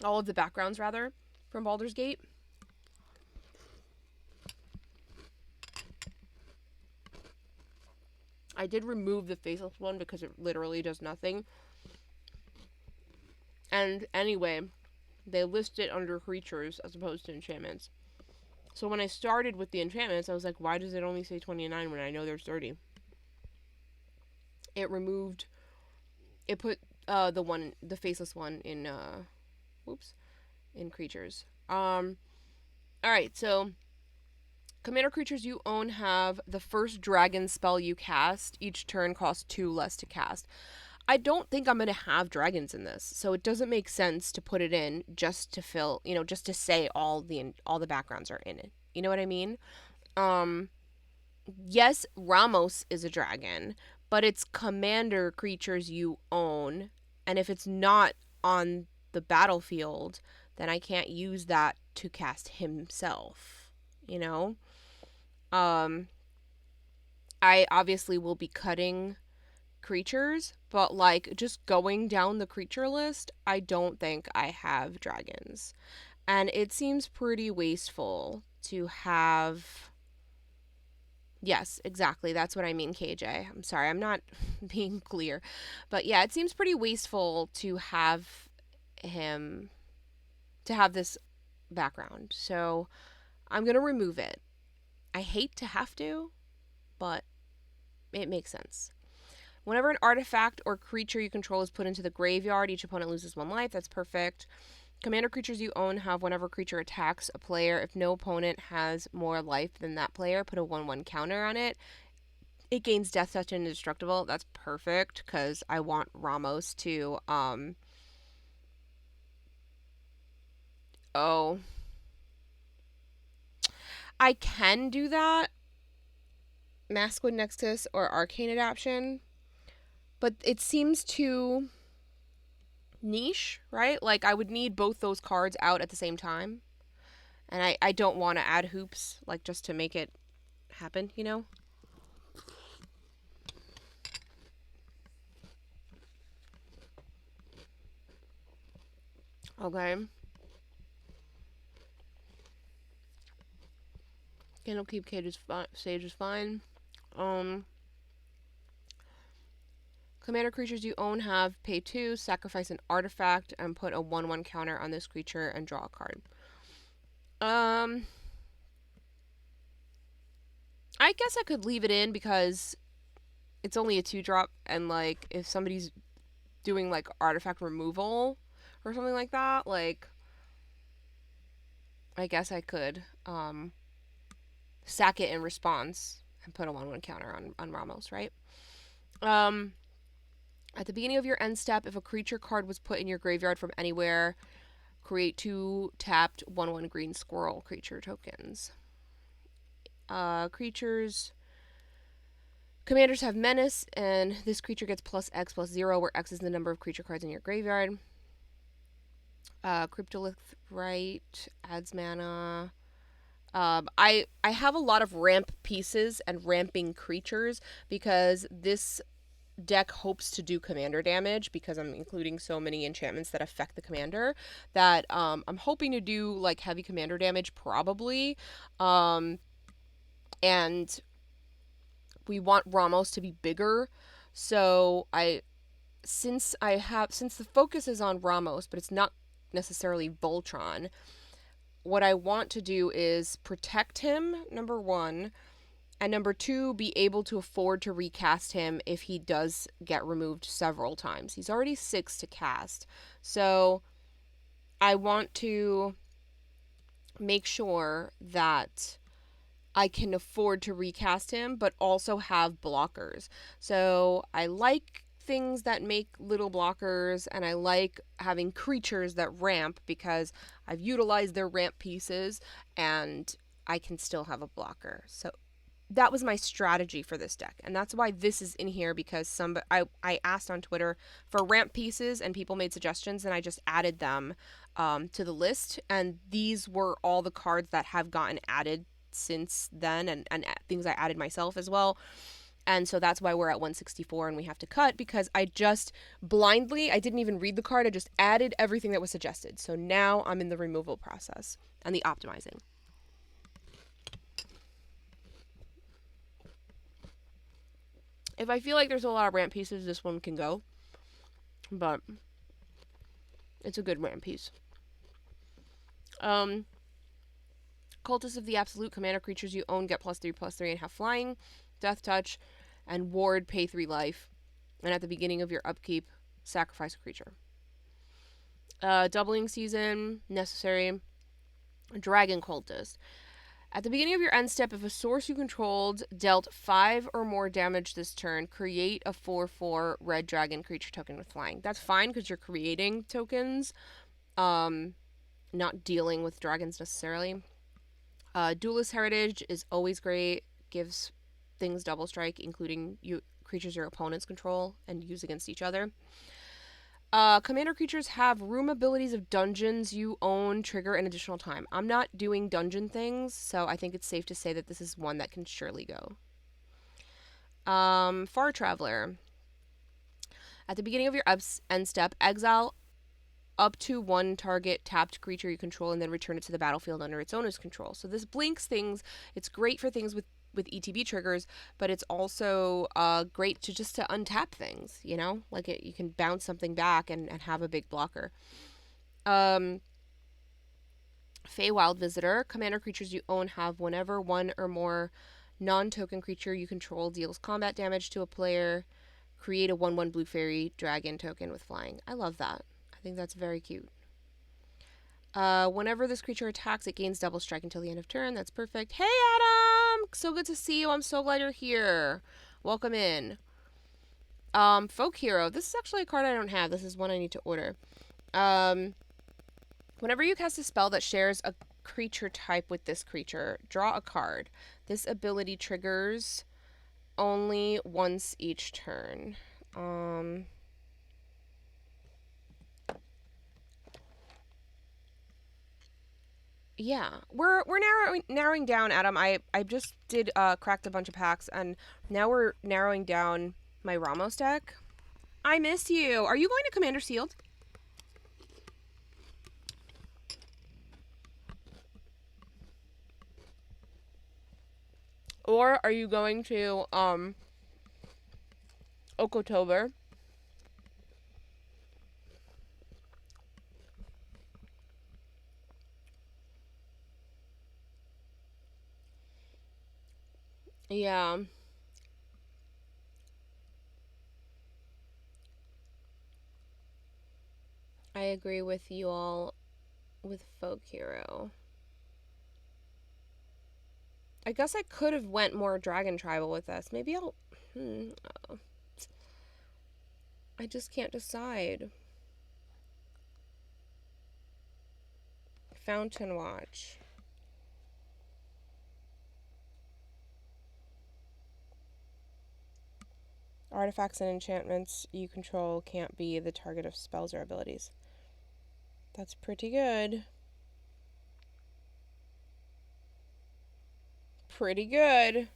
All of the backgrounds, rather, from Baldur's Gate. I did remove the faceless one because it literally does nothing. And anyway, they list it under creatures as opposed to enchantments. So when I started with the enchantments, I was like, why does it only say 29 when I know there's 30? It put the faceless one in in creatures. Alright, so commander creatures you own have the first dragon spell you cast. Each turn costs 2 less to cast. I don't think I'm going to have dragons in this, so it doesn't make sense to put it in just to fill, just to say all the backgrounds are in it. You know what I mean? Yes, Ramos is a dragon, but it's commander creatures you own, and if it's not on the battlefield, then I can't use that to cast himself, you know? I obviously will be cutting creatures, but like just going down the creature list, I don't think I have dragons. And it seems pretty wasteful to have. Yes, exactly. That's what I mean, KJ. I'm sorry, I'm not being clear. But yeah, it seems pretty wasteful to have him, to have this background. So I'm going to remove it. I hate to have to, but it makes sense. Whenever an artifact or creature you control is put into the graveyard, each opponent loses 1 life. That's perfect. Commander creatures you own have whenever creature attacks a player, if no opponent has more life than that player, put a 1/1 counter on it. It gains death touch and indestructible. That's perfect because I want Ramos to oh, I can do that. Masculine Nexus or Arcane Adaption, but it seems too niche, right? Like I would need both those cards out at the same time. And I don't want to add hoops, like just to make it happen, you know? Okay. Candlekeep Sage is fine. Commander creatures you own have pay 2, sacrifice an artifact, and put a 1/1 counter on this creature and draw a card. I guess I could leave it in because it's only a 2-drop, and like if somebody's doing like artifact removal or something like that, like I guess I could sack it in response and put a 1/1 counter on Ramos, right? At the beginning of your end step, if a creature card was put in your graveyard from anywhere, create 2 tapped 1/1 green squirrel creature tokens. Commanders have Menace, and this creature gets +X+0, where X is the number of creature cards in your graveyard. Cryptolith Rite adds mana. I have a lot of ramp pieces and ramping creatures because this deck hopes to do commander damage because I'm including so many enchantments that affect the commander that I'm hoping to do like heavy commander damage probably. And we want Ramos to be bigger. So since the focus is on Ramos, but it's not necessarily Voltron, what I want to do is protect him, number 1, And number 2, be able to afford to recast him if he does get removed several times. He's already 6 to cast. So I want to make sure that I can afford to recast him, but also have blockers. So I like things that make little blockers, and I like having creatures that ramp because I've utilized their ramp pieces and I can still have a blocker. So that was my strategy for this deck, and that's why this is in here, because I asked on Twitter for ramp pieces and people made suggestions, and I just added them to the list, and these were all the cards that have gotten added since then, and things I added myself as well. And so that's why we're at 164 and we have to cut, because I just blindly, I didn't even read the card, I just added everything that was suggested. So now I'm in the removal process and the optimizing. If I feel like there's a lot of ramp pieces, this one can go. But it's a good ramp piece. Cultists of the Absolute, commander creatures you own get +3/+3 and have flying, death touch, and ward, pay 3 life. And at the beginning of your upkeep, sacrifice a creature. Doubling season, necessary. Dragon Cultist. At the beginning of your end step, if a source you controlled dealt 5 or more damage this turn, create a 4/4 red dragon creature token with flying. That's fine because you're creating tokens, not dealing with dragons necessarily. Duelist Heritage is always great. Gives things double strike, including creatures your opponents control and use against each other. Commander creatures have room abilities of dungeons you own trigger an additional time. I'm not doing dungeon things, so I think it's safe to say that this is one that can surely go. Far Traveler. At the beginning of your end step, exile up to 1 target tapped creature you control and then return it to the battlefield under its owner's control. So this blinks things. It's great for things with ETB triggers, but it's also great to just to untap things, you know? Like you can bounce something back and have a big blocker. Feywild Visitor. Commander creatures you own have whenever one or more non-token creature you control deals combat damage to a player, create a 1/1 blue fairy dragon token with flying. I love that. I think that's very cute. Whenever this creature attacks, it gains double strike until the end of turn. That's perfect. Hey, Adam! So good to see you. I'm so glad you're here. Welcome in. Folk Hero. This is actually a card I don't have. This is one I need to order. Whenever you cast a spell that shares a creature type with this creature, draw a card. This ability triggers only once each turn. Yeah, we're narrowing down, Adam. I just did cracked a bunch of packs, and now we're narrowing down my Ramos deck. I miss you. Are you going to Commander Sealed? Or are you going to Oktober? Yeah. I agree with you all with Folk Hero. I guess I could have went more Dragon Tribal with this. Maybe I'll... I just can't decide. Fountain Watch. Artifacts and enchantments you control can't be the target of spells or abilities. That's pretty good. Pretty good.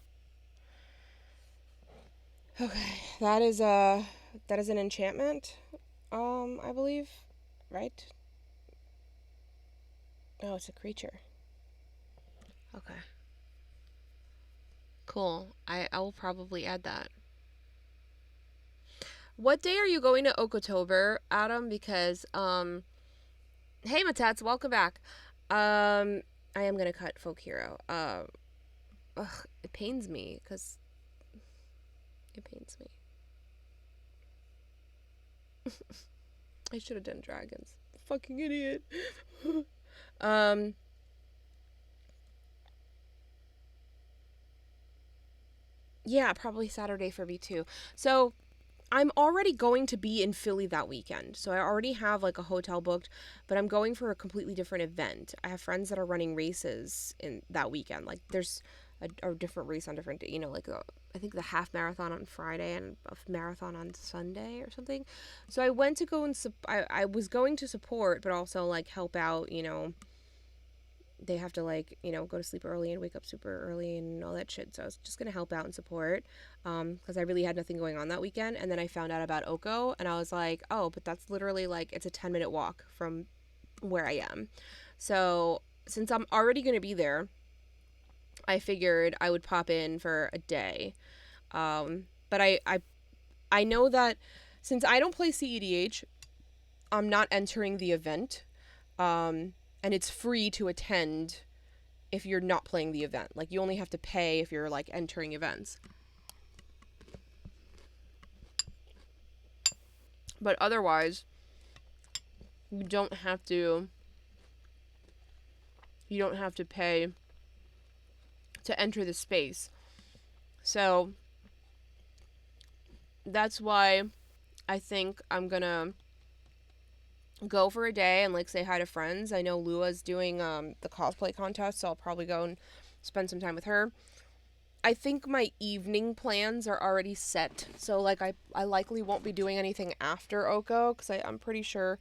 Okay, that is an enchantment, I believe, right? Oh, it's a creature. Okay. Cool. I will probably add that. What day are you going to Oktober, Adam? Because, hey, Matats, welcome back. I am going to cut Folk Hero. ugh, it pains me because it pains me. I should have done dragons. Fucking idiot. um, yeah, probably Saturday for me too. So I'm already going to be in Philly that weekend. So I already have like a hotel booked, but I'm going for a completely different event. I have friends that are running races in that weekend. Like there's a different race on different day, like I think the half marathon on Friday and a marathon on Sunday or something. So I went to go and I was going to support, but also like help out, they have to like go to sleep early and wake up super early and all that shit, so I was just gonna help out and support because I really had nothing going on that weekend. And then I found out about Oko and I was like, oh, but that's literally like it's a 10-minute walk from where I am. So since I'm already gonna be there, I figured I would pop in for a day. But I know that since I don't play CEDH, I'm not entering the event, and it's free to attend if you're not playing the event. Like, you only have to pay if you're, like, entering events. But otherwise, you don't have to pay to enter the space. So that's why I think I'm gonna go for a day and like say hi to friends. I know Lua's doing the cosplay contest, so I'll probably go and spend some time with her. I think my evening plans are already set, so like I likely won't be doing anything after Oko because I'm pretty sure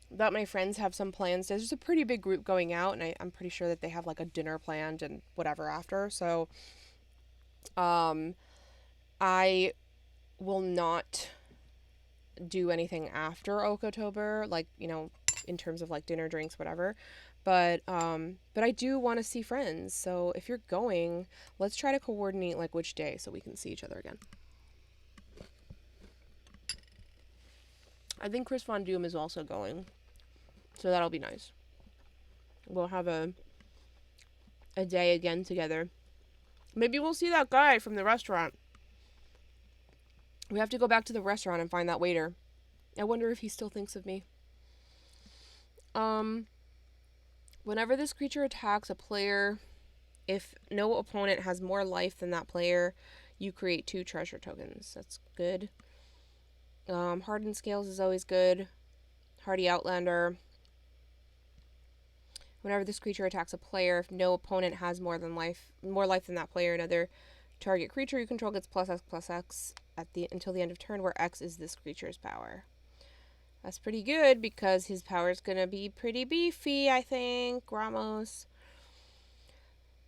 that my friends have some plans. There's just a pretty big group going out, and I'm pretty sure that they have like a dinner planned and whatever after. So I will not do anything after Okotober, like, in terms of like dinner, drinks, whatever. But I do want to see friends. So if you're going, let's try to coordinate like which day so we can see each other again. I think Chris Von Doom is also going, so that'll be nice. We'll have a day again together. Maybe we'll see that guy from the restaurant. We have to go back to the restaurant and find that waiter. I wonder if he still thinks of me. Whenever this creature attacks a player, if no opponent has more life than that player, you create 2 treasure tokens. That's good. Hardened Scales is always good. Hardy Outlander. Whenever this creature attacks a player, if no opponent has more life than that player, another target creature you control gets +X until the end of turn, where X is this creature's power. That's pretty good because his power is going to be pretty beefy, I think. Ramos.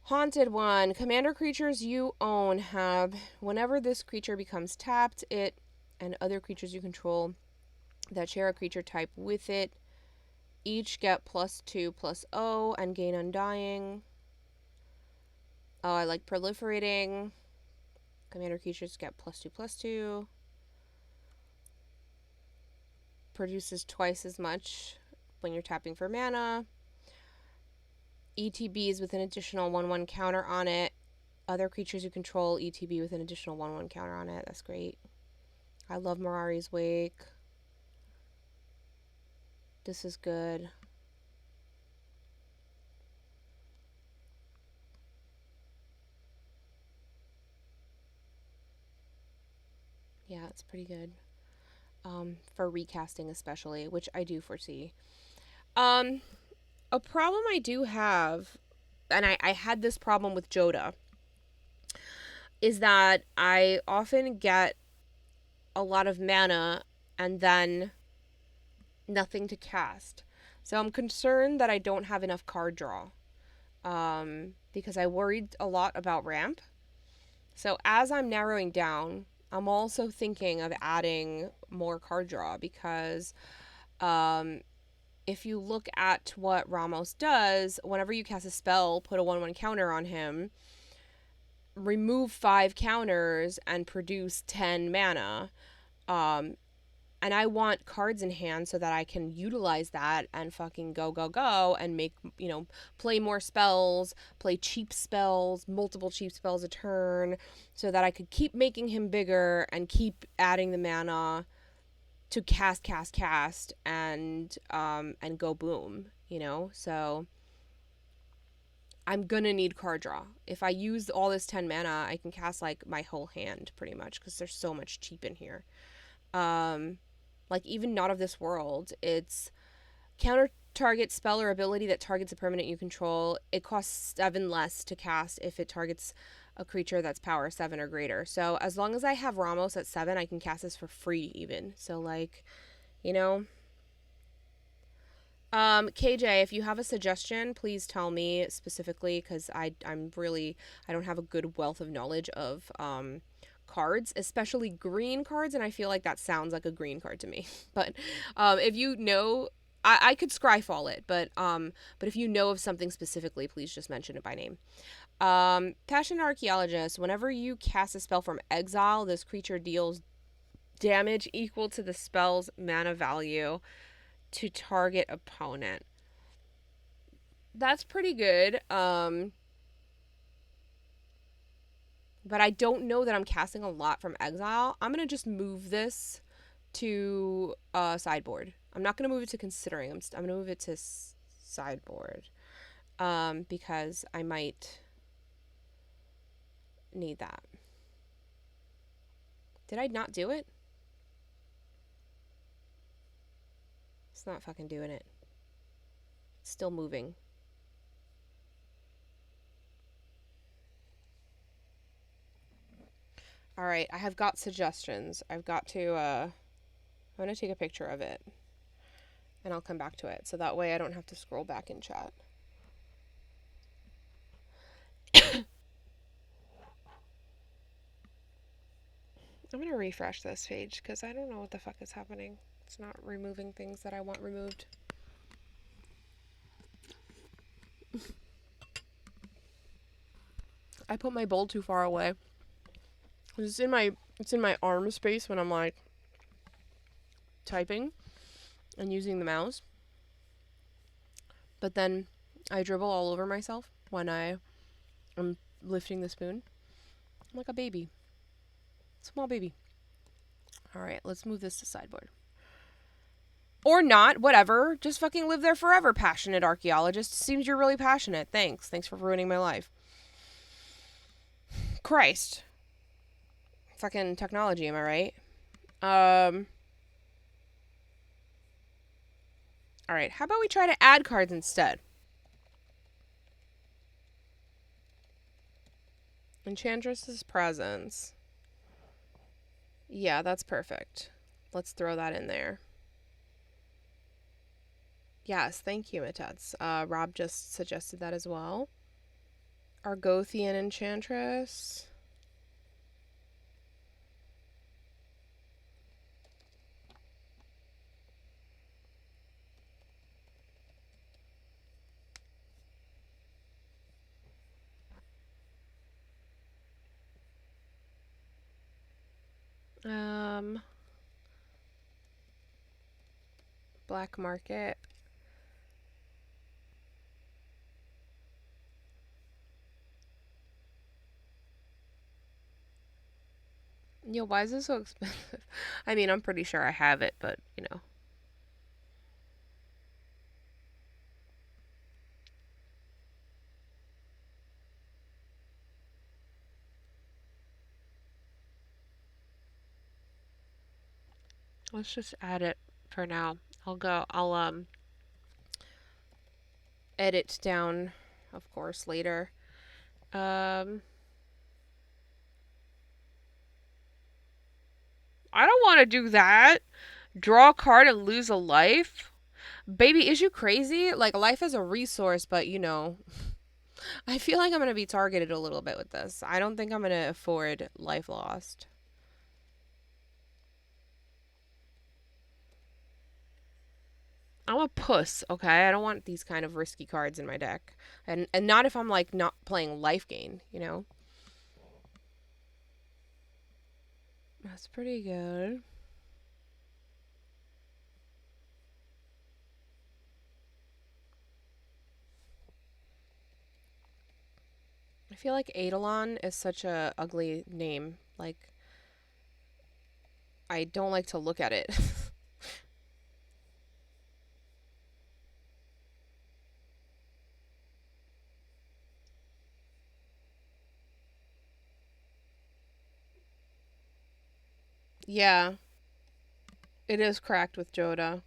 Haunted One. Commander creatures you own have, whenever this creature becomes tapped, it and other creatures you control that share a creature type with it each get +2/+0 and gain Undying. Oh, I like Proliferating. Commander creatures get +2/+2. Produces twice as much when you're tapping for mana. ETBs with an additional 1/1 counter on it. Other creatures you control, ETB with an additional 1/1 counter on it. That's great. I love Mirari's Wake. This is good. Yeah, it's pretty good. For recasting especially, which I do foresee. A problem I do have, and I had this problem with Joda, is that I often get a lot of mana and then nothing to cast. So I'm concerned that I don't have enough card draw, because I worried a lot about ramp. So as I'm narrowing down, I'm also thinking of adding more card draw because if you look at what Ramos does, whenever you cast a spell, put a 1/1 counter on him, remove 5 counters, and produce 10 mana. And I want cards in hand so that I can utilize that and fucking go and make, play more spells, play cheap spells, multiple cheap spells a turn, so that I could keep making him bigger and keep adding the mana to cast and go boom, So I'm gonna need card draw. If I use all this 10 mana, I can cast like my whole hand pretty much because there's so much cheap in here. Like even Not of This World, it's counter target spell or ability that targets a permanent you control. It costs 7 less to cast if it targets a creature that's power 7 or greater. So as long as I have Ramos at 7, I can cast this for free even. So like, KJ, if you have a suggestion, please tell me specifically because I don't have a good wealth of knowledge of cards, especially green cards, and I feel like that sounds like a green card to me. But if you know, I could scryfall it, but if you know of something specifically, please just mention it by name. Passionate Archaeologist, whenever you cast a spell from exile, this creature deals damage equal to the spell's mana value to target opponent. That's pretty good. But I don't know that I'm casting a lot from exile. I'm going to just move this to sideboard. I'm not going to move it to considering. I'm going to move it to sideboard. Because I might need that. Did I not do it? It's not fucking doing it. It's still moving. All right, I have got suggestions. I've got to, I'm going to take a picture of it. And I'll come back to it. So that way I don't have to scroll back in chat. I'm going to refresh this page because I don't know what the fuck is happening. It's not removing things that I want removed. I put my bowl too far away. It's in my arm space when I'm like typing and using the mouse. But then I dribble all over myself when I'm lifting the spoon. I'm like a baby. Small baby. All right, let's move this to sideboard. Or not, whatever. Just fucking live there forever, Passionate Archaeologist. Seems you're really passionate. Thanks. Thanks for ruining my life. Christ. Fucking technology, am I right? Alright, how about we try to add cards instead? Enchantress's Presence. Yeah, that's perfect. Let's throw that in there. Yes, thank you, Matets. Rob just suggested that as well. Argothian Enchantress. Black Market. Yo, why is this so expensive? I mean, I'm pretty sure I have it, but, Let's just add it for now. I'll edit down, of course, later. I don't want to do that. Draw a card and lose a life? Baby, is you crazy? Like, life is a resource, but, I feel like I'm going to be targeted a little bit with this. I don't think I'm going to afford life lost. I'm a puss, okay? I don't want these kind of risky cards in my deck. And not if I'm, like, not playing life gain, That's pretty good. feel like Eidolon is such a ugly name. Like, I don't like to look at it. Yeah, it is cracked with Joda.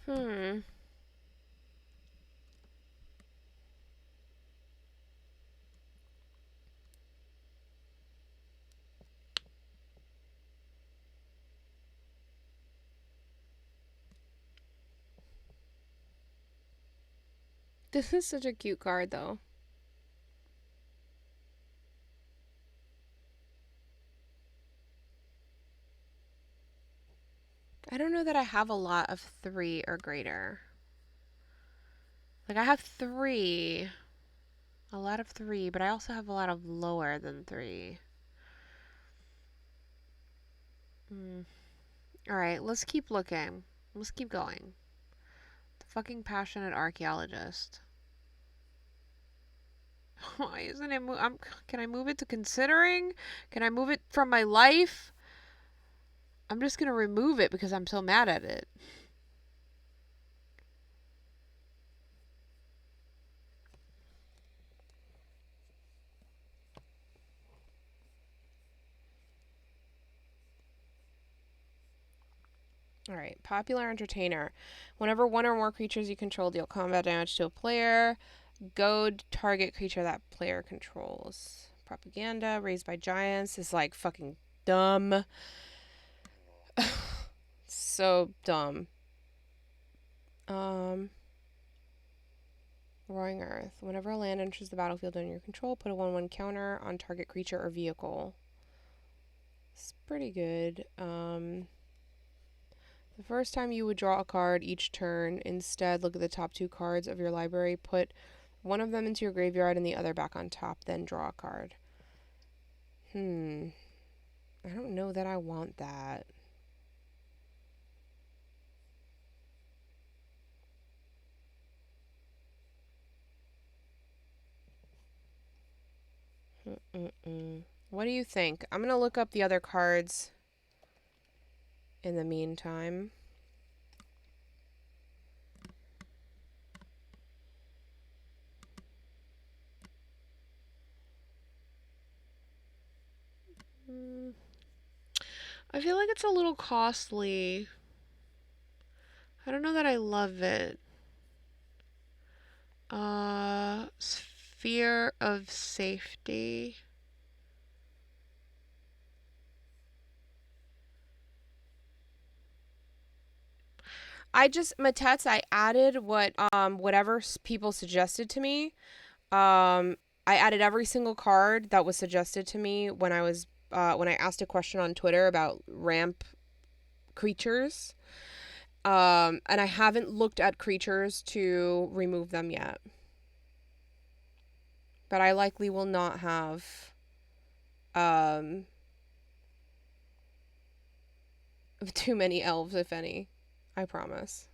Hmm. This is such a cute card, though. I don't know that I have a lot of 3 or greater. Like, I have 3. A lot of 3, but I also have a lot of lower than 3. Hmm. Alright, let's keep looking. Let's keep going. The fucking passionate archaeologist. Why isn't it can I move it to considering? Can I move it from my life? I'm just gonna remove it because I'm so mad at it. Alright, popular entertainer. Whenever one or more creatures you control deal combat damage to a player, goad target creature that player controls. Propaganda, raised by giants, is like fucking dumb. So dumb. Um, Roaring Earth. Whenever a land enters the battlefield under your control, put a 1/1 counter on target creature or vehicle. It's pretty good. The first time you would draw a card each turn, instead look at the top 2 cards of your library, put one of them into your graveyard and the other back on top, then draw a card. I don't know that I want that. What do you think? I'm going to look up the other cards in the meantime. I feel like it's a little costly. I don't know that I love it. Sphere of Safety. Matets, I added whatever people suggested to me. I added every single card that was suggested to me when I asked a question on Twitter about ramp creatures. And I haven't looked at creatures to remove them yet. But I likely will not have um too many elves, if any. I promise.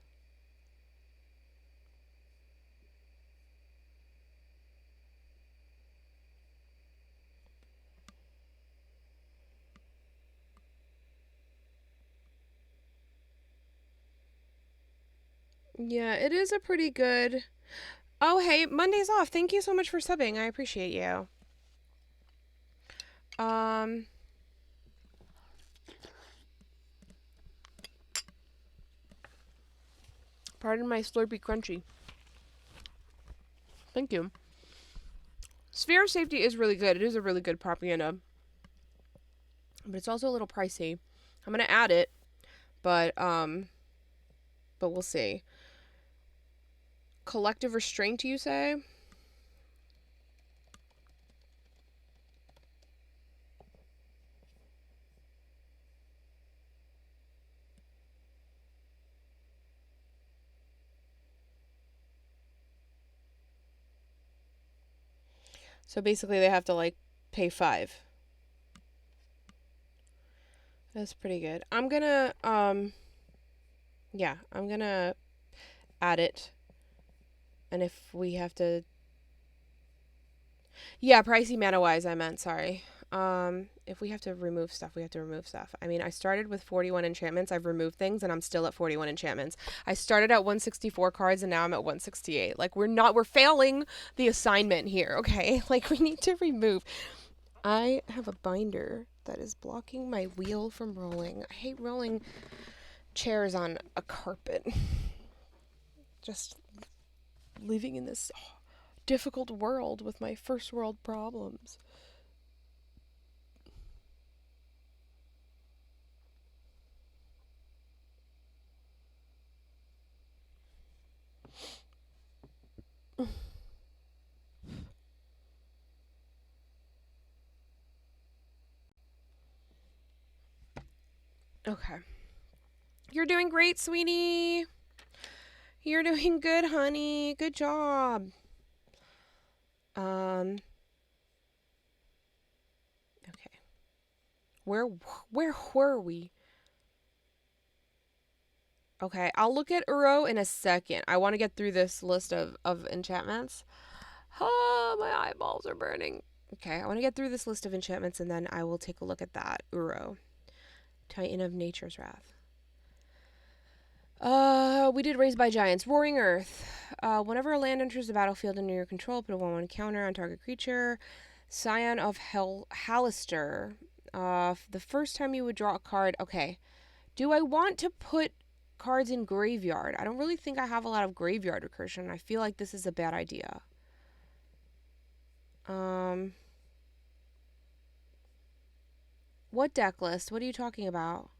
Yeah, it is a pretty good. Oh, hey, Monday's off. Thank you so much for subbing. I appreciate you. Um, Pardon my slurpy crunchy. Thank you. Sphere of Safety is really good. It is a really good propaganda. But it's also a little pricey. I'm gonna add it, but we'll see. Collective Restraint, you say? So basically they have to like pay 5. That's pretty good. I'm gonna yeah, I'm gonna add it. And if we have to, yeah, pricey mana wise I meant, sorry. If we have to remove stuff, we have to remove stuff. I mean, I started with 41 enchantments. I've removed things and I'm still at 41 enchantments. I started at 164 cards and now I'm at 168. Like we're failing the assignment here, okay? Like we need to remove. I have a binder that is blocking my wheel from rolling. I hate rolling chairs on a carpet. Just living in this difficult world with my first world problems. Okay. You're doing great, sweetie. You're doing good, honey. Good job. Okay. Where were we? Okay, I'll look at Uro in a second. I want to get through this list of enchantments. Oh, my eyeballs are burning. Okay, I want to get through this list of enchantments and then I will take a look at that. Uro. Titan of Nature's Wrath. We did Raised by Giants. Roaring Earth. Whenever a land enters the battlefield under your control, put a 1/1 counter on target creature. Scion of Hallister. The first time you would draw a card. Okay. Do I want to put cards in graveyard? I don't really think I have a lot of graveyard recursion. I feel like this is a bad idea. What deck list? What are you talking about?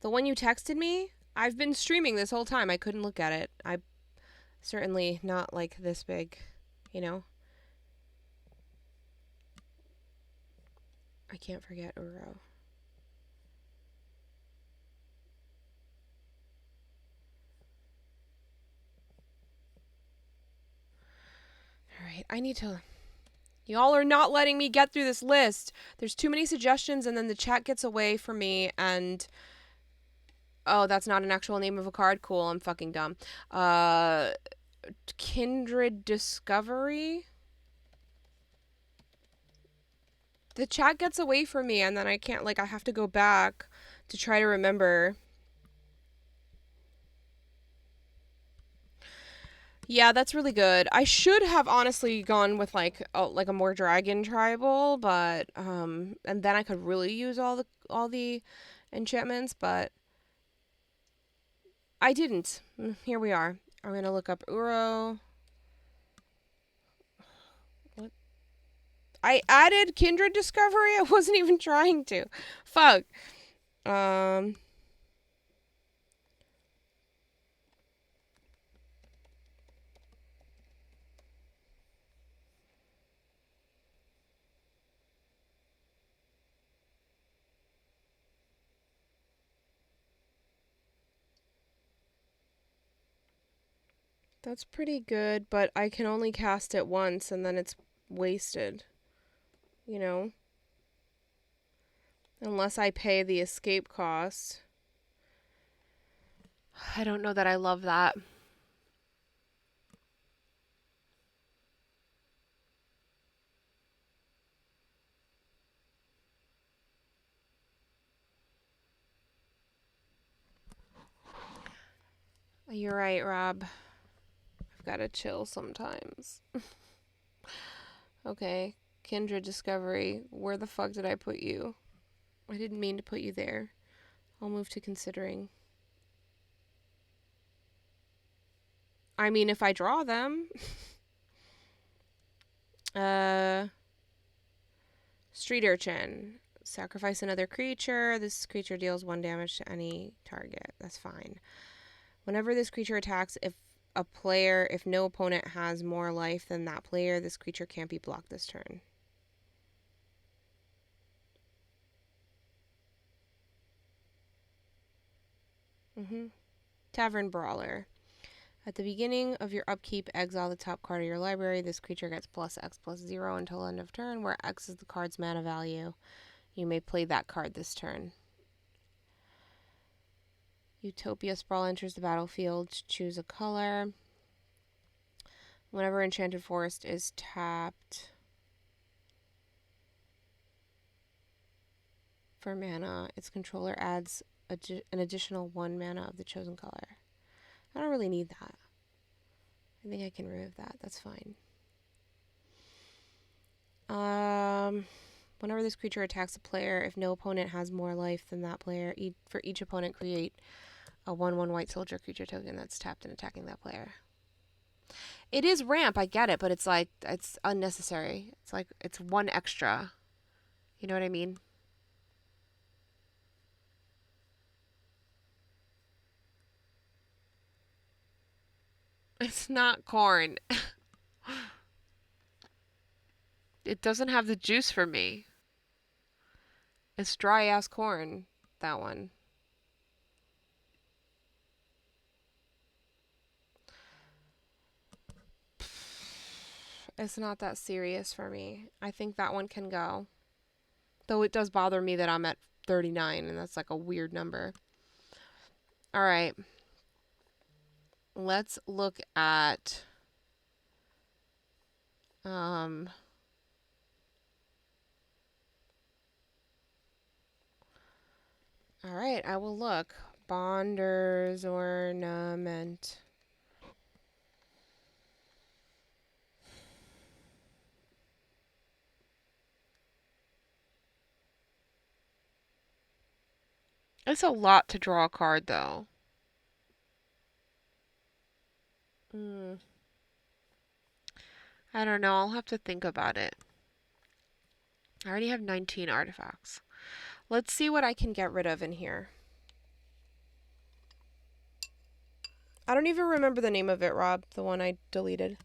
The one you texted me? I've been streaming this whole time. I couldn't look at it. I certainly not like this big, you know? I can't forget Uro. Alright, I need to... Y'all are not letting me get through this list. There's too many suggestions and then the chat gets away from me and... Oh, that's not an actual name of a card? Cool, I'm fucking dumb. Kindred Discovery? The chat gets away from me and then I can't, like, I have to go back to try to remember. Yeah, that's really good. I should have honestly gone with like a more dragon tribal, but and then I could really use all the enchantments, but I didn't. Here we are. I'm gonna look up Uro. What? I added Kindred Discovery. I wasn't even trying to. Fuck. That's pretty good, but I can only cast it once and then it's wasted. You know? Unless I pay the escape cost. I don't know that I love that. You're right, Rob. I've got to chill sometimes. Okay. Kindred Discovery. Where the fuck did I put you? I didn't mean to put you there. I'll move to considering. I mean, if I draw them. Street Urchin. Sacrifice another creature. This creature deals 1 damage to any target. That's fine. Whenever this creature attacks, if no opponent has more life than that player, this creature can't be blocked this turn. Tavern Brawler. At the beginning of your upkeep, exile the top card of your library. This creature gets +X+0 until end of turn, where X is the card's mana value. You may play that card this turn. Utopia Sprawl enters the battlefield. Choose a color. Whenever Enchanted Forest is tapped for mana, its controller adds an additional 1 mana of the chosen color. I don't really need that. I think I can remove that. That's fine. Whenever this creature attacks a player, if no opponent has more life than that player, for each opponent, create a 1/1 white soldier creature token that's tapped and attacking that player. It is ramp, I get it, but it's like, it's unnecessary. It's like, it's 1 extra. You know what I mean? It's not corn. It doesn't have the juice for me. It's dry ass corn, that one. It's not that serious for me. I think that one can go. Though it does bother me that I'm at 39, and that's like a weird number. All right. Let's look at all right, I will look. Bonder's Ornament. It's a lot to draw a card, though. I don't know. I'll have to think about it. I already have 19 artifacts. Let's see what I can get rid of in here. I don't even remember the name of it, Rob, the one I deleted.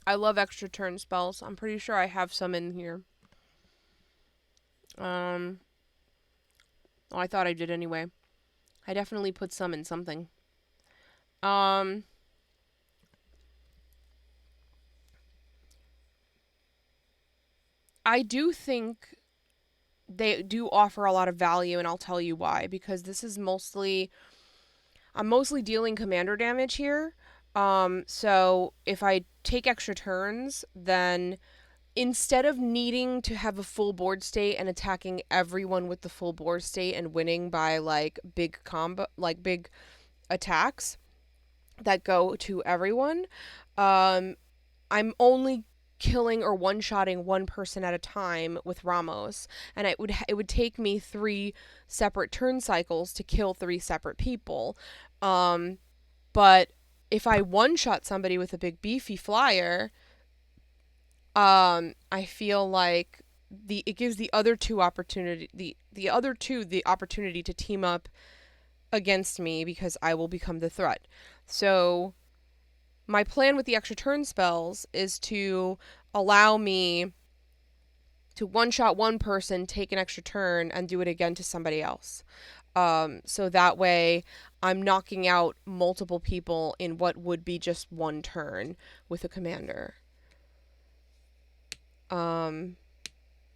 I love extra turn spells. I'm pretty sure I have some in here. Oh, I thought I did anyway. I definitely put some in something. I do think they do offer a lot of value, and I'll tell you why. Because this is I'm mostly dealing commander damage here. So if I take extra turns, then instead of needing to have a full board state and attacking everyone with the full board state and winning by like big attacks that go to everyone, I'm only killing or one-shotting one person at a time with Ramos, and it would take me 3 separate turn cycles to kill 3 separate people. But if I one-shot somebody with a big beefy flyer, I feel like it gives the other two the opportunity to team up against me because I will become the threat. So my plan with the extra turn spells is to allow me to one-shot one person, take an extra turn, and do it again to somebody else. So that way I'm knocking out multiple people in what would be just one turn with a commander. And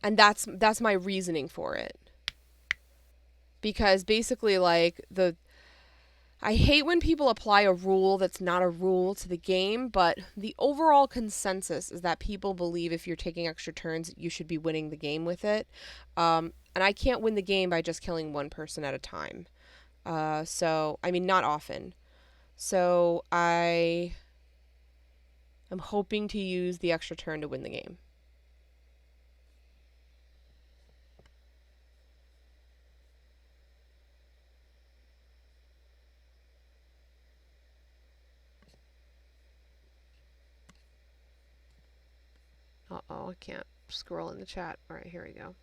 that's my reasoning for it. Because basically, like, I hate when people apply a rule that's not a rule to the game, but the overall consensus is that people believe if you're taking extra turns, you should be winning the game with it. And I can't win the game by just killing one person at a time. So, I mean, not often. So, I am hoping to use the extra turn to win the game. I can't scroll in the chat. All right, here we go.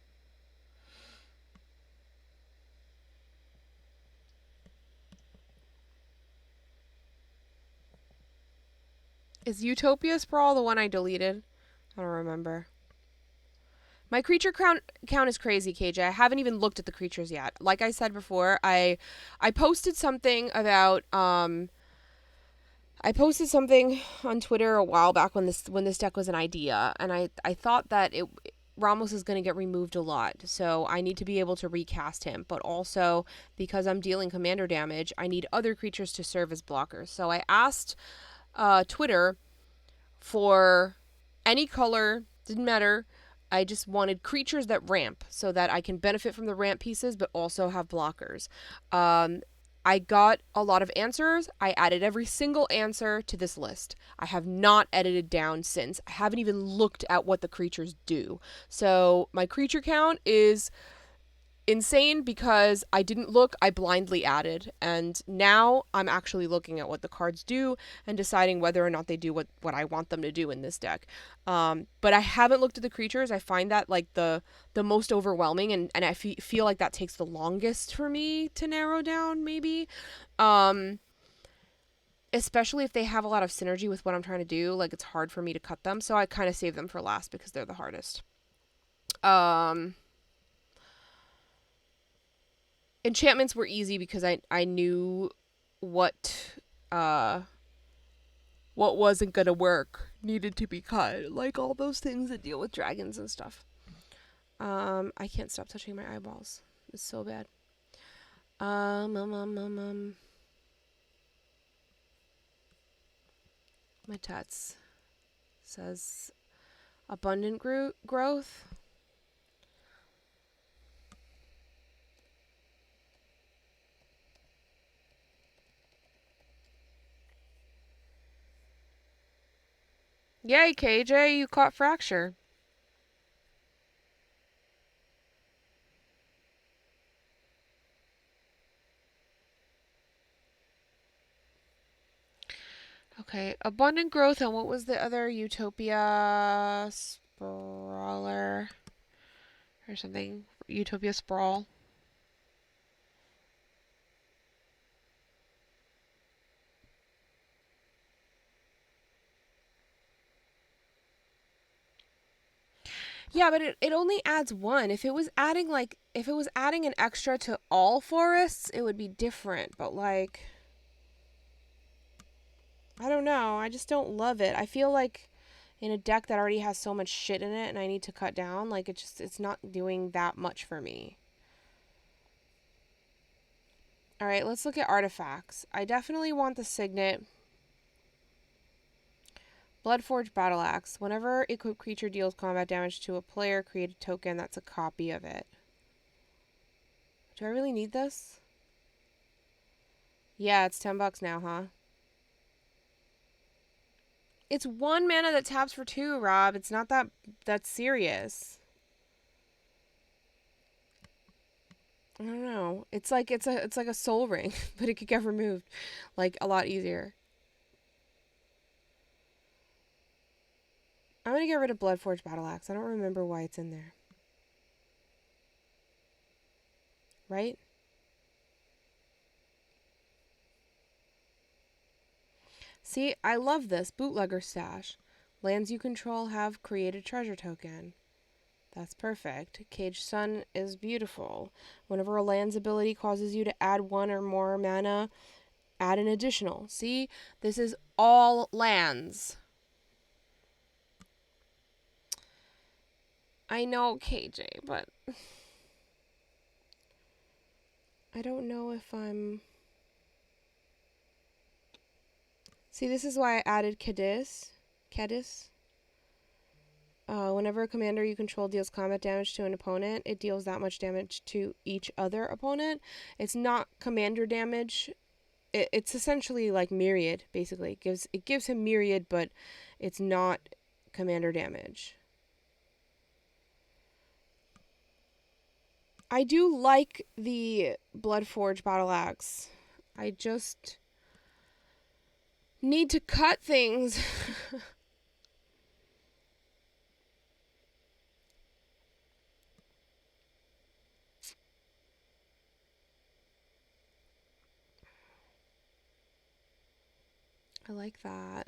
Is Utopia Sprawl the one I deleted? I don't remember. My creature count is crazy, KJ. I haven't even looked at the creatures yet. Like I said before, I posted something about I posted something on Twitter a while back when this deck was an idea, and I thought that Ramos is going to get removed a lot, so I need to be able to recast him. But also, because I'm dealing commander damage, I need other creatures to serve as blockers. So I asked Twitter for any color, didn't matter. I just wanted creatures that ramp so that I can benefit from the ramp pieces but also have blockers. I got a lot of answers. I added every single answer to this list. I have not edited down since. I haven't even looked at what the creatures do. So my creature count is insane because I didn't look, I blindly added. And now I'm actually looking at what the cards do and deciding whether or not they do what I want them to do in this deck. But I haven't looked at the creatures. I find that like the most overwhelming, and I feel like that takes the longest for me to narrow down, maybe. Especially if they have a lot of synergy with what I'm trying to do. Like, it's hard for me to cut them. So I kind of save them for last because they're the hardest. Enchantments were easy because I knew what wasn't gonna work needed to be cut, like all those things that deal with dragons and stuff. I can't stop touching my eyeballs. It's so bad. My tats says abundant growth. Yay, KJ, you caught Fracture. Okay, abundant growth, and what was the other? Utopia Sprawler or something? Utopia Sprawl. Yeah, but it only adds one. If it was adding an extra to all forests, it would be different. But like, I don't know. I just don't love it. I feel like in a deck that already has so much shit in it and I need to cut down, like it's not doing that much for me. All right, let's look at artifacts. I definitely want the Signet. Bloodforged Battle Axe. Whenever equipped creature deals combat damage to a player, create a token that's a copy of it. Do I really need this? Yeah, it's $10 now, huh? It's 1 mana that taps for 2, Rob. It's not that serious. I don't know. It's like a soul ring, but it could get removed like a lot easier. I'm gonna get rid of Bloodforged Battle Axe. I don't remember why it's in there. Right? See, I love this. Bootlegger Stash. Lands you control have created treasure token. That's perfect. Caged Sun is beautiful. Whenever a land's ability causes you to add 1 or more mana, add an additional. See? This is all lands. I know, KJ, but I don't know if I'm... See, this is why I added Kedis. Whenever a commander you control deals combat damage to an opponent, it deals that much damage to each other opponent. It's not commander damage. It's essentially like Myriad, basically. It gives him Myriad, but it's not commander damage. I do like the Bloodforged Battle Axe. I just need to cut things. I like that.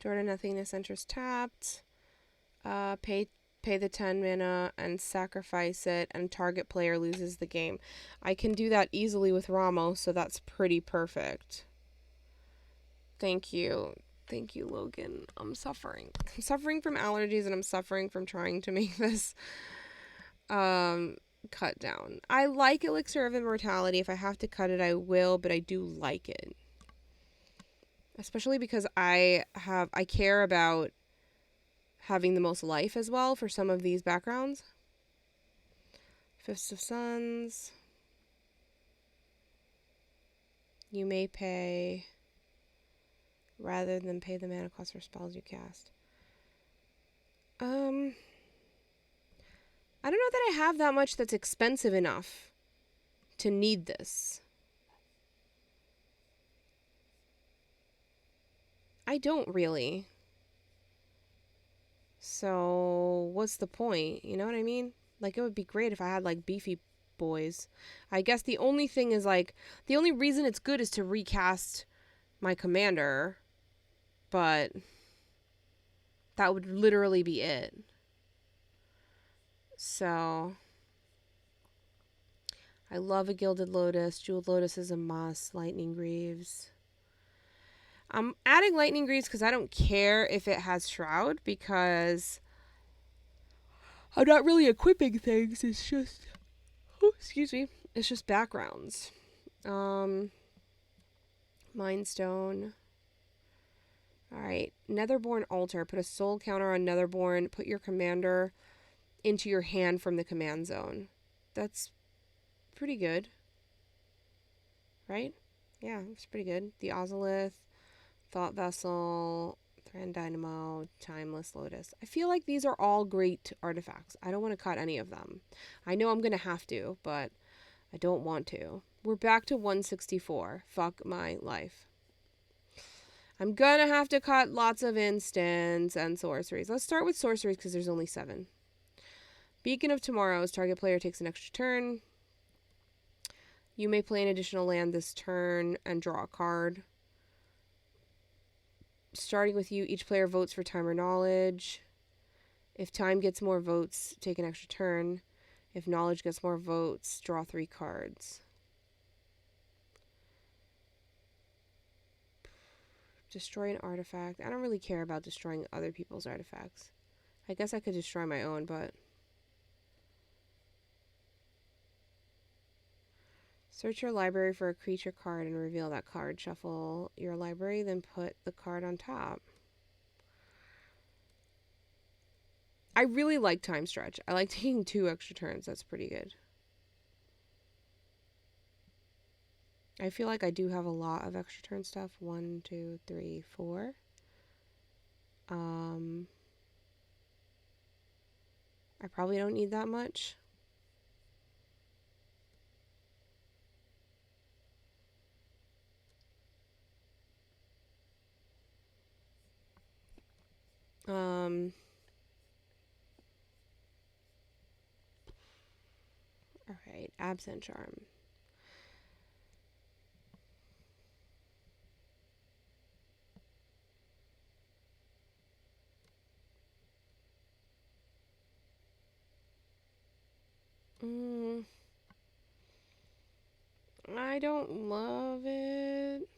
Door to Nothingness enters tapped. Pay the 10 mana and sacrifice it, and target player loses the game. I can do that easily with Ramos, so that's pretty perfect. Thank you. Thank you, Logan. I'm suffering. I'm suffering from allergies, and I'm suffering from trying to make this cut down. I like Elixir of Immortality. If I have to cut it, I will, but I do like it. Especially because I care about having the most life as well for some of these backgrounds. Fist of Suns. You may pay rather than pay the mana cost for spells you cast. I don't know that I have that much that's expensive enough to need this. I don't really. So, what's the point? You know what I mean? Like, it would be great if I had, like, beefy boys. I guess the only thing is, like, the only reason it's good is to recast my commander. But that would literally be it. So, I love a Gilded Lotus. Jeweled Lotus is a must. Lightning Greaves. I'm adding Lightning Greaves because I don't care if it has Shroud, because I'm not really equipping things. It's just, excuse me, it's just backgrounds. Mind Stone. Alright, Netherborn Altar. Put a soul counter on Netherborn. Put your commander into your hand from the command zone. That's pretty good. Right? Yeah, it's pretty good. The Ozolith, Thought Vessel, Thran Dynamo, Timeless Lotus. I feel like these are all great artifacts. I don't want to cut any of them. I know I'm going to have to, but I don't want to. We're back to 164. Fuck my life. I'm going to have to cut lots of instants and sorceries. Let's start with sorceries because there's only 7. Beacon of Tomorrows. Target player takes an extra turn. You may play an additional land this turn and draw a card. Starting with you, each player votes for time or knowledge. If time gets more votes, take an extra turn. If knowledge gets more votes, draw 3 cards. Destroy an artifact. I don't really care about destroying other people's artifacts. I guess I could destroy my own, but... Search your library for a creature card and reveal that card. Shuffle your library, then put the card on top. I really like Time Stretch. I like taking 2 extra turns. That's pretty good. I feel like I do have a lot of extra turn stuff. 1, 2, 3, 4. I probably don't need that much. Alright, Absent Charm. I don't love it.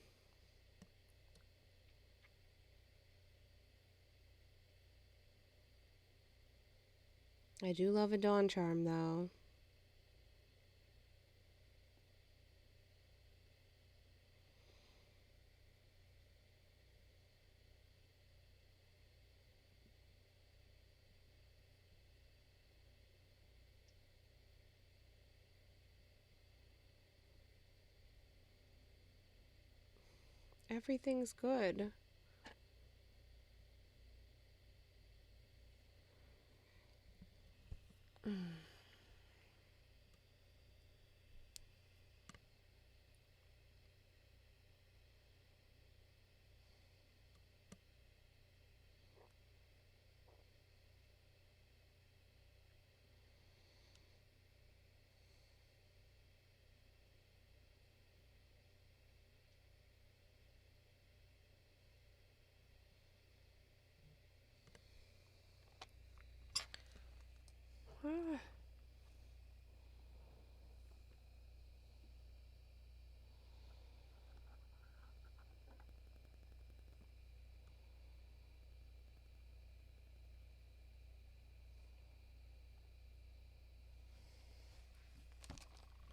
I do love a Dawn Charm, though. Everything's good.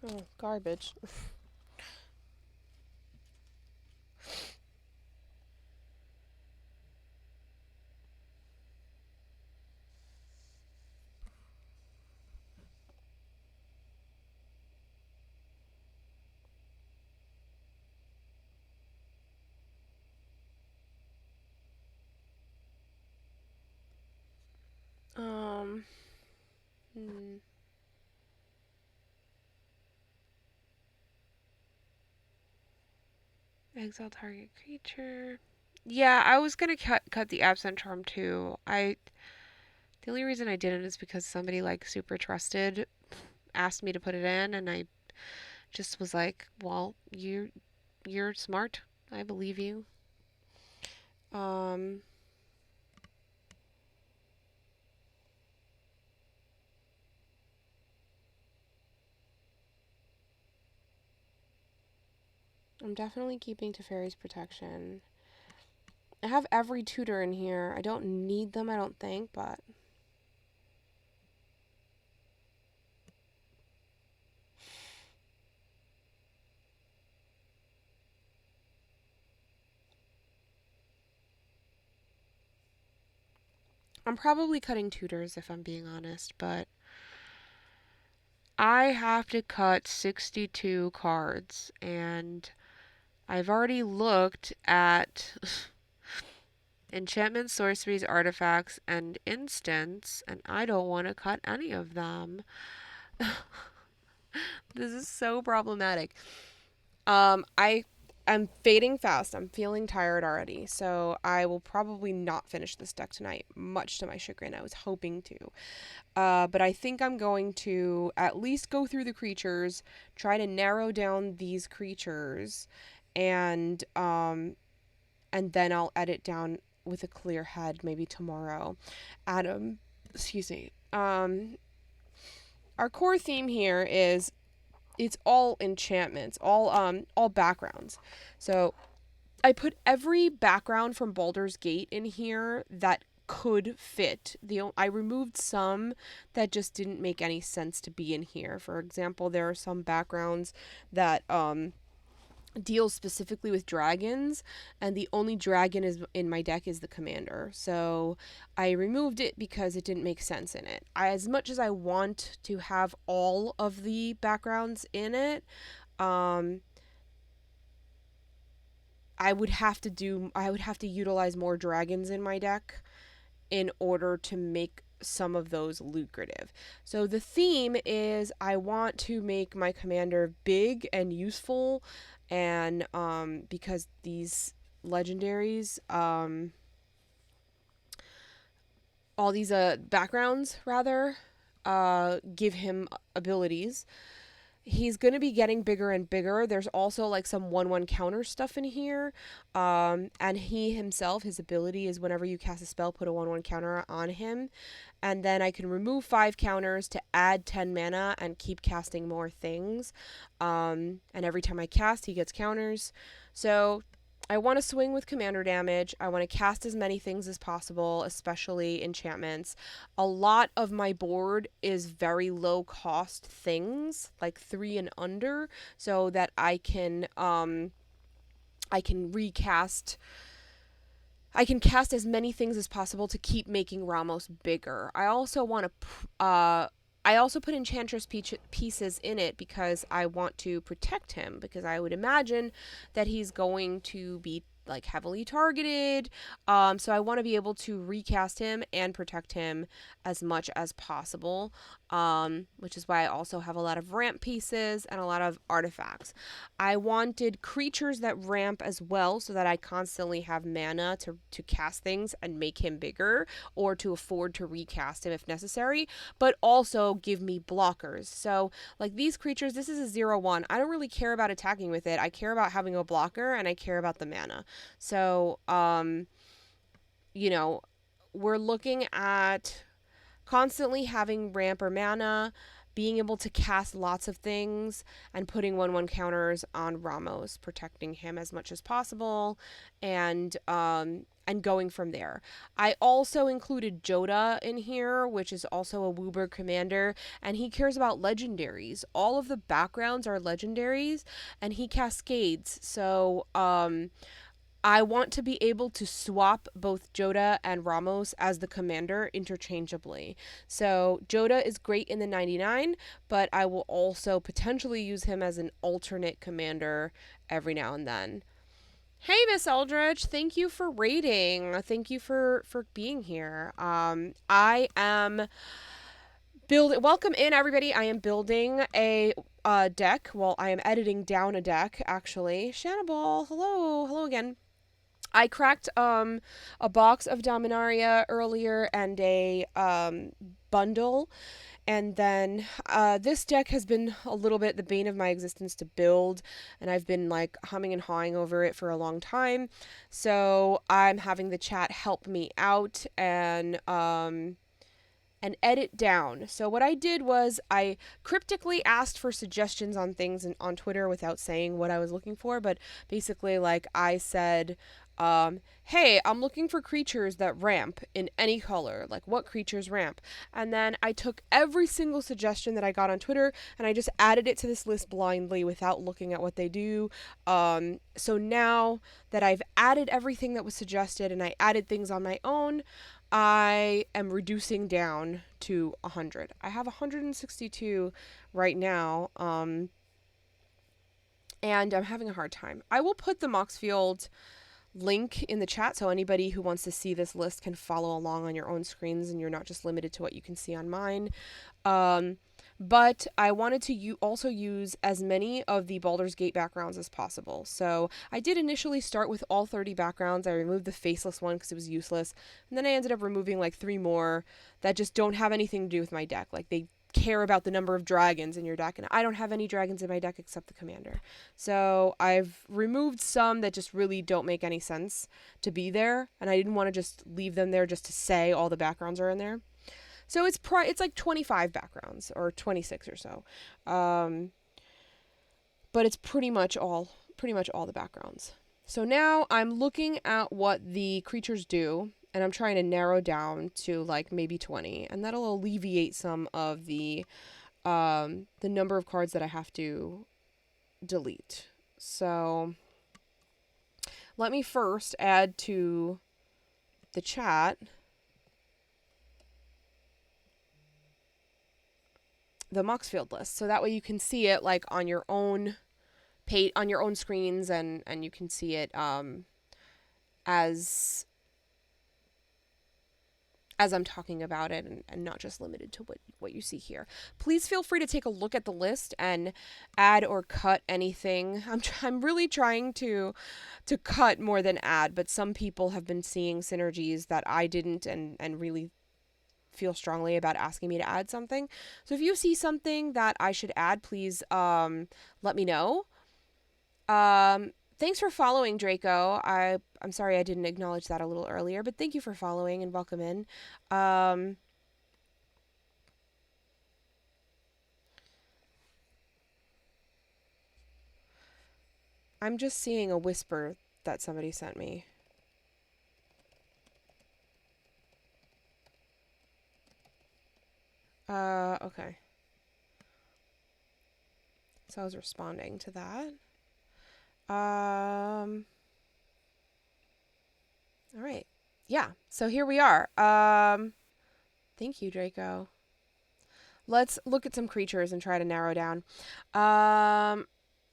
Oh, garbage. Um, hmm. Exile target creature. Yeah, I was gonna cut the absent charm too. The only reason I didn't is because somebody like super trusted asked me to put it in, and I just was like, well, you're smart. I believe you. Um, I'm definitely keeping Teferi's protection. I have every tutor in here. I don't need them, I don't think, but I'm probably cutting tutors if I'm being honest, but I have to cut 62 cards, and I've already looked at enchantments, sorceries, artifacts, and instants, and I don't want to cut any of them. This is so problematic. I'm fading fast. I'm feeling tired already, so I will probably not finish this deck tonight, much to my chagrin. I was hoping to. But I think I'm going to at least go through the creatures, try to narrow down these creatures, and then I'll edit down with a clear head maybe tomorrow. Adam, excuse me. Our core theme here is it's all enchantments, all backgrounds. So I put every background from Baldur's Gate in here that could fit. I removed some that just didn't make any sense to be in here. For example, there are some backgrounds that deal specifically with dragons, and the only dragon is in my deck is the commander. So I removed it because it didn't make sense in it. As much as I want to have all of the backgrounds in it, um, I would have to utilize more dragons in my deck in order to make some of those lucrative. So the theme is I want to make my commander big and useful, and because these legendaries, all these backgrounds rather, give him abilities. He's going to be getting bigger and bigger. There's also like some 1/1 counter stuff in here. And he himself, his ability is whenever you cast a spell, put a 1/1 counter on him. And then I can remove 5 counters to add 10 mana and keep casting more things. And every time I cast, he gets counters. So I want to swing with commander damage. I want to cast as many things as possible, especially enchantments. A lot of my board is very low cost things, like 3 and under, so that I can recast I can cast as many things as possible to keep making Ramos bigger. I also put enchantress pieces in it because I want to protect him, because I would imagine that he's going to be like heavily targeted. So I want to be able to recast him and protect him as much as possible. Which is why I also have a lot of ramp pieces and a lot of artifacts. I wanted creatures that ramp as well, so that I constantly have mana to cast things and make him bigger, or to afford to recast him if necessary, but also give me blockers. So like these creatures, this is a 0/1. I don't really care about attacking with it. I care about having a blocker, and I care about the mana. So, you know, we're looking at constantly having ramp or mana, being able to cast lots of things, and putting 1/1 counters on Ramos, protecting him as much as possible, and going from there. I also included Joda in here, which is also a Wooburg commander, and he cares about legendaries. All of the backgrounds are legendaries, and he cascades. So, I want to be able to swap both Joda and Ramos as the commander interchangeably. So Joda is great in the 99, but I will also potentially use him as an alternate commander every now and then. Hey, Miss Eldridge, thank you for rating. Thank you for being here. I am building. Welcome in, everybody. I am building a deck. Well, I am editing down a deck, actually. Shannaball, hello again. I cracked a box of Dominaria earlier and a bundle, and then this deck has been a little bit the bane of my existence to build, and I've been like humming and hawing over it for a long time. So I'm having the chat help me out and edit down. So what I did was I cryptically asked for suggestions on things on Twitter without saying what I was looking for, but basically like I said, hey, I'm looking for creatures that ramp in any color. Like, what creatures ramp? And then I took every single suggestion that I got on Twitter and I just added it to this list blindly without looking at what they do. So now that I've added everything that was suggested and I added things on my own, I am reducing down to 100. I have 162 right now, and I'm having a hard time. I will put the Moxfield link in the chat so anybody who wants to see this list can follow along on your own screens and you're not just limited to what you can see on mine. But I wanted to also use as many of the Baldur's Gate backgrounds as possible. So I did initially start with all 30 backgrounds. I removed the faceless one because it was useless. And then I ended up removing like 3 more that just don't have anything to do with my deck. Like, they care about the number of dragons in your deck, and I don't have any dragons in my deck except the commander. So I've removed some that just really don't make any sense to be there, and I didn't want to just leave them there just to say all the backgrounds are in there. So it's like 25 backgrounds or 26 or so, but it's pretty much all the backgrounds. So now I'm looking at what the creatures do, and I'm trying to narrow down to like maybe 20, and that'll alleviate some of the number of cards that I have to delete. So let me first add to the chat the Moxfield list, so that way you can see it like on your own page, on your own screens, and you can see it as I'm talking about it, and not just limited to what you see here. Please feel free to take a look at the list and add or cut anything. I'm really trying to cut more than add, but some people have been seeing synergies that I didn't, and really feel strongly about asking me to add something. So if you see something that I should add, please let me know. Thanks for following, Draco. I'm sorry I didn't acknowledge that a little earlier, but thank you for following and welcome in. I'm just seeing a whisper that somebody sent me. Okay. So I was responding to that. All right. Yeah, so here we are. Thank you, Draco. Let's look at some creatures and try to narrow down.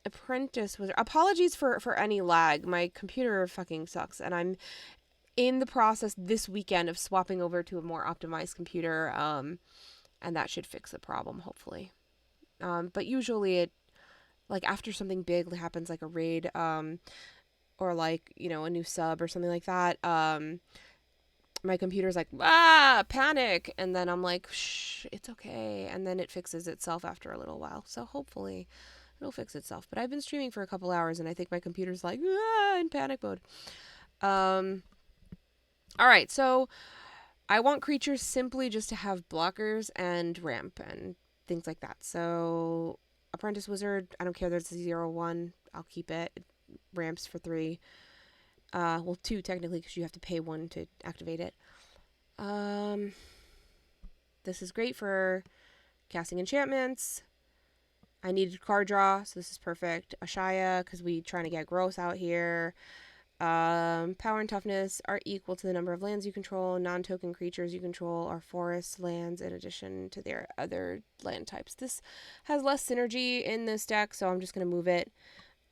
Apprentice Wizard. Apologies for any lag. My computer fucking sucks, and I'm in the process this weekend of swapping over to a more optimized computer, and that should fix the problem, hopefully. But usually it, like, after something big happens, like a raid, or like, you know, a new sub or something like that, my computer's like, panic, and then I'm like, shh, it's okay, and then it fixes itself after a little while, so hopefully it'll fix itself. But I've been streaming for a couple hours, and I think my computer's like, in panic mode. All right, so I want creatures simply just to have blockers and ramp and things like that. So Apprentice Wizard, I don't care. There's a 0/1. I'll keep it. Ramps for 3. Well, 2 technically because you have to pay 1 to activate it. This is great for casting enchantments. I needed card draw, so this is perfect. Ashaya, because we trying to get gross out here. Power and toughness are equal to the number of lands you control. Non-token creatures you control are forest lands in addition to their other land types. This has less synergy in this deck, so I'm just going to move it.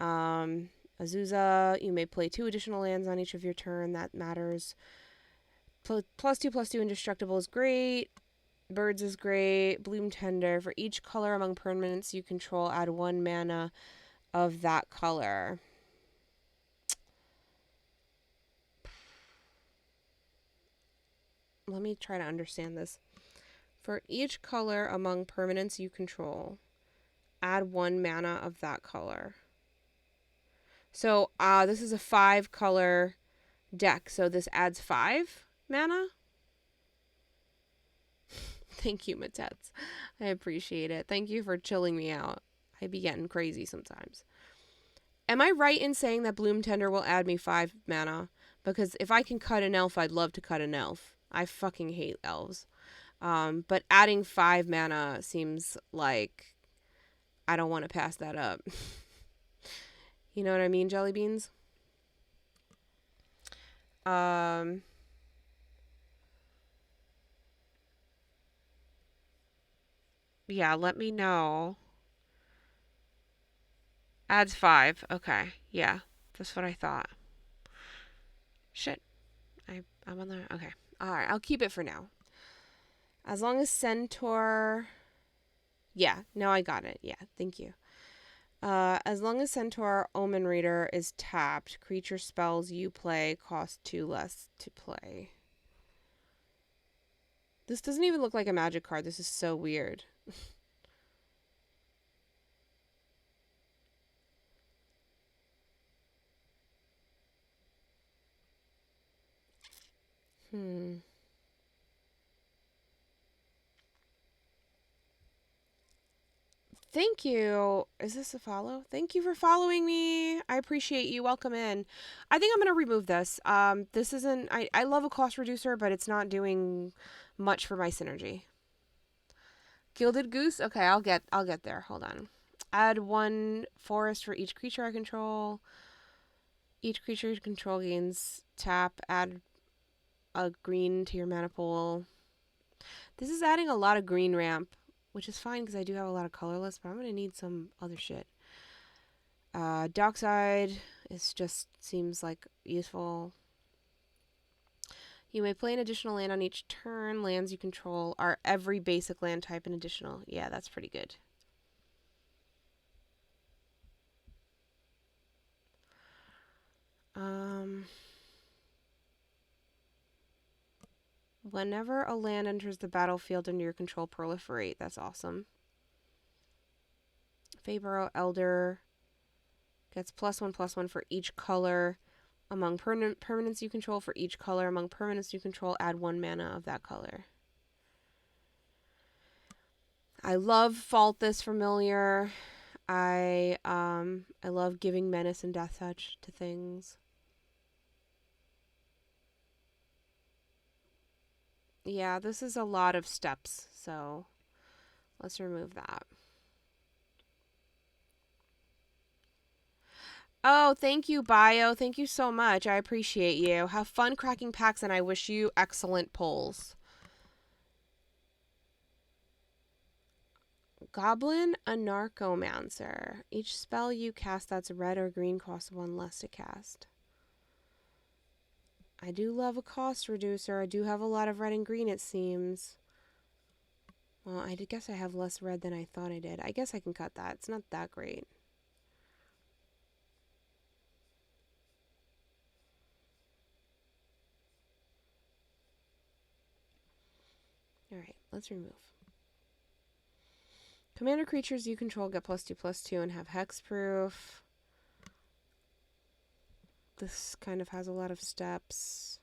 Azusa, you may play 2 additional lands on each of your turn. That matters. +2/+2 indestructible is great. Birds is great. Bloom Tender. For each color among permanents you control, add 1 mana of that color. Let me try to understand this. For each color among permanents you control, add 1 mana of that color. So this is a 5 color deck, so this adds 5 mana? Thank you, Matets. I appreciate it. Thank you for chilling me out. I be getting crazy sometimes. Am I right in saying that Bloom Tender will add me 5 mana? Because if I can cut an elf, I'd love to cut an elf. I fucking hate elves. But adding 5 mana seems like I don't want to pass that up. You know what I mean, Jelly Beans? Yeah, let me know. Adds 5. Okay. Yeah, that's what I thought. Shit. I'm on the... Okay. Alright, I'll keep it for now. As long as Centaur... Yeah, no, I got it. Yeah, thank you. As long as Centaur Omen Reader is tapped, creature spells you play cost 2 less to play. This doesn't even look like a magic card. This is so weird. Thank you. Is this a follow? Thank you for following me. I appreciate you. Welcome in. I think I'm going to remove this. This isn't... I love a cost reducer, but it's not doing much for my synergy. Gilded Goose? Okay, I'll get there. Hold on. Add 1 forest for each creature I control. Each creature you control gains tap. Add a green to your mana pool. This is adding a lot of green ramp, which is fine because I do have a lot of colorless, but I'm going to need some other shit. Dockside is just seems like useful. You may play an additional land on each turn. Lands you control are every basic land type and additional. Yeah, that's pretty good. Whenever a land enters the battlefield under your control, proliferate. That's awesome. Fabro Elder gets +1/+1 for each color among permanents you control. For each color among permanents you control, add 1 mana of that color. I love Fault This Familiar. I love giving Menace and Death Touch to things. Yeah, this is a lot of steps, so let's remove that. Oh, thank you, Bio. Thank you so much. I appreciate you. Have fun cracking packs, and I wish you excellent pulls. Goblin Anarchomancer. Each spell you cast that's red or green costs 1 less to cast. I do love a cost reducer. I do have a lot of red and green, it seems. Well, I guess I have less red than I thought I did. I guess I can cut that. It's not that great. Alright, let's remove. Commander creatures you control get +2/+2 and have hexproof. This kind of has a lot of steps.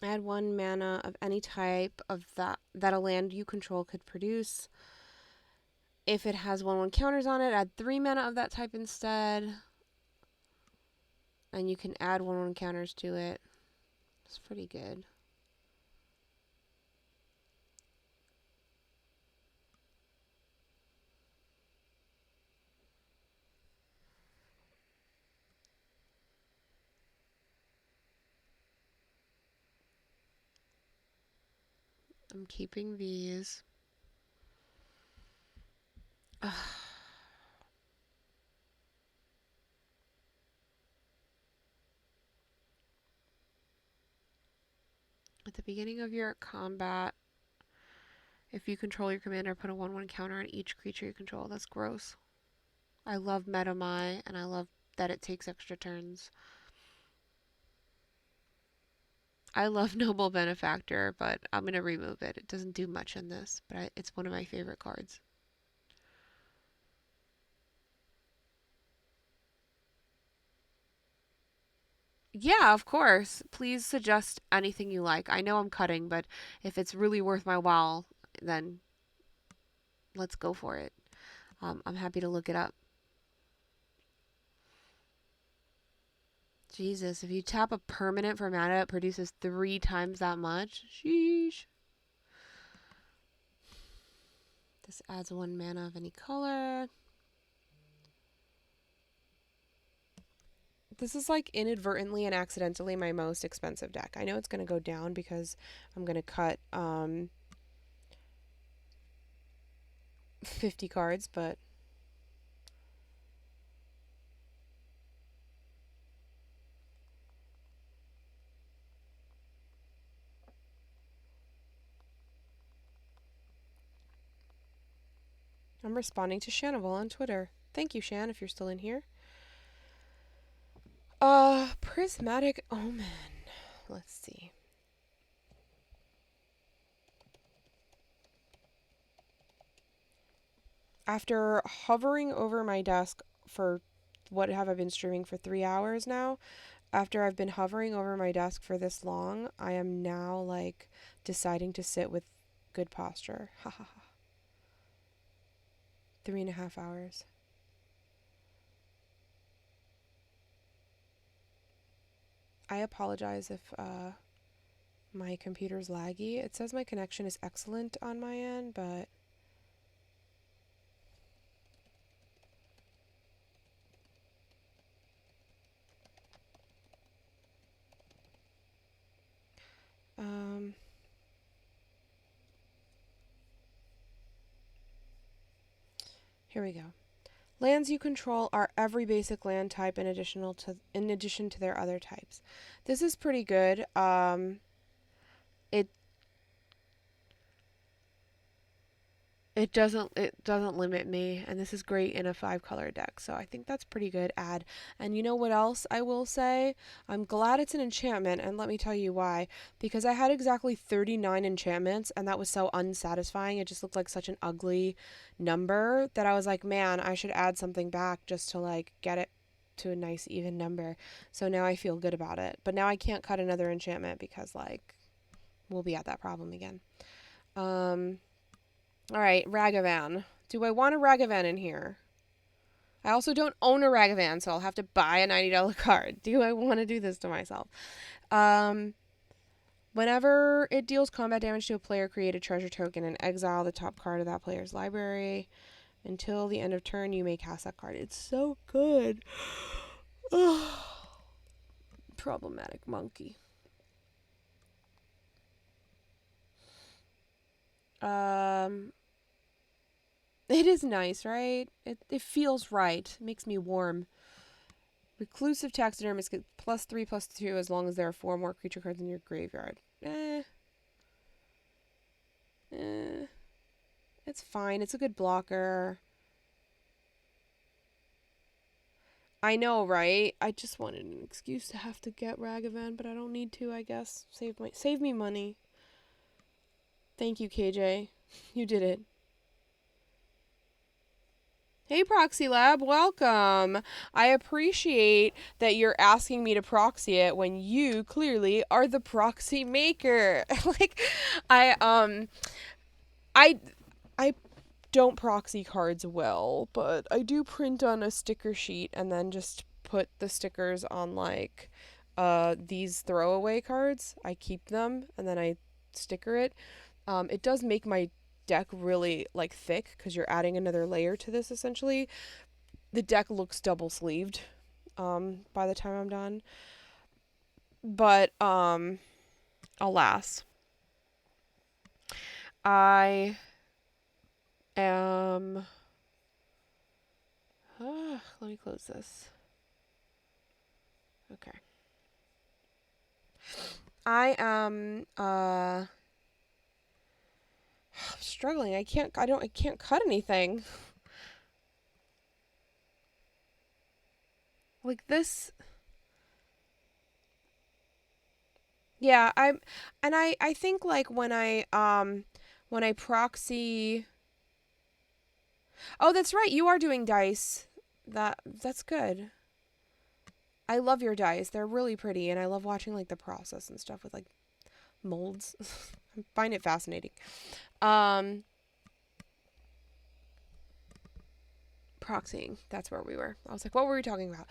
Add 1 mana of any type of that a land you control could produce. If it has 1/1 counters on it, add 3 mana of that type instead. And you can add 1/1 counters to it. It's pretty good. I'm keeping these. Ugh. At the beginning of your combat, if you control your commander, put a 1/1 counter on each creature you control. That's gross. I love Metamai, and I love that it takes extra turns. I love Noble Benefactor, but I'm going to remove it. It doesn't do much in this, but it's one of my favorite cards. Yeah, of course. Please suggest anything you like. I know I'm cutting, but if it's really worth my while, then let's go for it. I'm happy to look it up. Jesus, if you tap a permanent for mana, it produces 3 times that much. Sheesh. This adds 1 mana of any color. This is like inadvertently and accidentally my most expensive deck. I know it's going to go down because I'm going to cut 50 cards, but I'm responding to Shanival on Twitter. Thank you, Shan, if you're still in here. Prismatic Omen. Let's see. After hovering over my desk for what have I been streaming for 3 hours now? After I've been hovering over my desk for this long, I am now like deciding to sit with good posture. Ha ha ha. 3.5 hours. I apologize if my computer's laggy. It says my connection is excellent on my end, but here we go. Lands you control are every basic land type in addition to their other types. This is pretty good. It doesn't limit me, and this is great in a 5-color deck, so I think that's pretty good add. And you know what else I will say? I'm glad it's an enchantment, and let me tell you why. Because I had exactly 39 enchantments, and that was so unsatisfying. It just looked like such an ugly number that I was like, man, I should add something back just to like get it to a nice even number. So now I feel good about it. But now I can't cut another enchantment because like we'll be at that problem again. All right, Ragavan. Do I want a Ragavan in here? I also don't own a Ragavan, so I'll have to buy a $90 card. Do I want to do this to myself? Whenever it deals combat damage to a player, create a treasure token and exile the top card of that player's library. Until the end of turn, you may cast that card. It's so good. Problematic monkey. It is nice, right? It feels right. It makes me warm. Reclusive Taxidermist gets +3/+2 as long as there are 4 more creature cards in your graveyard. It's fine. It's a good blocker. I know, right? I just wanted an excuse to have to get Ragavan, but I don't need to, I guess. Save me money. Thank you, KJ. You did it. Hey, Proxy Lab, welcome. I appreciate that you're asking me to proxy it when you clearly are the proxy maker. like, I um, I I don't proxy cards well, but I do print on a sticker sheet and then just put the stickers on these throwaway cards. I keep them and then I sticker it. It does make my deck really like thick because you're adding another layer to this essentially. The deck looks double sleeved by the time I'm done. But alas, I am let me close this. Okay. I am I'm struggling. I can't cut anything. Like this. Yeah, I think like when I proxy. Oh, that's right. You are doing dice. That's good. I love your dice. They're really pretty and I love watching like the process and stuff with like molds. I find it fascinating. Um Proxying. That's where we were. I was like, what were we talking about?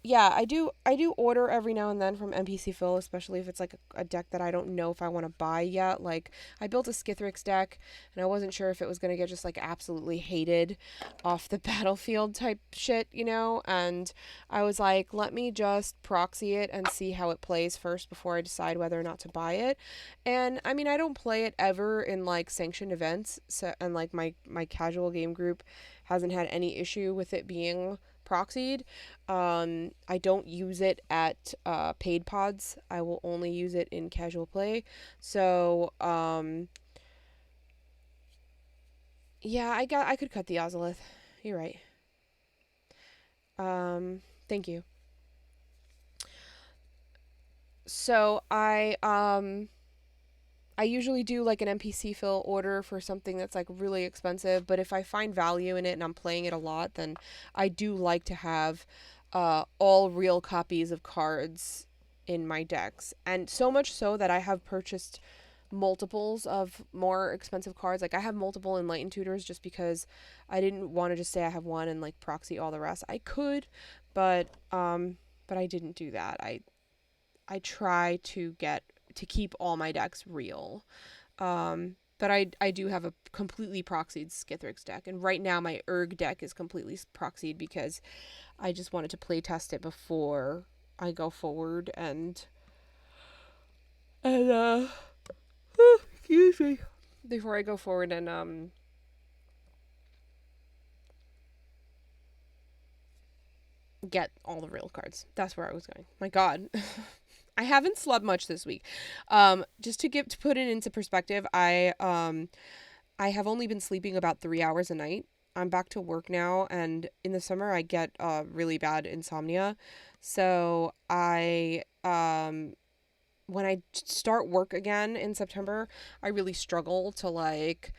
Yeah, I do order every now and then from NPC Phil, especially if it's like a deck that I don't know if I want to buy yet. Like I built a Skithrix deck and I wasn't sure if it was gonna get just like absolutely hated off the battlefield type shit, you know? And I was like, let me just proxy it and see how it plays first before I decide whether or not to buy it. And I mean I don't play it ever in like sanctioned events, so and like my casual game group hasn't had any issue with it being proxied. I don't use it at paid pods. I will only use it in casual play. So, yeah, I could cut the Ozolith. You're right. Thank you. So I usually do like an NPC fill order for something that's like really expensive, but if I find value in it and I'm playing it a lot, then I do like to have all real copies of cards in my decks. And so much so that I have purchased multiples of more expensive cards. Like I have multiple Enlightened Tutors just because I didn't want to just say I have one and like proxy all the rest. I could, but I didn't do that. I try to keep all my decks real. But I do have a completely proxied Skithrix deck, and right now my Erg deck is completely proxied because I just wanted to play test it before I go forward and excuse me, before I go forward and get all the real cards. That's where I was going. My God. I haven't slept much this week. Just to put it into perspective, I have only been sleeping about 3 hours a night. I'm back to work now, and in the summer I get really bad insomnia. So when I start work again in September, I really struggle to like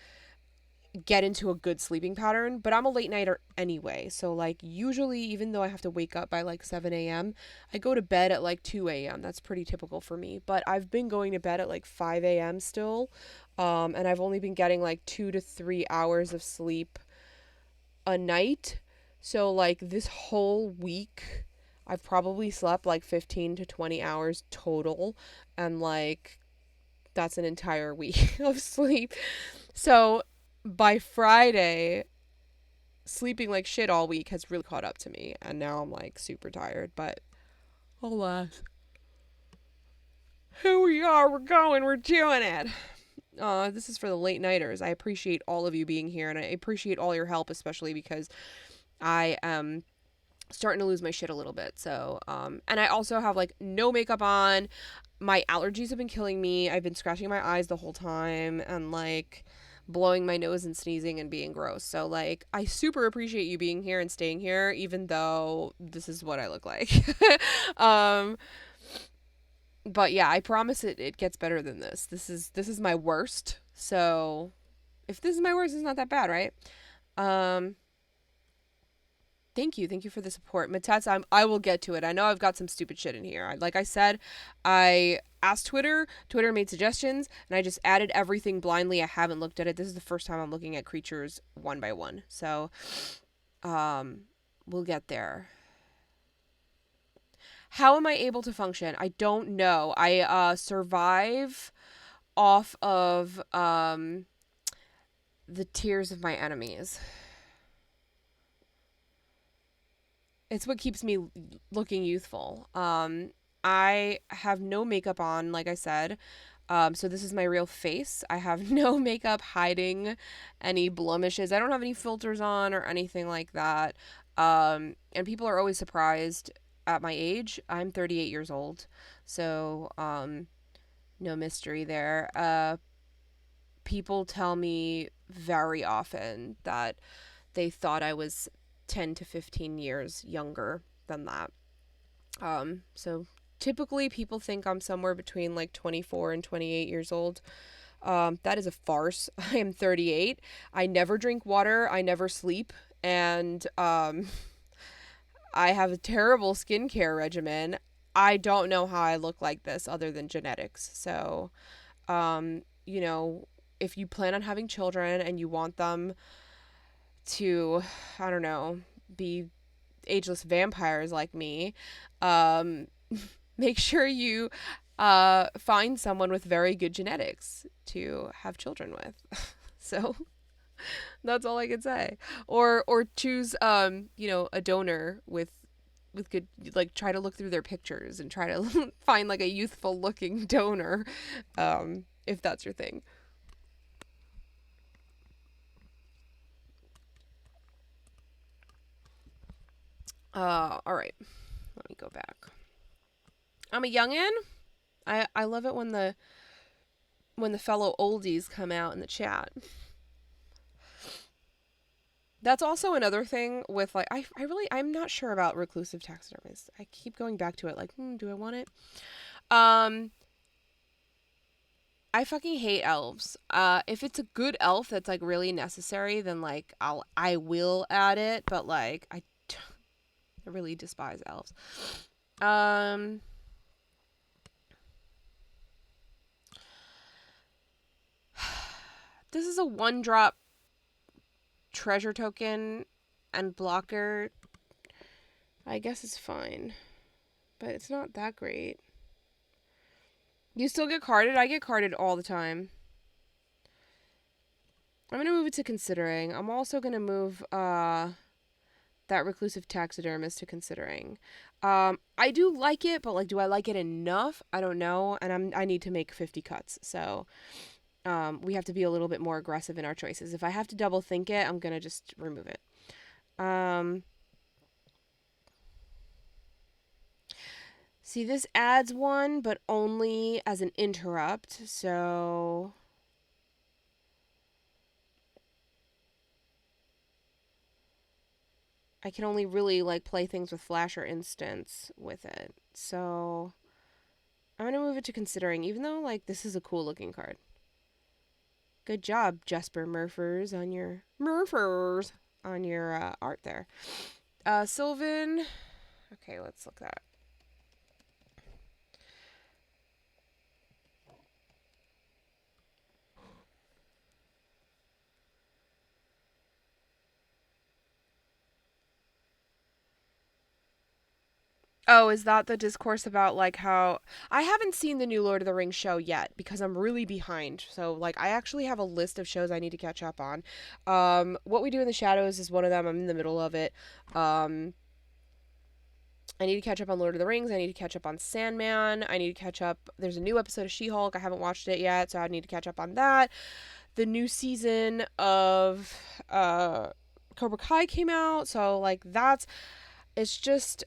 get into a good sleeping pattern, but I'm a late nighter anyway. So like usually even though I have to wake up by like 7 a.m., I go to bed at like 2 a.m. That's pretty typical for me. But I've been going to bed at like 5 a.m. still. And I've only been getting like 2 to 3 hours of sleep a night. So like this whole week I've probably slept like 15 to 20 hours total, and like that's an entire week of sleep. So by Friday, sleeping like shit all week has really caught up to me, and now I'm like super tired. But alas, here we are. We're going. We're doing it. This is for the late nighters. I appreciate all of you being here, and I appreciate all your help, especially because I am starting to lose my shit a little bit. So, and I also have like no makeup on. My allergies have been killing me. I've been scratching my eyes the whole time and like blowing my nose and sneezing and being gross. So like I super appreciate you being here and staying here even though this is what I look like. um but yeah, I promise it gets better than this. This is my worst. So if this is my worst, it's not that bad, right? Um Thank you. Thank you for the support. Matats, I will get to it. I know I've got some stupid shit in here. Like I said, I asked Twitter. Twitter made suggestions, and I just added everything blindly. I haven't looked at it. This is the first time I'm looking at creatures one by one. So, um, we'll get there. How am I able to function? I don't know. I survive off of the tears of my enemies. It's what keeps me looking youthful. I have no makeup on, like I said. So this is my real face. I have no makeup hiding any blemishes. I don't have any filters on or anything like that. And people are always surprised at my age. I'm 38 years old. So, no mystery there. People tell me very often that they thought I was 10 to 15 years younger than that. So typically people think I'm somewhere between like 24 and 28 years old. That is a farce. I am 38. I never drink water. I never sleep. And I have a terrible skincare regimen. I don't know how I look like this other than genetics. So, you know, if you plan on having children and you want them to, I don't know, be ageless vampires like me, um, make sure you find someone with very good genetics to have children with. So that's all I can say. Or choose a donor with good, like, try to look through their pictures and try to find like a youthful looking donor, if that's your thing. All right. Let me go back. I'm a youngin'. I love it when the fellow oldies come out in the chat. That's also another thing with, like, I'm not sure about reclusive taxidermists. I keep going back to it like, do I want it? I fucking hate elves. If it's a good elf that's like really necessary, then like I will add it, but like I really despise elves. This is a 1-drop treasure token and blocker. I guess it's fine, but it's not that great. You still get carded? I get carded all the time. I'm going to move it to considering. I'm also going to move that reclusive taxidermist to considering. I do like it, but like, do I like it enough? I don't know, and I need to make 50 cuts, so we have to be a little bit more aggressive in our choices. If I have to double think it, I'm going to just remove it. See, this adds one, but only as an interrupt, so I can only really like play things with flash or instance with it. So I'm going to move it to considering, even though like this is a cool looking card. Good job, Jesper Murphers, on your art there. Sylvan. Okay, let's look that. Oh, is that the discourse about like how I haven't seen the new Lord of the Rings show yet because I'm really behind. So like I actually have a list of shows I need to catch up on. What We Do in the Shadows is one of them. I'm in the middle of it. I need to catch up on Lord of the Rings. I need to catch up on Sandman. I need to catch up. There's a new episode of She-Hulk. I haven't watched it yet, so I need to catch up on that. The new season of Cobra Kai came out, so like it's just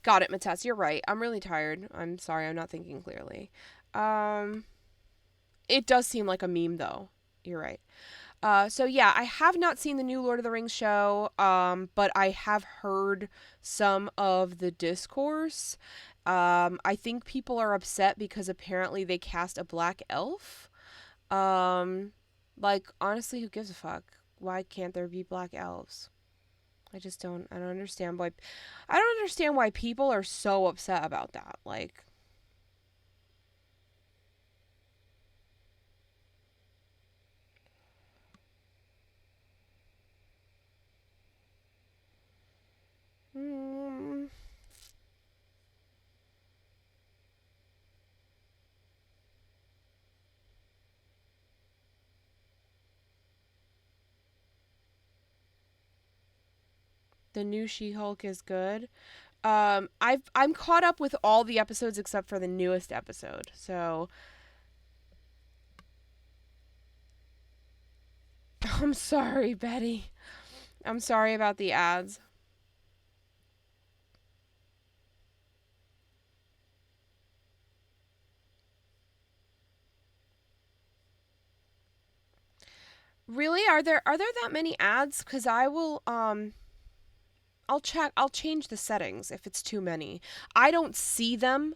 got it, Matas. You're right. I'm really tired. I'm sorry. I'm not thinking clearly. It does seem like a meme, though. You're right. So yeah, I have not seen the new Lord of the Rings show, but I have heard some of the discourse. I think people are upset because apparently they cast a black elf. Um, like honestly, who gives a fuck? Why can't there be black elves? I don't understand why. I don't understand why people are so upset about that. Like, mm, the new She-Hulk is good. I'm caught up with all the episodes except for the newest episode. So I'm sorry, Betty. I'm sorry about the ads. Really? Are there that many ads? Cause I will I'll check. I'll change the settings if it's too many. I don't see them,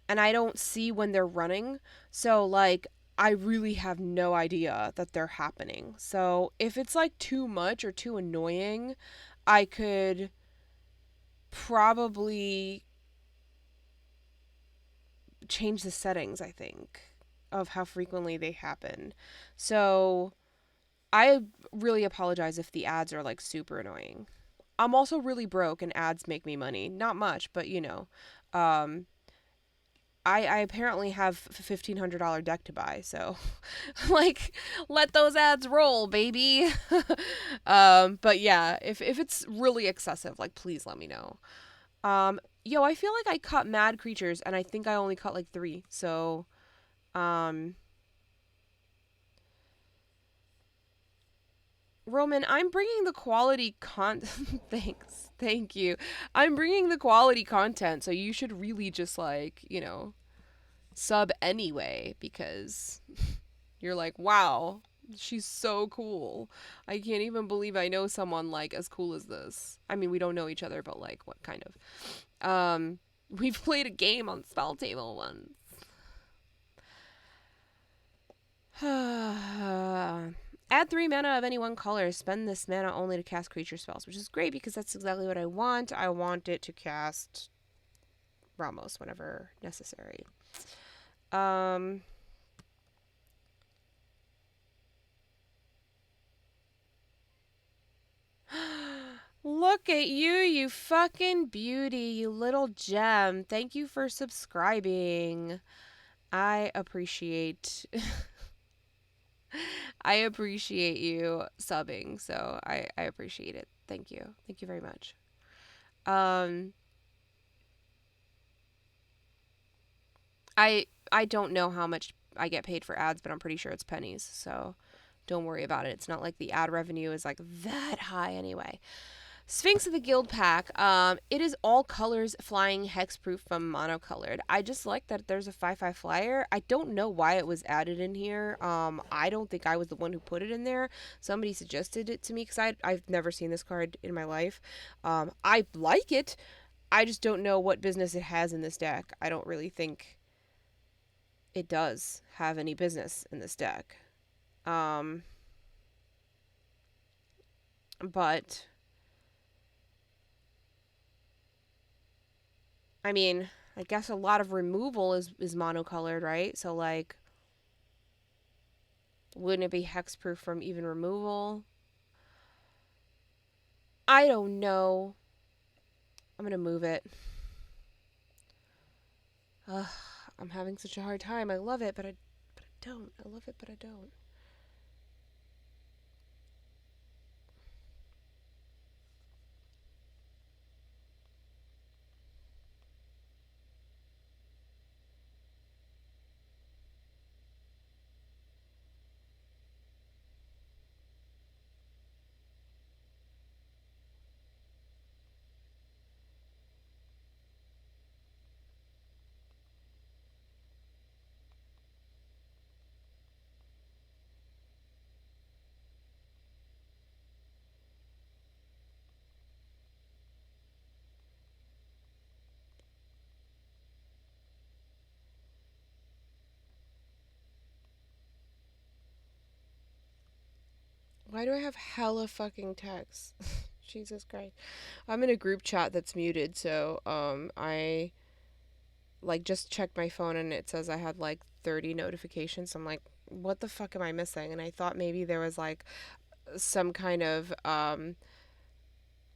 and I don't see when they're running. So like I really have no idea that they're happening. So if it's like too much or too annoying, I could probably change the settings, I think, of how frequently they happen. So I really apologize if the ads are like super annoying. I'm also really broke and ads make me money. Not much, but you know. Um I apparently have $1,500 deck to buy, so like let those ads roll, baby. But yeah, if it's really excessive, like please let me know. Yo, I feel like I cut mad creatures and I think I only cut like 3. So, um Roman, I'm bringing the quality thanks. Thank you. I'm bringing the quality content, so you should really just like, sub anyway because you're like, "Wow, she's so cool. I can't even believe I know someone like as cool as this." I mean, we don't know each other, but like what kind of? We've played a game on Spell Table once. Add 3 mana of any one color. Spend this mana only to cast creature spells, which is great because that's exactly what I want. I want it to cast Ramos whenever necessary. Um, Look at you, you fucking beauty, you little gem. Thank you for subscribing. I appreciate I appreciate you subbing, so I appreciate it. Thank you. Thank you very much. Um I don't know how much I get paid for ads, but I'm pretty sure it's pennies, so don't worry about it. It's not like the ad revenue is like that high anyway. Sphinx of the Guild Pack. It is all colors, flying, hexproof from monocolored. I just like that there's a 5/5 flyer. I don't know why it was added in here. I don't think I was the one who put it in there. Somebody suggested it to me because I've never seen this card in my life. I like it. I just don't know what business it has in this deck. I don't really think it does have any business in this deck. Um, but I mean, I guess a lot of removal is monocolored, right? So like, wouldn't it be hexproof from even removal? I don't know. I'm gonna move it. Ugh, I'm having such a hard time. I love it, but I don't. I love it, but I don't. Why do I have hella fucking texts? Jesus Christ. I'm in a group chat that's muted, so I like just checked my phone and it says I had like 30 notifications. I'm like, what the fuck am I missing? And I thought maybe there was like some kind of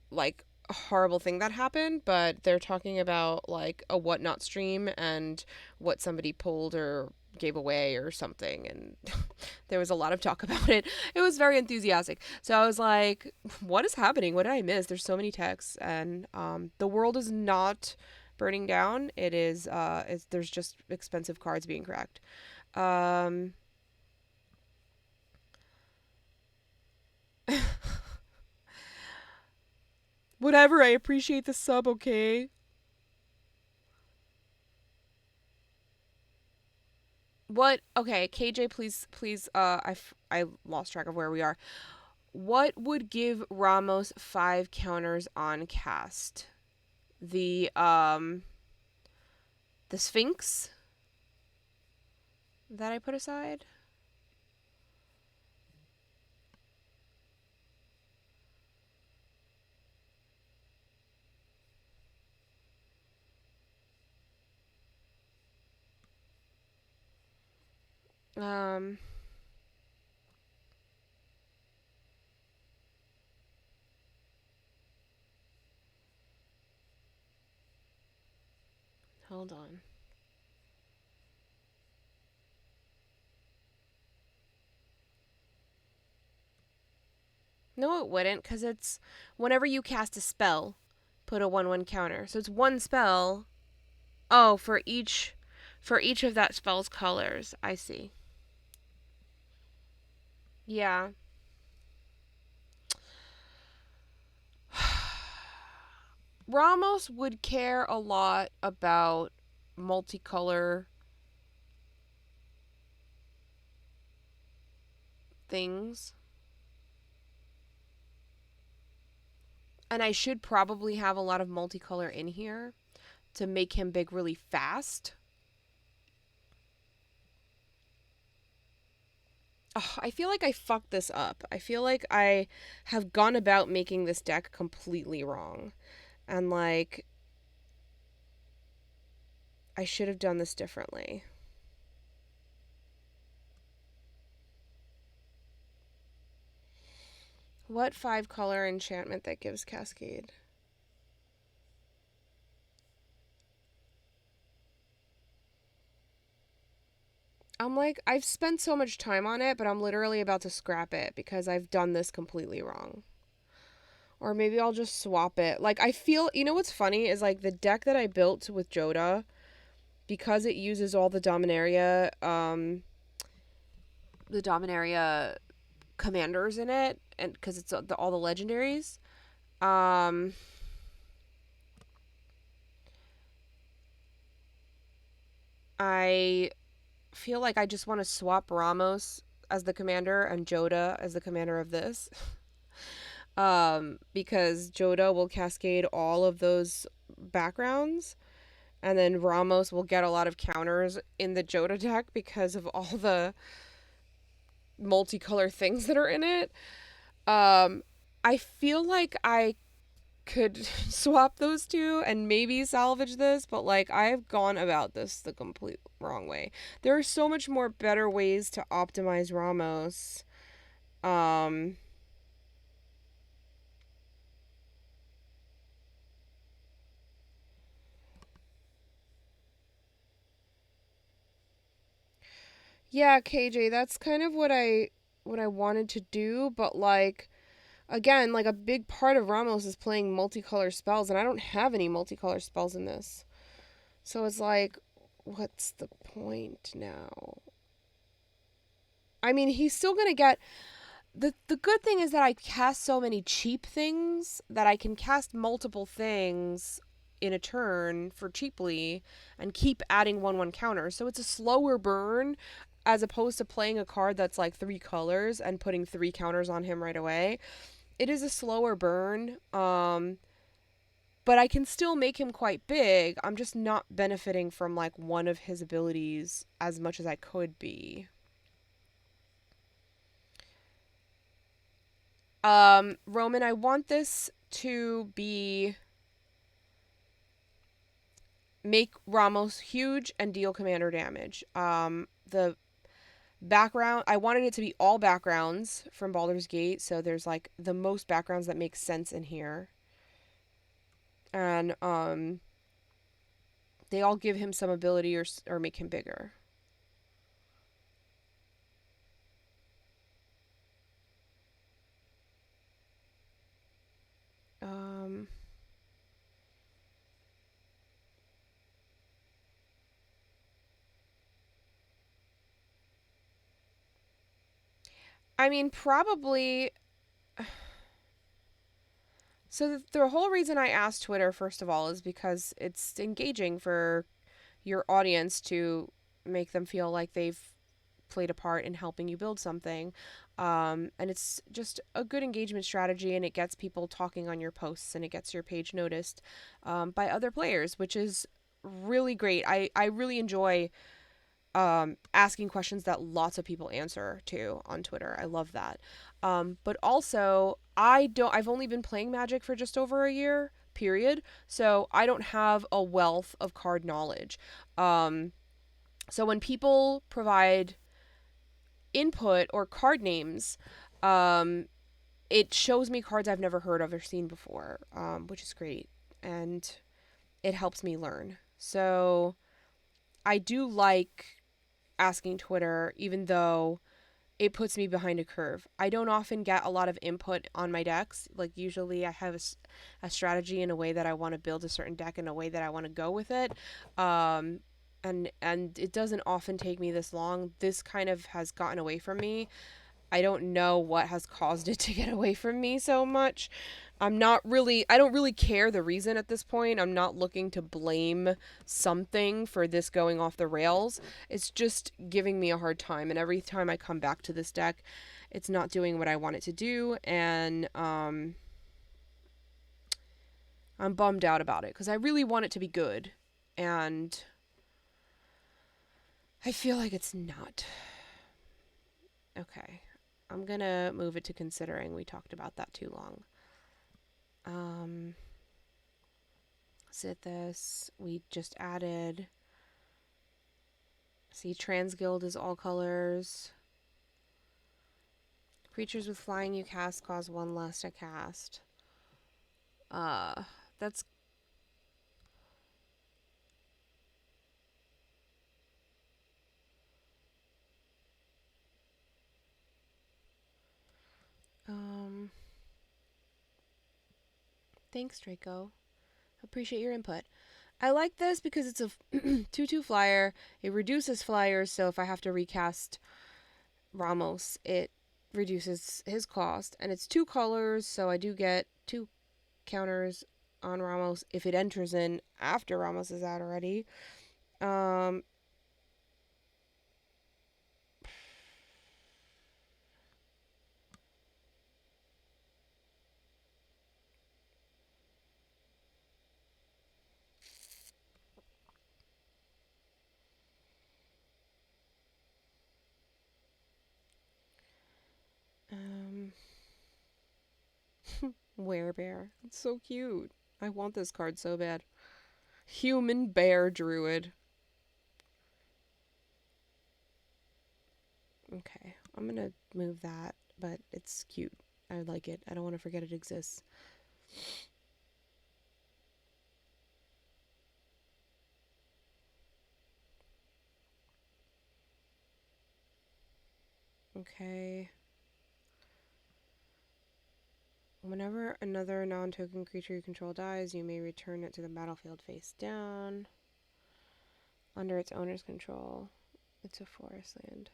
like a horrible thing that happened, but they're talking about like a whatnot stream and what somebody pulled or gave away or something, and there was a lot of talk about it. It was very enthusiastic, so I was like, what is happening? What did I miss? There's so many texts, and the world is not burning down. It is there's just expensive cards being cracked. um Whatever, I appreciate the sub. Okay. What? Okay, KJ, please. I lost track of where we are. What would give Ramos 5 counters on cast? The the Sphinx that I put aside. Um, Hold on. No, it wouldn't, because it's whenever you cast a spell, put a 1/1 counter. So it's one spell. Oh, for each of that spell's colors. I see. Yeah. Ramos would care a lot about multicolor things. And I should probably have a lot of multicolor in here to make him big really fast. Oh, I feel like I fucked this up. I feel like I have gone about making this deck completely wrong. And like, I should have done this differently. What 5-color enchantment that gives Cascade? I'm like, I've spent so much time on it, but I'm literally about to scrap it because I've done this completely wrong. Or maybe I'll just swap it. Like, I feel, you know what's funny is like the deck that I built with Joda, because it uses all the Dominaria commanders in it, and because it's all the legendaries. Um, I feel like I just want to swap Ramos as the commander and Joda as the commander of this. Because Joda will cascade all of those backgrounds, and then Ramos will get a lot of counters in the Joda deck because of all the multicolor things that are in it. I feel like I could swap those two and maybe salvage this, but like I've gone about this the complete wrong way. There are so much more better ways to optimize Ramos. Um yeah, KJ, that's kind of what I wanted to do, but like again, like a big part of Ramos is playing multicolor spells, and I don't have any multicolor spells in this. So it's like, what's the point now? I mean, he's still gonna get the good thing is that I cast so many cheap things that I can cast multiple things in a turn for cheaply and keep adding 1/1 counters. So it's a slower burn as opposed to playing a card that's like 3 colors and putting 3 counters on him right away. It is a slower burn. But I can still make him quite big. I'm just not benefiting from like one of his abilities as much as I could be. Roman, I want this to be make Ramos huge and deal commander damage. The background, I wanted it to be all backgrounds from Baldur's Gate, so there's like the most backgrounds that make sense in here. And they all give him some ability or make him bigger. Um I mean, probably. So the whole reason I asked Twitter, first of all, is because it's engaging for your audience to make them feel like they've played a part in helping you build something. And it's just a good engagement strategy, and it gets people talking on your posts, and it gets your page noticed by other players, which is really great. I really enjoy asking questions that lots of people answer to on Twitter. I love that. But also, I've only been playing Magic for just over a year, period. So I don't have a wealth of card knowledge. So when people provide input or card names, um, it shows me cards I've never heard of or seen before, which is great. And it helps me learn. So I do like asking Twitter, even though it puts me behind a curve. I don't often get a lot of input on my decks. Like, usually I have a strategy in a way that I want to build a certain deck in a way that I want to go with it. And it doesn't often take me this long. This kind of has gotten away from me. I don't know what has caused it to get away from me so much. I don't really care the reason at this point. I'm not looking to blame something for this going off the rails. It's just giving me a hard time. And every time I come back to this deck, it's not doing what I want it to do. And I'm bummed out about it because I really want it to be good. And I feel like it's not. Okay. I'm going to move it to considering. We talked about that too long. Sit this. We just added. See, Transguild is all colors. Creatures with flying you cast cause one less to cast. That's. Thanks, Draco. Appreciate your input. I like this because it's a 2/2 flyer. It reduces flyers, so if I have to recast Ramos, it reduces his cost. And it's 2 colors, so I do get 2 counters on Ramos if it enters in after Ramos is out already. Um, um, Werebear. It's so cute. I want this card so bad. Human Bear Druid. Okay, I'm gonna move that, but it's cute. I like it. I don't want to forget it exists. Okay. Whenever another non-token creature you control dies, you may return it to the battlefield face down. Under its owner's control. It's a forest land.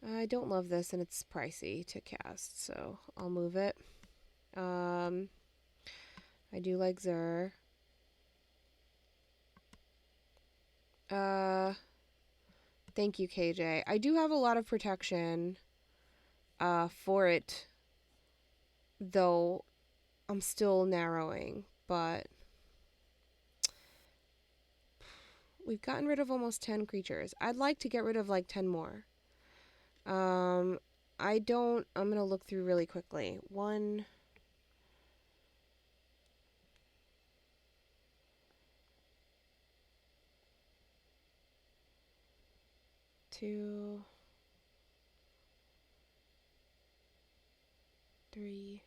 I don't love this, and it's pricey to cast, so I'll move it. I do like Zur. Thank you, KJ. I do have a lot of protection for it, though I'm still narrowing, but we've gotten rid of almost 10 creatures. I'd like to get rid of like 10 more. I'm going to look through really quickly. 1, 2, 3,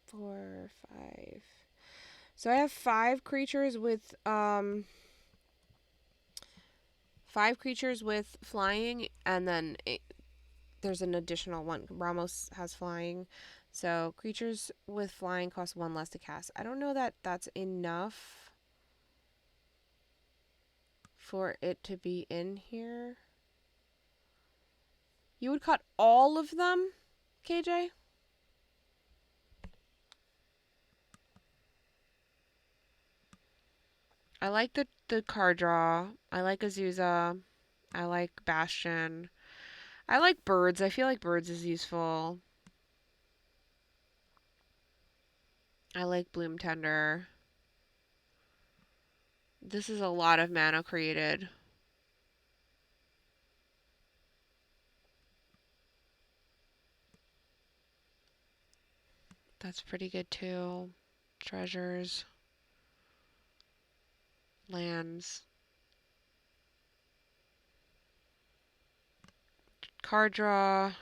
4, 5. So I have 5 creatures with 5 creatures with flying, and then there's an additional one. Ramos has flying. So creatures with flying cost 1 less to cast. I don't know that that's enough for it to be in here. You would cut all of them, KJ? I like the card draw. I like Azusa. I like Bastion. I like birds. I feel like birds is useful. I like Bloom Tender. This is a lot of mana created. That's pretty good too. Treasures. Lands. Card draw.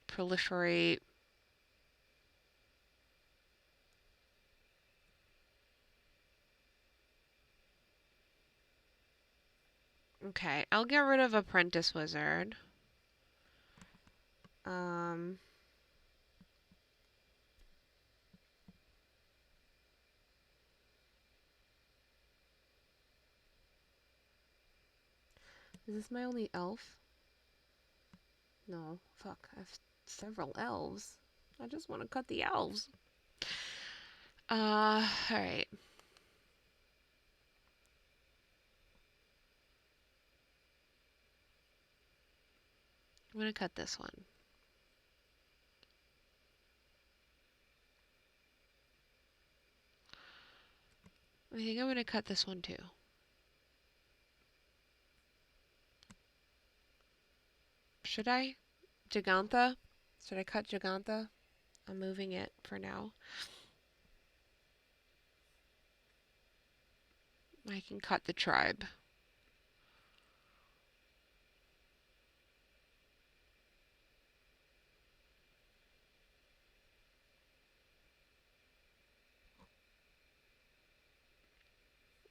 Proliferate. Okay, I'll get rid of Apprentice Wizard. Is this my only elf? No, fuck. I have several elves. I just want to cut the elves. Alright. I'm gonna cut this one. I think I'm gonna cut this one too. Should I? Gigantha? Should I cut Gigantha? I'm moving it for now. I can cut the tribe.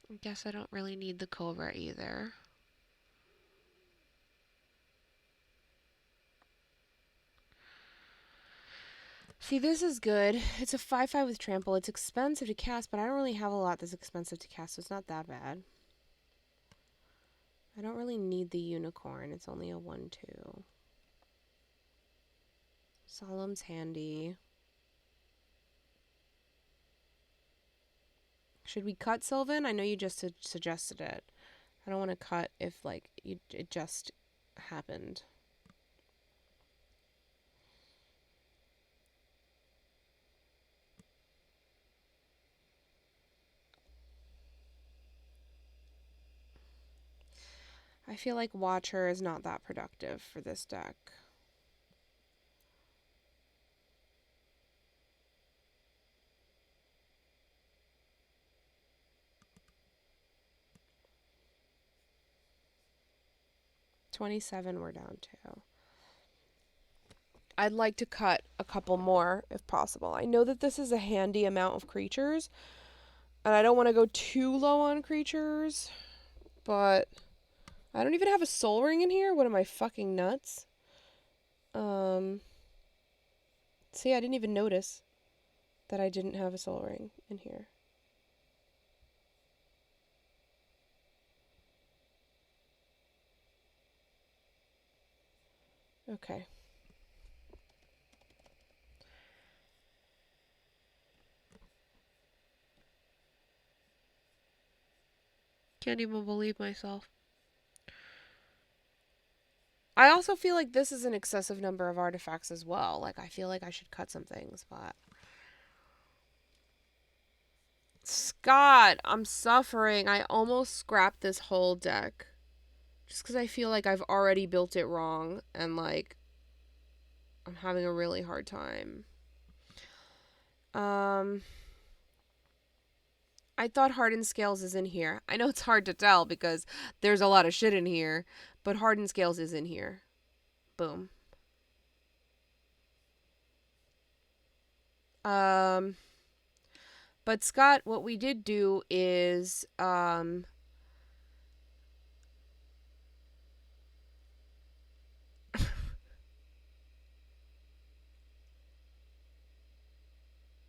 I guess I don't really need the Cobra either. See, this is good. It's a 5/5 with trample. It's expensive to cast, but I don't really have a lot that's expensive to cast, so it's not that bad. I don't really need the unicorn. It's only a 1/2. Solemn's handy. Should we cut Sylvan? I know you just suggested it. I don't want to cut if, like, it just happened. I feel like Watcher is not that productive for this deck. $27 we're down to. I'd like to cut a couple more if possible. I know that this is a handy amount of creatures, and I don't want to go too low on creatures, but I don't even have a Soul Ring in here. What am I, fucking nuts? See, I didn't even notice that I didn't have a Soul Ring in here. Okay. Can't even believe myself. I also feel like this is an excessive number of artifacts as well. Like, I feel like I should cut some things, but... Scott, I'm suffering. I almost scrapped this whole deck. Just because I feel like I've already built it wrong and like I'm having a really hard time. Um, I thought hardened scales is in here. I know it's hard to tell because there's a lot of shit in here, but hardened scales is in here. Boom. Um, but Scott, what we did do is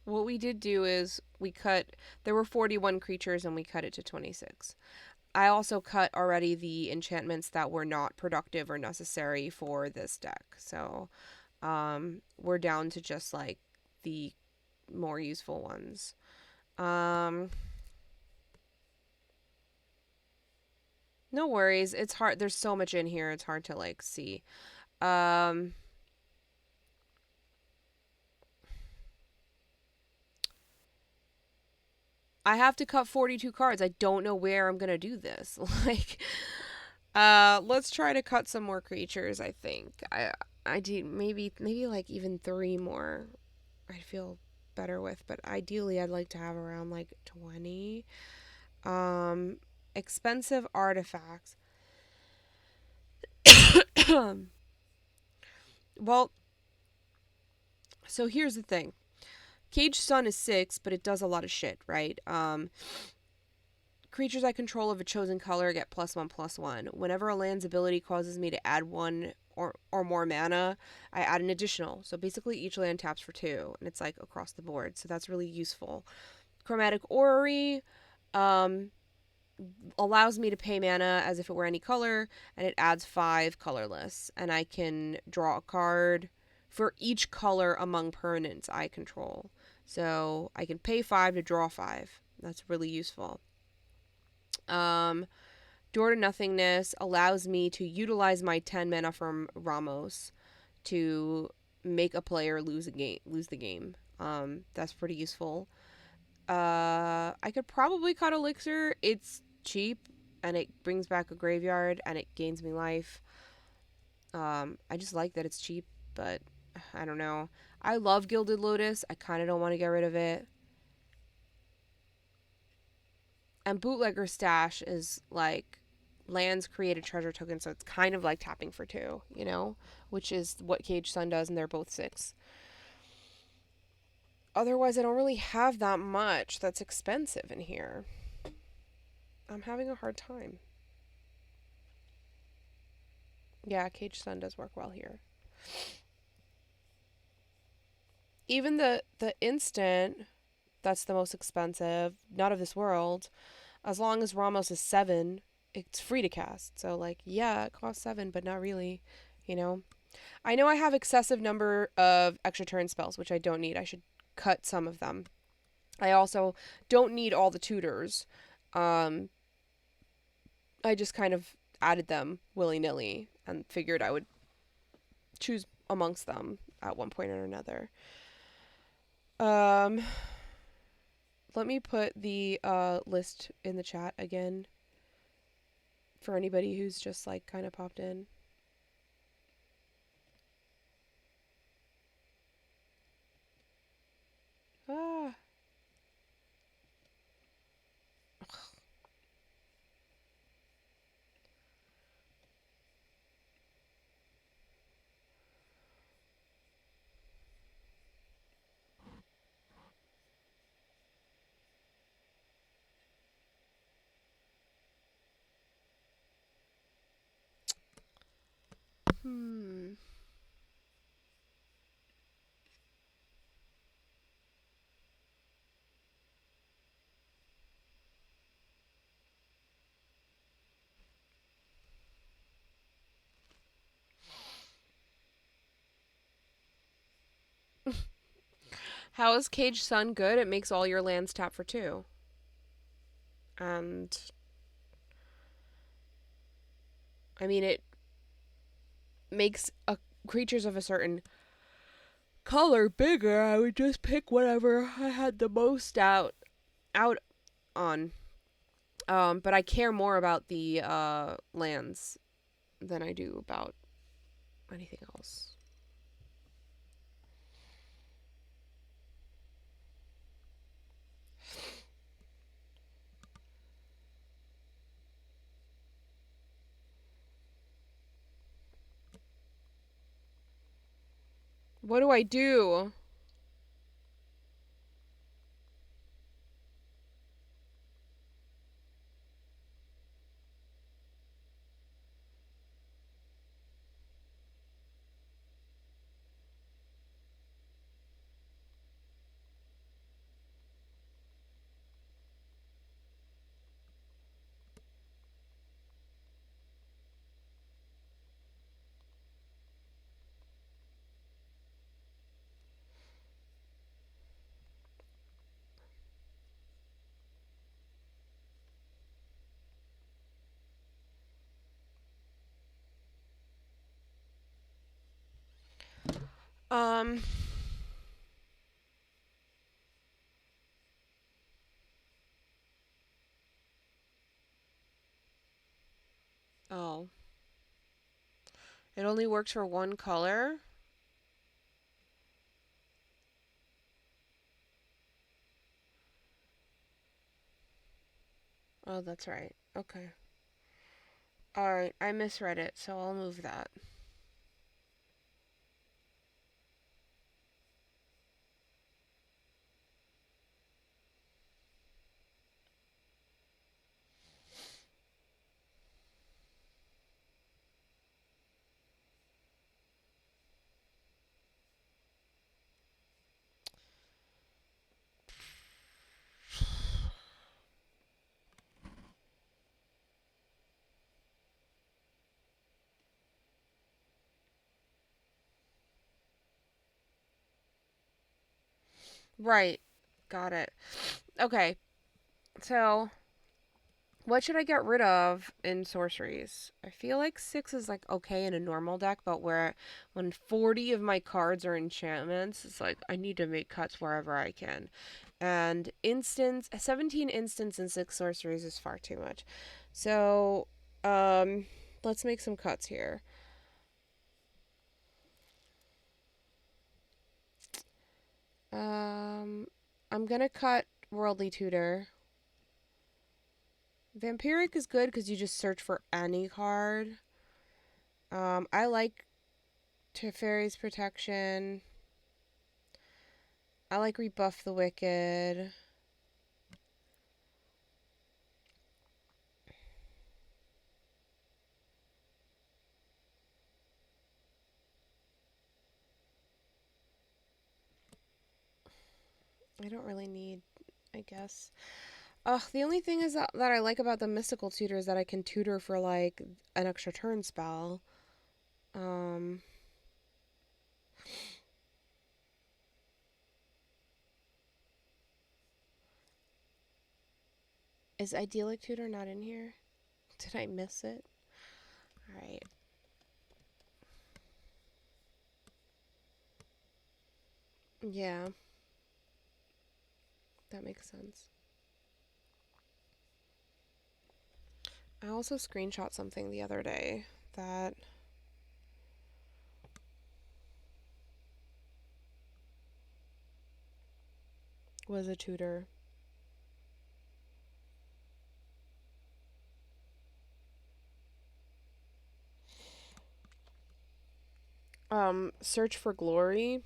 what we did do is we cut, there were 41 creatures and we cut it to 26. I also cut already the enchantments that were not productive or necessary for this deck. So we're down to just like the more useful ones. No worries. It's hard. There's so much in here. It's hard to like see. Um, I have to cut 42 cards. I don't know where I'm gonna do this. Like, let's try to cut some more creatures. I think I do maybe like even 3 more. I feel better with, but ideally I'd like to have around like 20. Um, expensive artifacts. Well, so here's the thing. Cage Sun is 6, but it does a lot of shit, right? Creatures I control of a chosen color get +1/+1. Whenever a land's ability causes me to add 1 or more mana, I add an additional. So basically each land taps for 2, and it's like across the board. So that's really useful. Chromatic Orrery allows me to pay mana as if it were any color, and it adds 5 colorless. And I can draw a card for each color among permanents I control. So I can pay 5 to draw 5. That's really useful. Door to Nothingness allows me to utilize my 10 mana from Ramos to make a player lose the game. That's pretty useful. I could probably cut Elixir. It's cheap and it brings back a graveyard and it gains me life. I just like that it's cheap, but I don't know. I love Gilded Lotus. I kind of don't want to get rid of it. And Bootlegger Stash is like lands create a treasure token, so it's kind of like tapping for 2, you know, which is what Cage Sun does, and they're both 6. Otherwise, I don't really have that much that's expensive in here. I'm having a hard time. Yeah, Cage Sun does work well here. Even the instant that's the most expensive, not of this world, as long as Ramos is 7, it's free to cast. So like, yeah, it costs 7, but not really, you know. I know I have excessive number of extra turn spells, which I don't need. I should cut some of them. I also don't need all the tutors. I just kind of added them willy-nilly and figured I would choose amongst them at one point or another. Let me put the list in the chat again for anybody who's just like kind of popped in. Ah. Hmm. How is Cage Sun good? It makes all your lands tap for 2. And I mean, it makes creatures of a certain color bigger. I would just pick whatever I had the most out on. But I care more about the lands than I do about anything else. What do I do? Um. Oh. It only works for one color? Oh, that's right. Okay. Alright, I misread it, so I'll move that. Right. Got it. Okay. So, what should I get rid of in sorceries? I feel like 6 is like okay in a normal deck, but where when 40 of my cards are enchantments, it's like I need to make cuts wherever I can. And 17 instants and 6 sorceries is far too much. So, um let's make some cuts here. Um I'm going to cut Worldly Tutor. Vampiric is good because you just search for any card. I like Teferi's Protection. I like Rebuff the Wicked. I don't really need, I guess. The only thing is that I like about the Mystical Tutor is that I can tutor for like an extra turn spell. Um, is Idyllic Tutor not in here? Did I miss it? Alright. Yeah, that makes sense. I also screenshot something the other day that was a tutor. Search for Glory.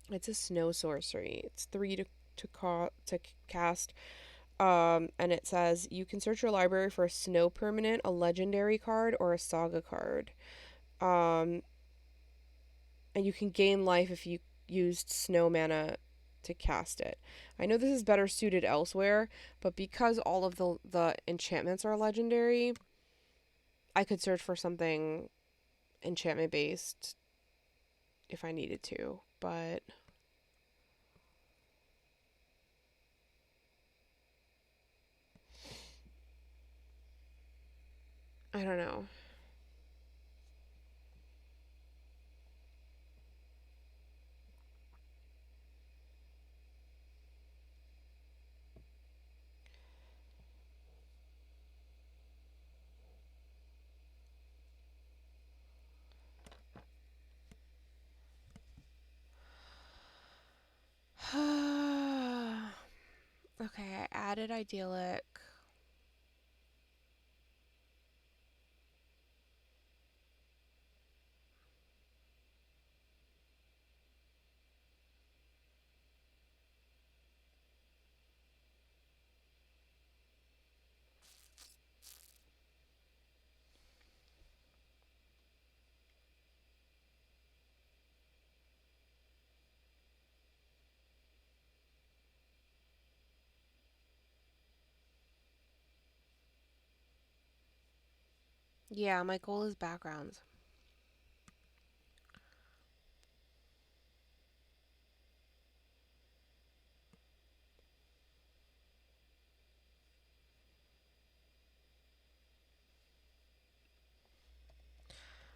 It's a snow sorcery. It's 3 to cast. And it says you can search your library for a snow permanent, a legendary card, or a saga card. Um, and you can gain life if you used snow mana to cast it. I know this is better suited elsewhere, but because all of the enchantments are legendary, I could search for something enchantment based if I needed to, but I don't know. Okay, I added idyllic. Yeah, my goal is backgrounds.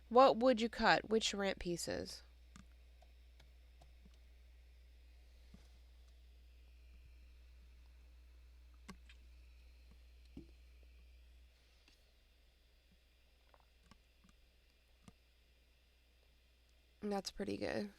What would you cut? Which ramp pieces? That's pretty good.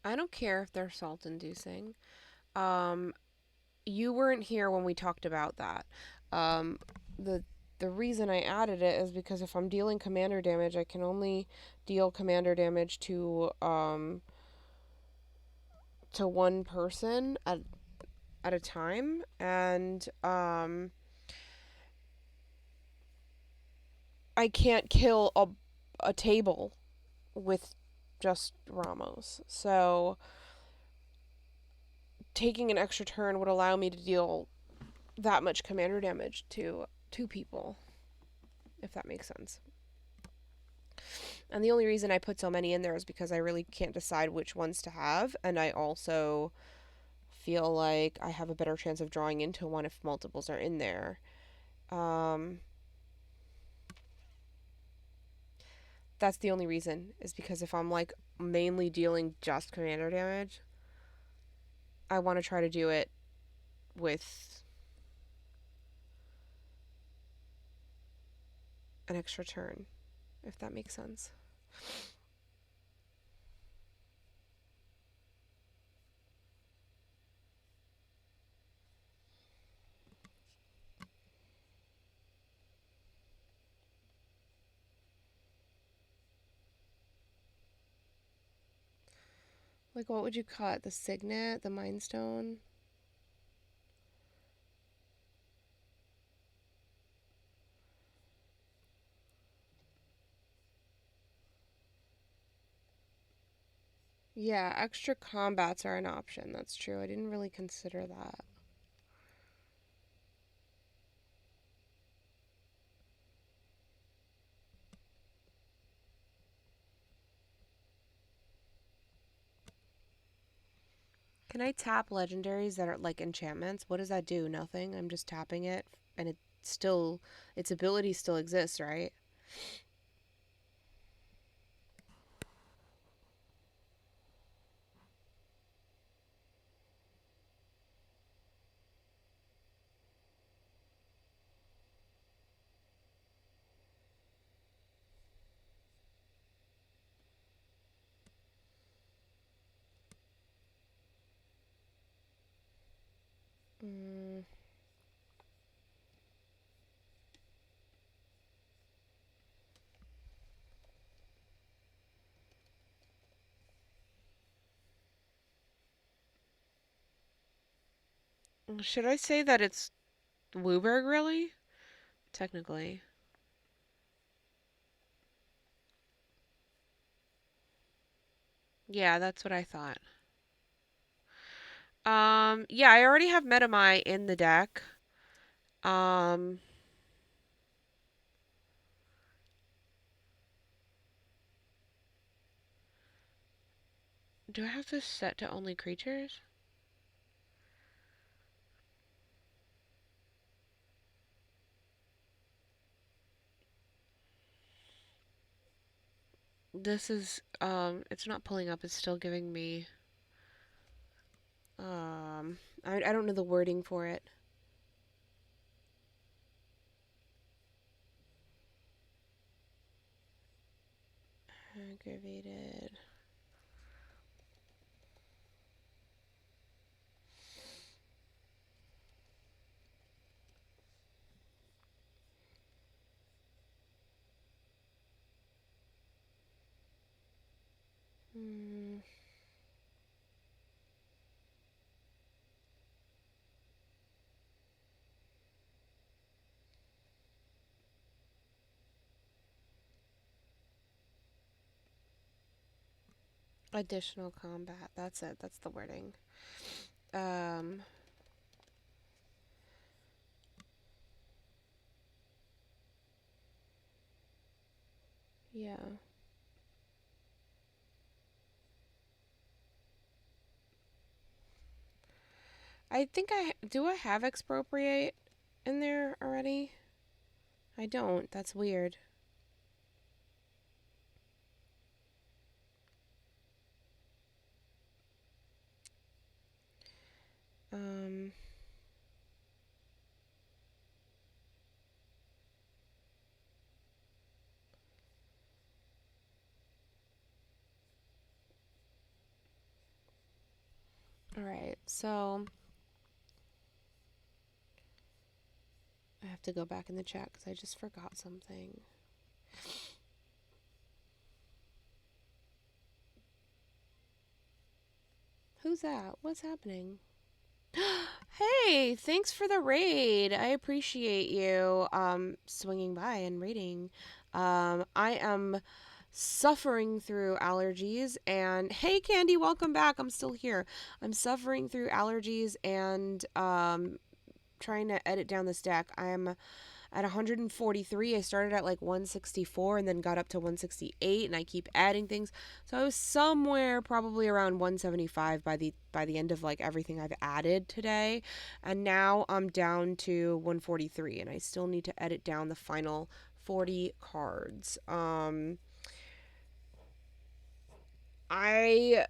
I don't care if they're salt inducing. Um, you weren't here when we talked about that. Um, the the reason I added it is because if I'm dealing commander damage, I can only deal commander damage to one person at a time, and I can't kill a table with just Ramos. So taking an extra turn would allow me to deal that much commander damage to two people, if that makes sense. And the only reason I put so many in there is because I really can't decide which ones to have, and I also feel like I have a better chance of drawing into one if multiples are in there. Um, that's the only reason, is because if I'm like mainly dealing just commander damage, I want to try to do it with an extra turn, if that makes sense. Like, what would you cut? The signet, the mind stone? Yeah, extra combats are an option. That's true. I didn't really consider that. Can I tap legendaries that are like enchantments? What does that do? Nothing. I'm just tapping it, and it still, its ability still exists, right? Mm, Should I say that it's Wooburg, really? Technically. Yeah, that's what I thought. Yeah, I already have Metamai in the deck. Um, do I have this set to only creatures? This is, it's not pulling up. It's still giving me, I don't know the wording for it. Aggravated. Hmm. Additional combat. That's it. That's the wording. Um, yeah. I think I have expropriate in there already? I don't. That's weird. Um, all right. So I have to go back in the chat because I just forgot something. Who's that? What's happening? Hey, thanks for the raid. I appreciate you swinging by and raiding. I am suffering through allergies and hey Candy, welcome back. I'm still here. I'm suffering through allergies and trying to edit down this deck. I'm at 143. I started at like 164 and then got up to 168 and I keep adding things. So I was somewhere probably around 175 by the end of like everything I've added today. And now I'm down to 143 and I still need to edit down the final 40 cards. I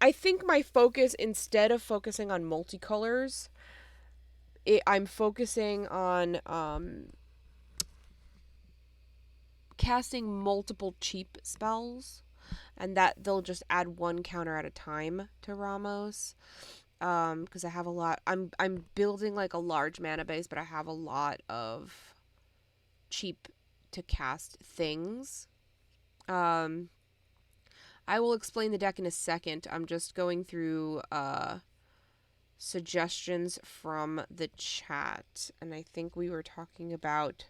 I think my focus, instead of focusing on multicolors, I'm focusing on casting multiple cheap spells, and that they'll just add one counter at a time to Ramos. Because I have a lot. I'm building like a large mana base, but I have a lot of cheap to cast things. Um, I will explain the deck in a second. I'm just going through suggestions from the chat, and I think we were talking about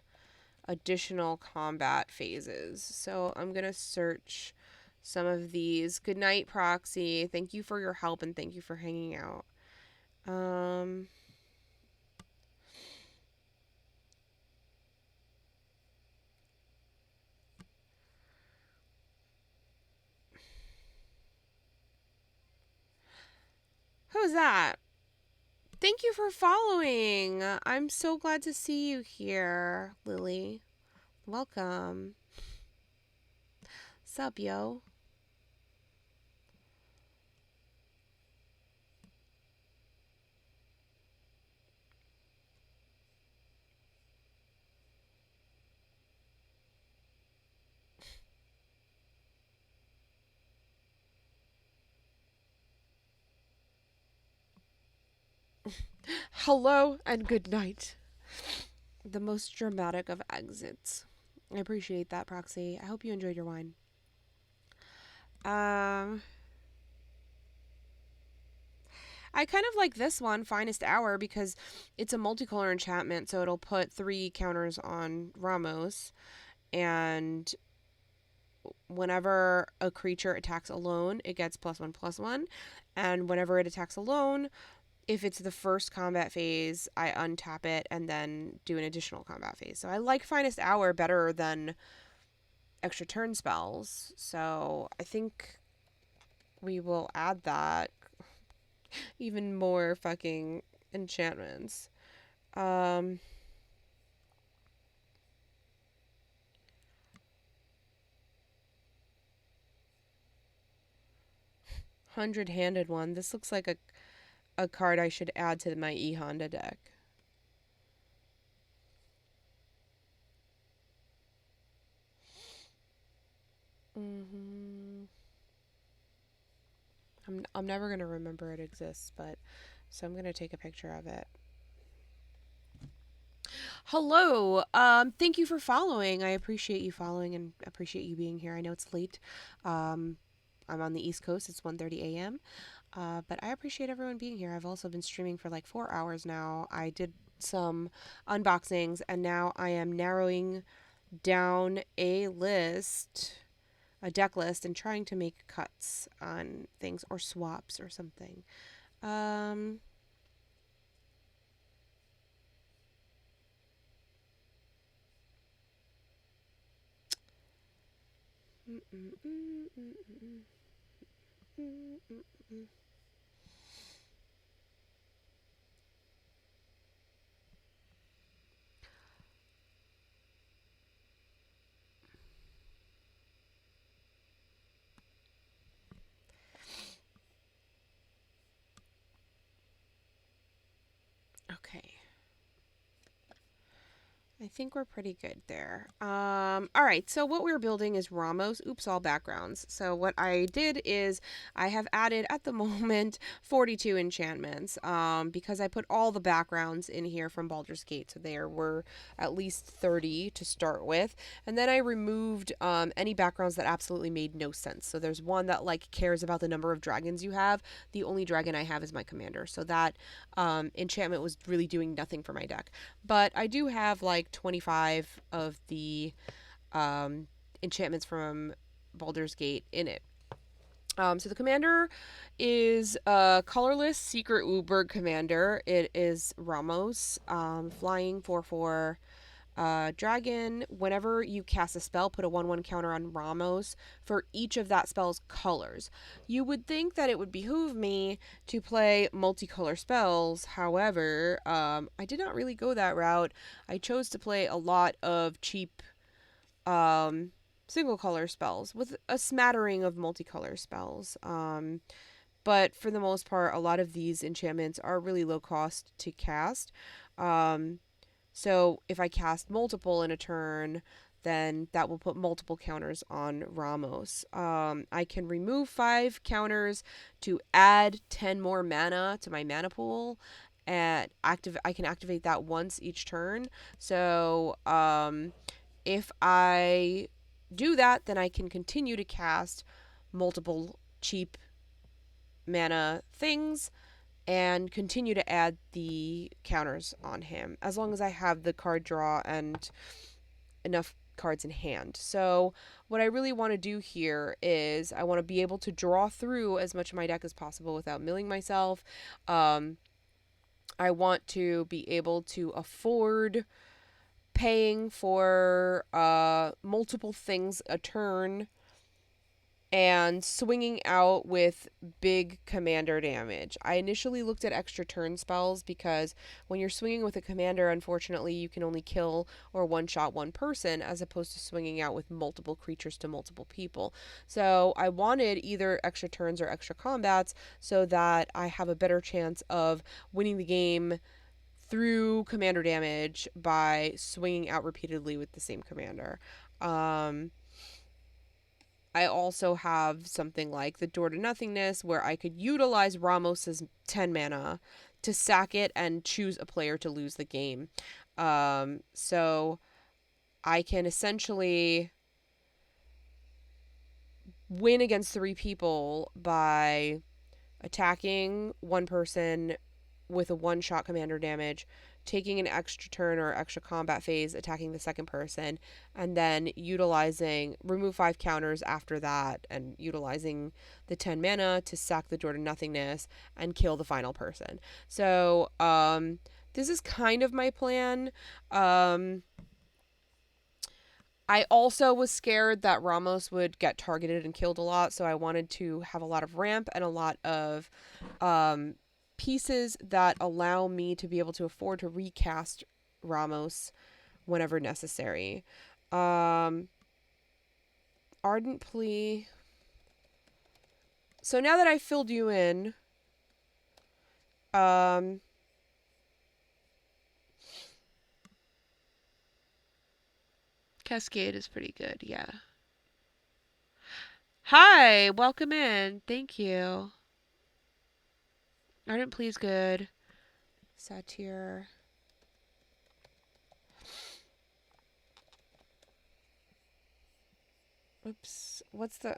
additional combat phases. So I'm going to search some of these. Good night, Proxy. Thank you for your help and thank you for hanging out. Who's that? Thank you for following. I'm so glad to see you here, Lily. Welcome. Sup, yo? Hello and good night. The most dramatic of exits. I appreciate that, Proxy. I hope you enjoyed your wine. I kind of like this one, Finest Hour, because it's a multicolor enchantment, so it'll put 3 counters on Ramos, and whenever a creature attacks alone, it gets +1/+1, and whenever it attacks alone, if it's the first combat phase, I untap it and then do an additional combat phase. So I like Finest Hour better than extra turn spells, so I think we will add that. Even more fucking enchantments. 100-handed one. This looks like a card I should add to my E Honda deck. Mm-hmm. I'm never going to remember it exists, but so I'm going to take a picture of it. Hello. Thank you for following. I appreciate you following and appreciate you being here. I know it's late. I'm on the East Coast. It's 1:30 a.m. But I appreciate everyone being here. I've also been streaming for like 4 hours now. I did some unboxings, and now I am narrowing down a deck list, and trying to make cuts on things or swaps or something. Um, okay. I think we're pretty good there. All right, so what we're building is Ramos. Oops, all backgrounds. So what I did is I have added at the moment 42 enchantments because I put all the backgrounds in here from Baldur's Gate. So there were at least 30 to start with. And then I removed any backgrounds that absolutely made no sense. So there's one that like cares about the number of dragons you have. The only dragon I have is my commander. So that enchantment was really doing nothing for my deck. But I do have like 25 of the enchantments from Baldur's Gate in it. So the commander is a colorless secret Uberg commander. It is Ramos, flying 4/4 dragon. Whenever you cast a spell, put a 1/1 counter on Ramos for each of that spell's colors. You would think that it would behoove me to play multicolor spells. However, I did not really go that route. I chose to play a lot of cheap single color spells with a smattering of multicolor spells. But for the most part, a lot of these enchantments are really low cost to cast. So if I cast multiple in a turn, then that will put multiple counters on Ramos. I can remove 5 counters to add 10 more mana to my mana pool, and I can activate that once each turn. So if I do that, then I can continue to cast multiple cheap mana things and continue to add the counters on him as long as I have the card draw and enough cards in hand. So what I really want to do here is I want to be able to draw through as much of my deck as possible without milling myself. I want to be able to afford paying for multiple things a turn and swinging out with big commander damage. I initially looked at extra turn spells because when you're swinging with a commander, unfortunately, you can only kill or one-shot one person as opposed to swinging out with multiple creatures to multiple people. So I wanted either extra turns or extra combats so that I have a better chance of winning the game through commander damage by swinging out repeatedly with the same commander. I also have something like the Door to Nothingness where I could utilize Ramos's 10 mana to sack it and choose a player to lose the game. So I can essentially win against 3 people by attacking one person with a one-shot commander damage, taking an extra turn or extra combat phase, attacking the second person, and then utilizing remove 5 counters after that, and utilizing the 10 mana to sack the door to nothingness and kill the final person. So this is kind of my plan. I also was scared that Ramos would get targeted and killed a lot, so I wanted to have a lot of ramp and a lot of pieces that allow me to be able to afford to recast Ramos whenever necessary. Ardent Plea. So now that I filled you in, Cascade is pretty good, yeah. Hi, welcome in. Thank you. Ardent Plea is good. Satyr. Oops. What's the...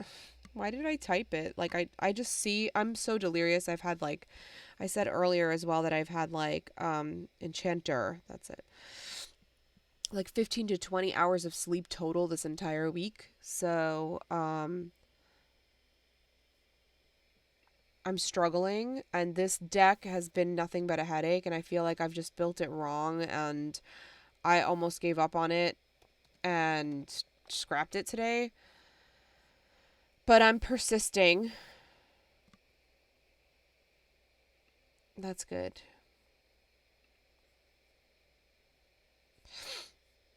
Why did I type it? Like, I just see... I'm so delirious. I've had, like... I said earlier as well that I've had, like, Enchanter. That's it. Like, 15 to 20 hours of sleep total this entire week. So, I'm struggling. And this deck has been nothing but a headache. And I feel like I've just built it wrong. And I almost gave up on it and scrapped it today. But I'm persisting. That's good.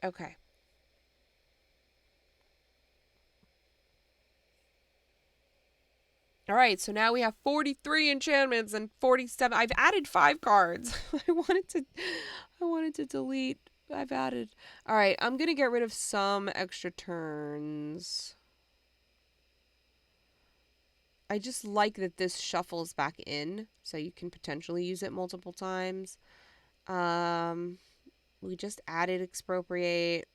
Okay. All right, so now we have 43 enchantments and 47. I've added 5 cards. I wanted to delete. I've added. All right, I'm going to get rid of some extra turns. I just like that this shuffles back in, so you can potentially use it multiple times. We just added Expropriate.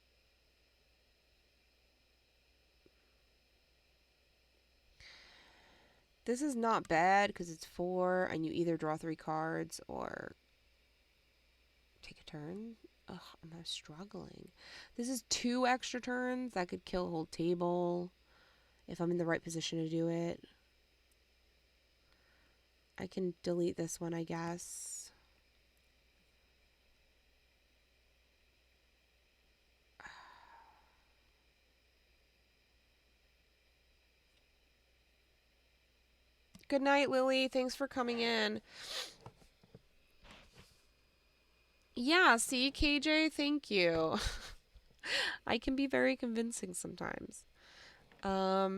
This is not bad because it's 4 and you either draw 3 cards or take a turn. Ugh, I'm struggling. This is 2 extra turns. That could kill a whole table if I'm in the right position to do it. I can delete this one, I guess. Good night, Lily. Thanks for coming in. Yeah, see, KJ, thank you. I can be very convincing sometimes. Now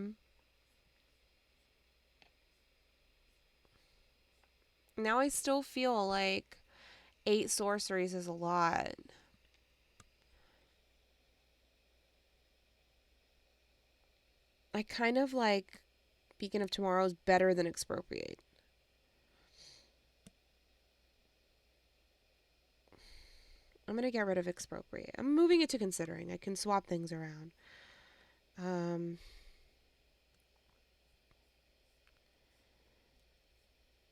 I still feel like 8 sorceries is a lot. I kind of like Beacon of Tomorrow is better than Expropriate. I'm going to get rid of Expropriate. I'm moving it to Considering. I can swap things around.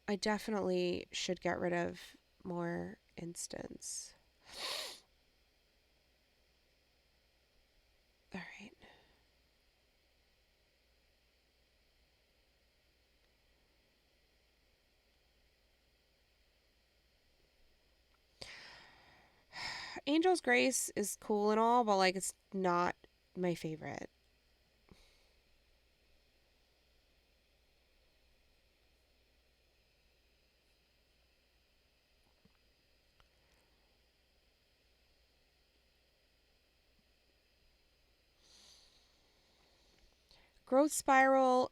I definitely should get rid of more instants. All right. Angel's Grace is cool and all, but like it's not my favorite. Growth Spiral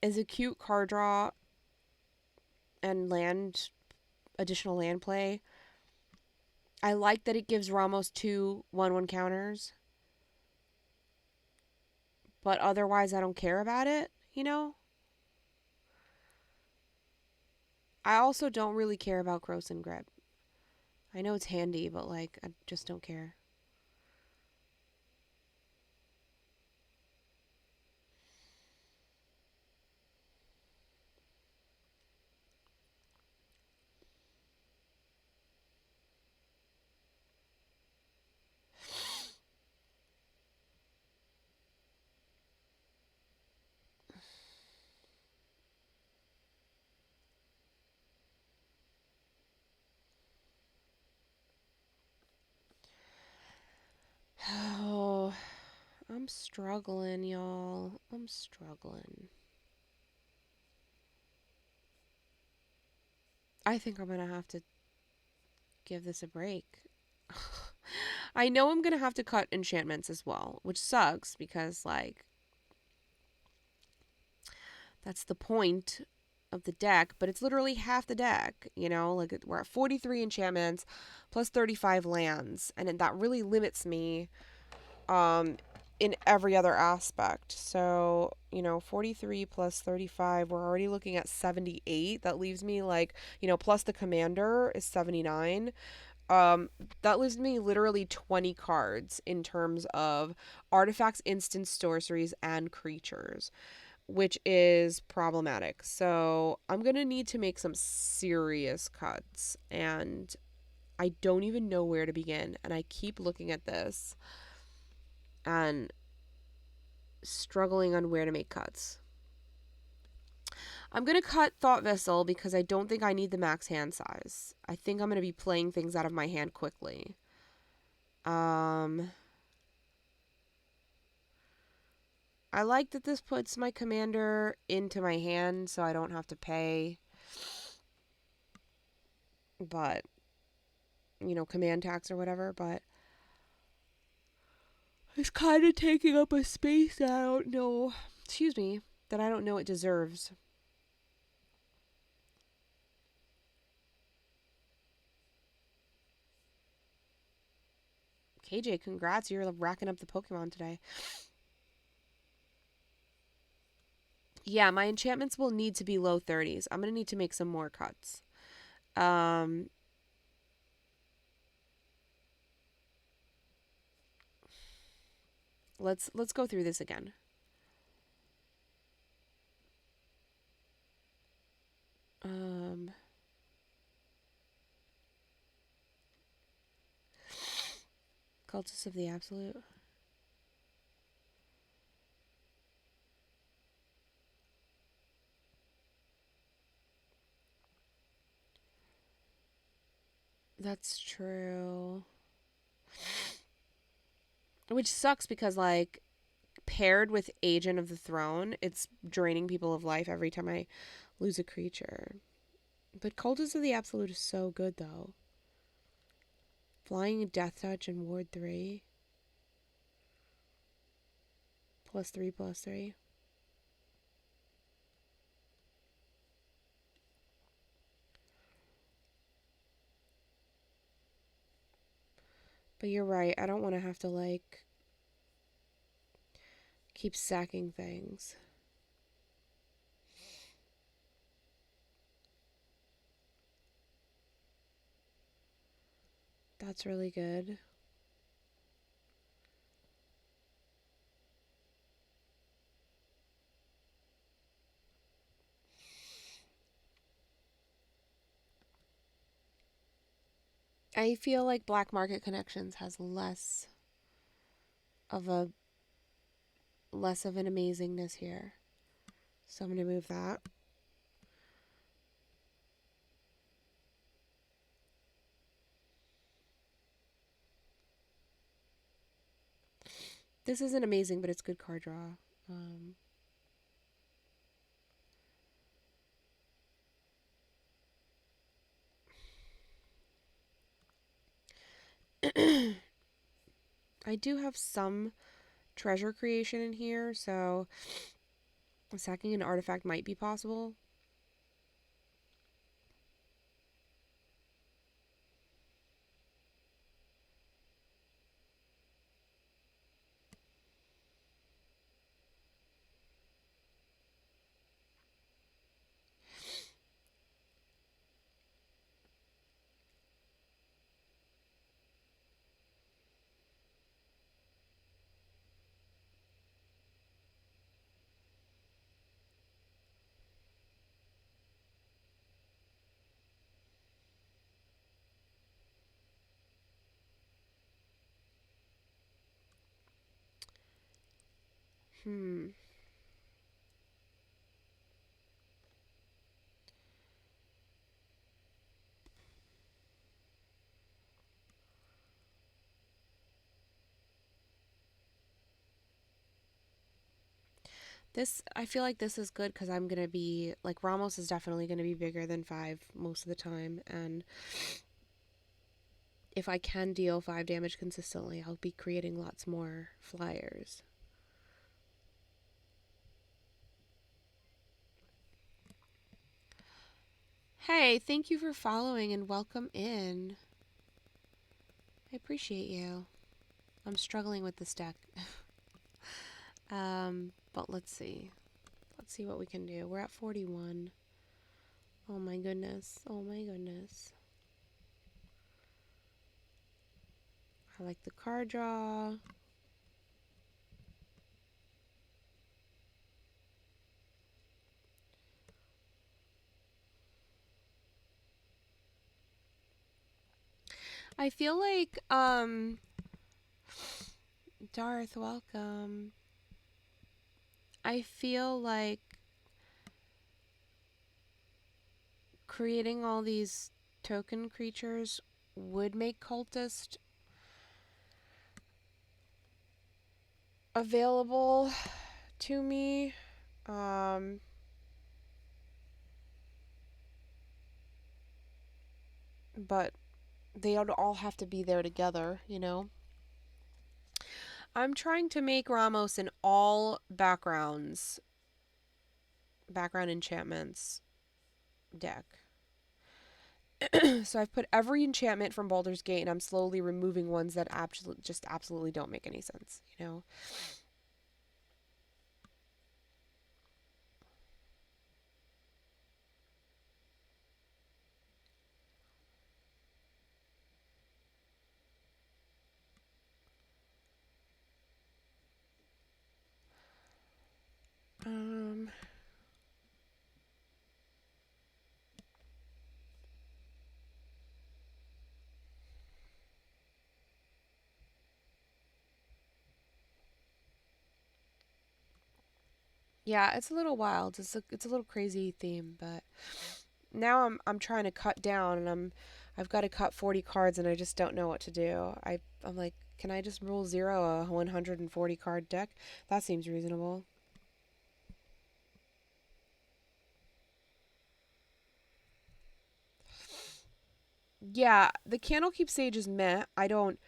is a cute card draw and additional land play. I like that it gives Ramos 2 1/1 counters. But otherwise I don't care about it, you know? I also don't really care about Gross and Grip. I know it's handy, but like I just don't care. I'm struggling, y'all. I'm struggling. I think I'm gonna have to give this a break. I know I'm gonna have to cut enchantments as well, which sucks because, like, that's the point of the deck, but it's literally half the deck, you know? Like, we're at 43 enchantments plus 35 lands, and that really limits me in every other aspect. So, 43 plus 35, we're already looking at 78. That leaves me, like, plus the commander is 79. That leaves me literally 20 cards in terms of artifacts, instants, sorceries, and creatures, which is problematic. So I'm gonna need to make some serious cuts, and I don't even know where to begin. And I keep looking at this and struggling on where to make cuts. I'm going to cut Thought Vessel because I don't think I need the max hand size. I think I'm going to be playing things out of my hand quickly. I like that this puts my commander into my hand so I don't have to pay. But, command tax or whatever. But it's kind of taking up a space that I don't know. Excuse me. That I don't know it deserves. KJ, congrats. You're racking up the Pokemon today. Yeah, my enchantments will need to be low 30s. I'm going to need to make some more cuts. Let's go through this again. Cultists of the Absolute. That's true. Which sucks because, like, paired with Agent of the Throne, it's draining people of life every time I lose a creature. But Cultists of the Absolute is so good, though. Flying, Death Touch, and Ward 3. +3/+3. But you're right. I don't want to have to, like, keep sacking things. That's really good. I feel like Black Market Connections has less of an amazingness here. So I'm going to move that. This isn't amazing, but it's good card draw. I do have some treasure creation in here, so sacking an artifact might be possible. I feel like this is good because I'm going to be, like, Ramos is definitely going to be bigger than 5 most of the time. And if I can deal 5 damage consistently, I'll be creating lots more flyers. Hey, thank you for following and welcome in. I appreciate you. I'm struggling with this deck. But let's see. Let's see what we can do. We're at 41. Oh my goodness. Oh my goodness. I like the card draw. I feel like, Darth, welcome. I feel like creating all these token creatures would make Cultist available to me. But they don't all have to be there together, you know? I'm trying to make Ramos in all background enchantments deck. So I've put every enchantment from Baldur's Gate, and I'm slowly removing ones that absolutely don't make any sense, you know? Yeah, it's a little wild. It's a little crazy theme, but now I'm trying to cut down, and I've got to cut 40 cards, and I just don't know what to do. I'm like, can I just rule 0 a 140 card deck? That seems reasonable. Yeah, the Candlekeep Sage is meh. I don't,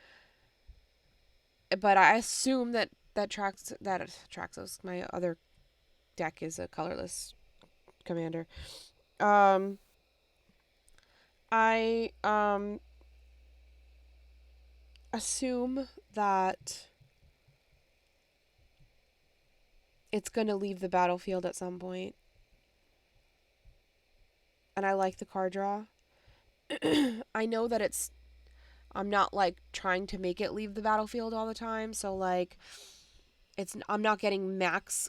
but I assume that Traxos, my other deck, is a colorless commander. Um, I assume that it's gonna leave the battlefield at some point, and I like the card draw. I know that I'm not like trying to make it leave the battlefield all the time, so like I'm not getting max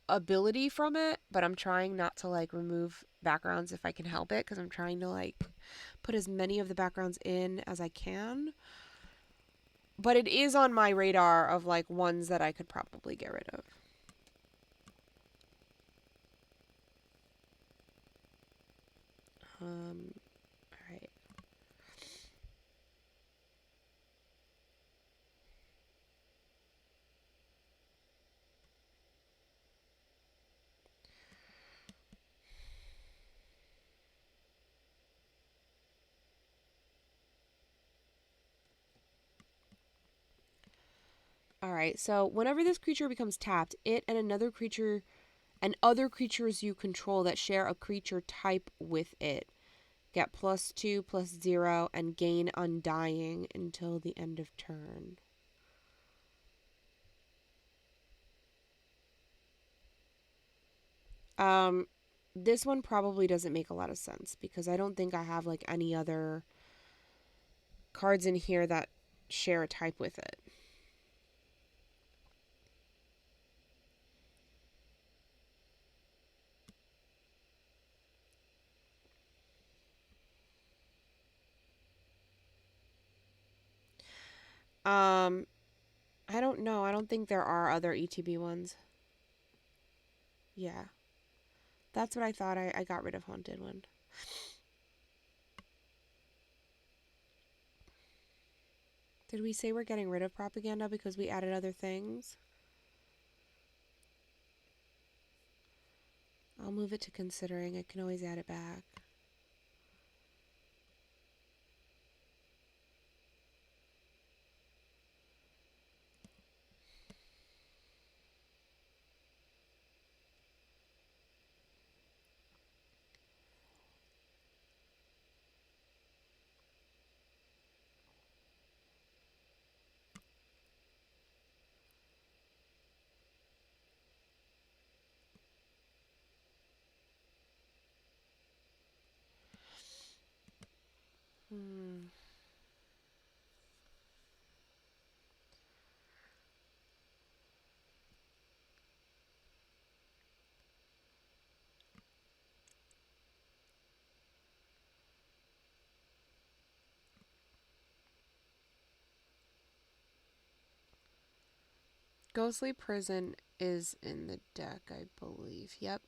ability from it, but I'm trying not to like remove backgrounds if I can help it, because I'm trying to like put as many of the backgrounds in as I can. But it is on my radar of like ones that I could probably get rid of. All right. All right. So whenever this creature becomes tapped, it and other creatures you control that share a creature type with it get +2/+0 and gain Undying until the end of turn. This one probably doesn't make a lot of sense because I don't think I have like any other cards in here that share a type with it. I don't know. I don't think there are other ETB ones. Yeah. That's what I thought. I got rid of Haunted One. Did we say we're getting rid of propaganda because we added other things? I'll move it to considering. I can always add it back. Hmm. Ghostly Prison is in the deck, I believe. Yep.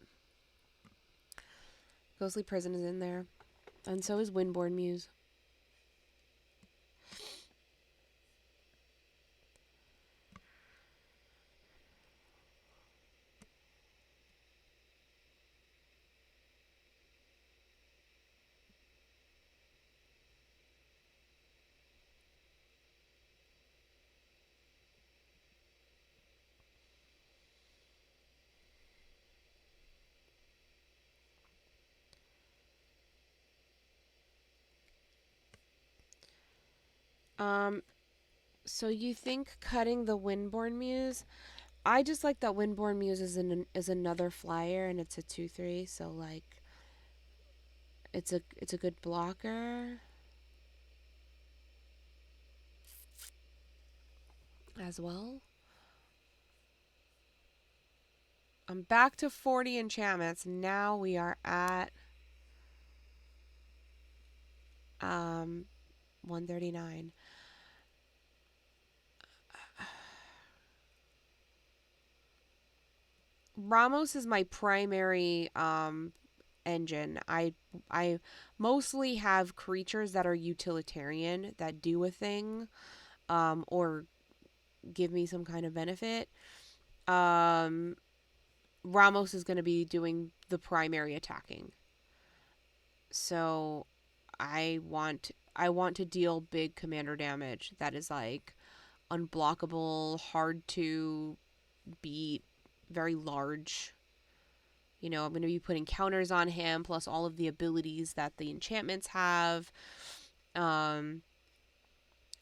Ghostly Prison is in there. And so is Windborn Muse. So you think cutting the Windborn Muse? I just like that Windborn Muse is another flyer and it's a 2/3, so like it's a good blocker as well. I'm back to 40 enchantments. Now we are at 139. Ramos is my primary engine. I mostly have creatures that are utilitarian that do a thing or give me some kind of benefit. Um Ramos is going to be doing the primary attacking. So I want to deal big commander damage that is like unblockable, hard to beat, very large. I'm going to be putting counters on him plus all of the abilities that the enchantments have. Um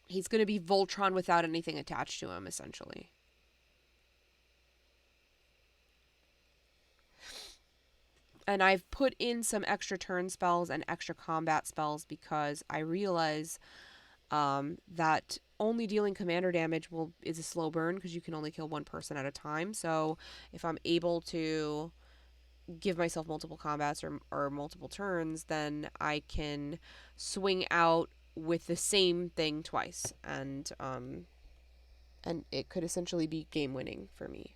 he's going to be Voltron without anything attached to him essentially. And I've put in some extra turn spells and extra combat spells because I realize that only dealing commander damage is a slow burn because you can only kill one person at a time. So if I'm able to give myself multiple combats or multiple turns, then I can swing out with the same thing twice, and it could essentially be game winning for me.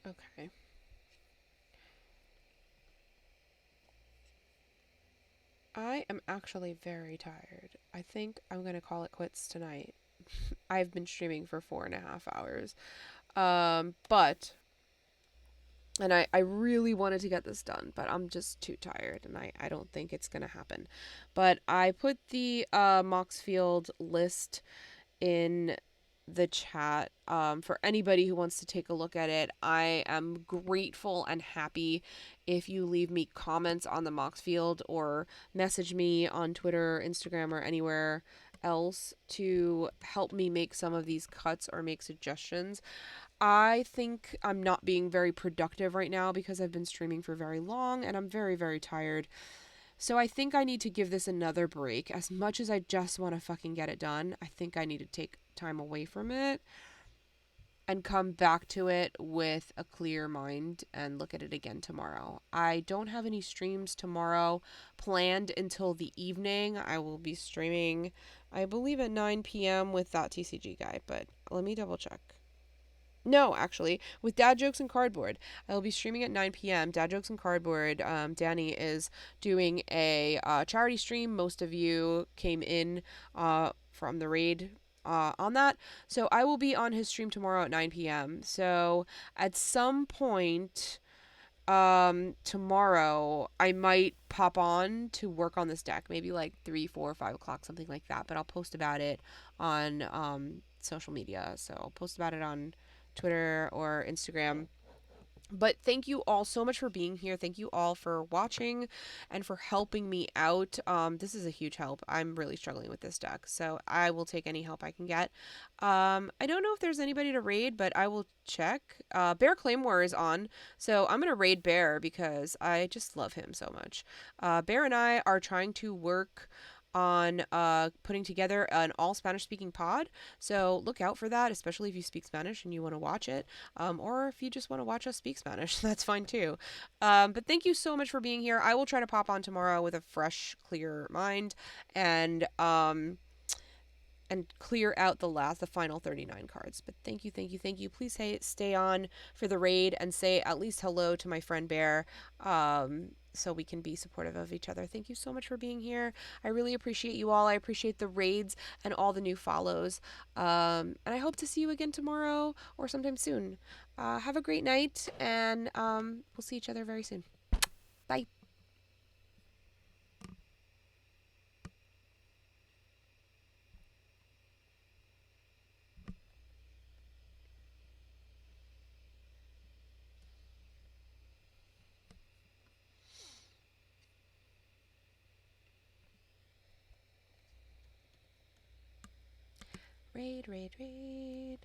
Okay. I am actually very tired. I think I'm gonna call it quits tonight. I've been streaming for 4.5 hours. But and I really wanted to get this done, but I'm just too tired and I don't think it's gonna happen. But I put the Moxfield list in the chat for anybody who wants to take a look at it. I am grateful and happy if you leave me comments on the Moxfield or message me on Twitter, Instagram, or anywhere else to help me make some of these cuts or make suggestions. I think I'm not being very productive right now because I've been streaming for very long and I'm very, very tired. So I think I need to give this another break. As much as I just want to fucking get it done, I think I need to take time away from it and come back to it with a clear mind and look at it again tomorrow. I don't have any streams tomorrow planned until the evening. I will be streaming, I believe, at 9 p.m. with that TCG guy, but let me double check. No, actually, with Dad Jokes and Cardboard. I will be streaming at 9 p.m. Dad Jokes and Cardboard. Danny is doing a charity stream. Most of you came in from the raid on that. So I will be on his stream tomorrow at 9 p.m. So at some point tomorrow I might pop on to work on this deck, maybe like 3, 4, 5 o'clock, something like that, but I'll post about it on social media. So I'll post about it on Twitter or Instagram. But thank you all so much for being here. Thank you all for watching and for helping me out. This is a huge help. I'm really struggling with this deck, so I will take any help I can get. I don't know if there's anybody to raid, but I will check. Bear Claymore is on, so I'm going to raid Bear because I just love him so much. Bear and I are trying to work on putting together an all Spanish speaking pod. So look out for that, especially if you speak Spanish and you want to watch it. Or if you just want to watch us speak Spanish, that's fine too. But thank you so much for being here. I will try to pop on tomorrow with a fresh, clear mind and clear out the final 39 cards. But thank you, thank you, thank you. Please stay on for the raid and say at least hello to my friend Bear, so we can be supportive of each other. Thank you so much for being here. I really appreciate you all. I appreciate the raids and all the new follows. And I hope to see you again tomorrow or sometime soon. Have a great night, and we'll see each other very soon. Bye. Raid, raid, raid.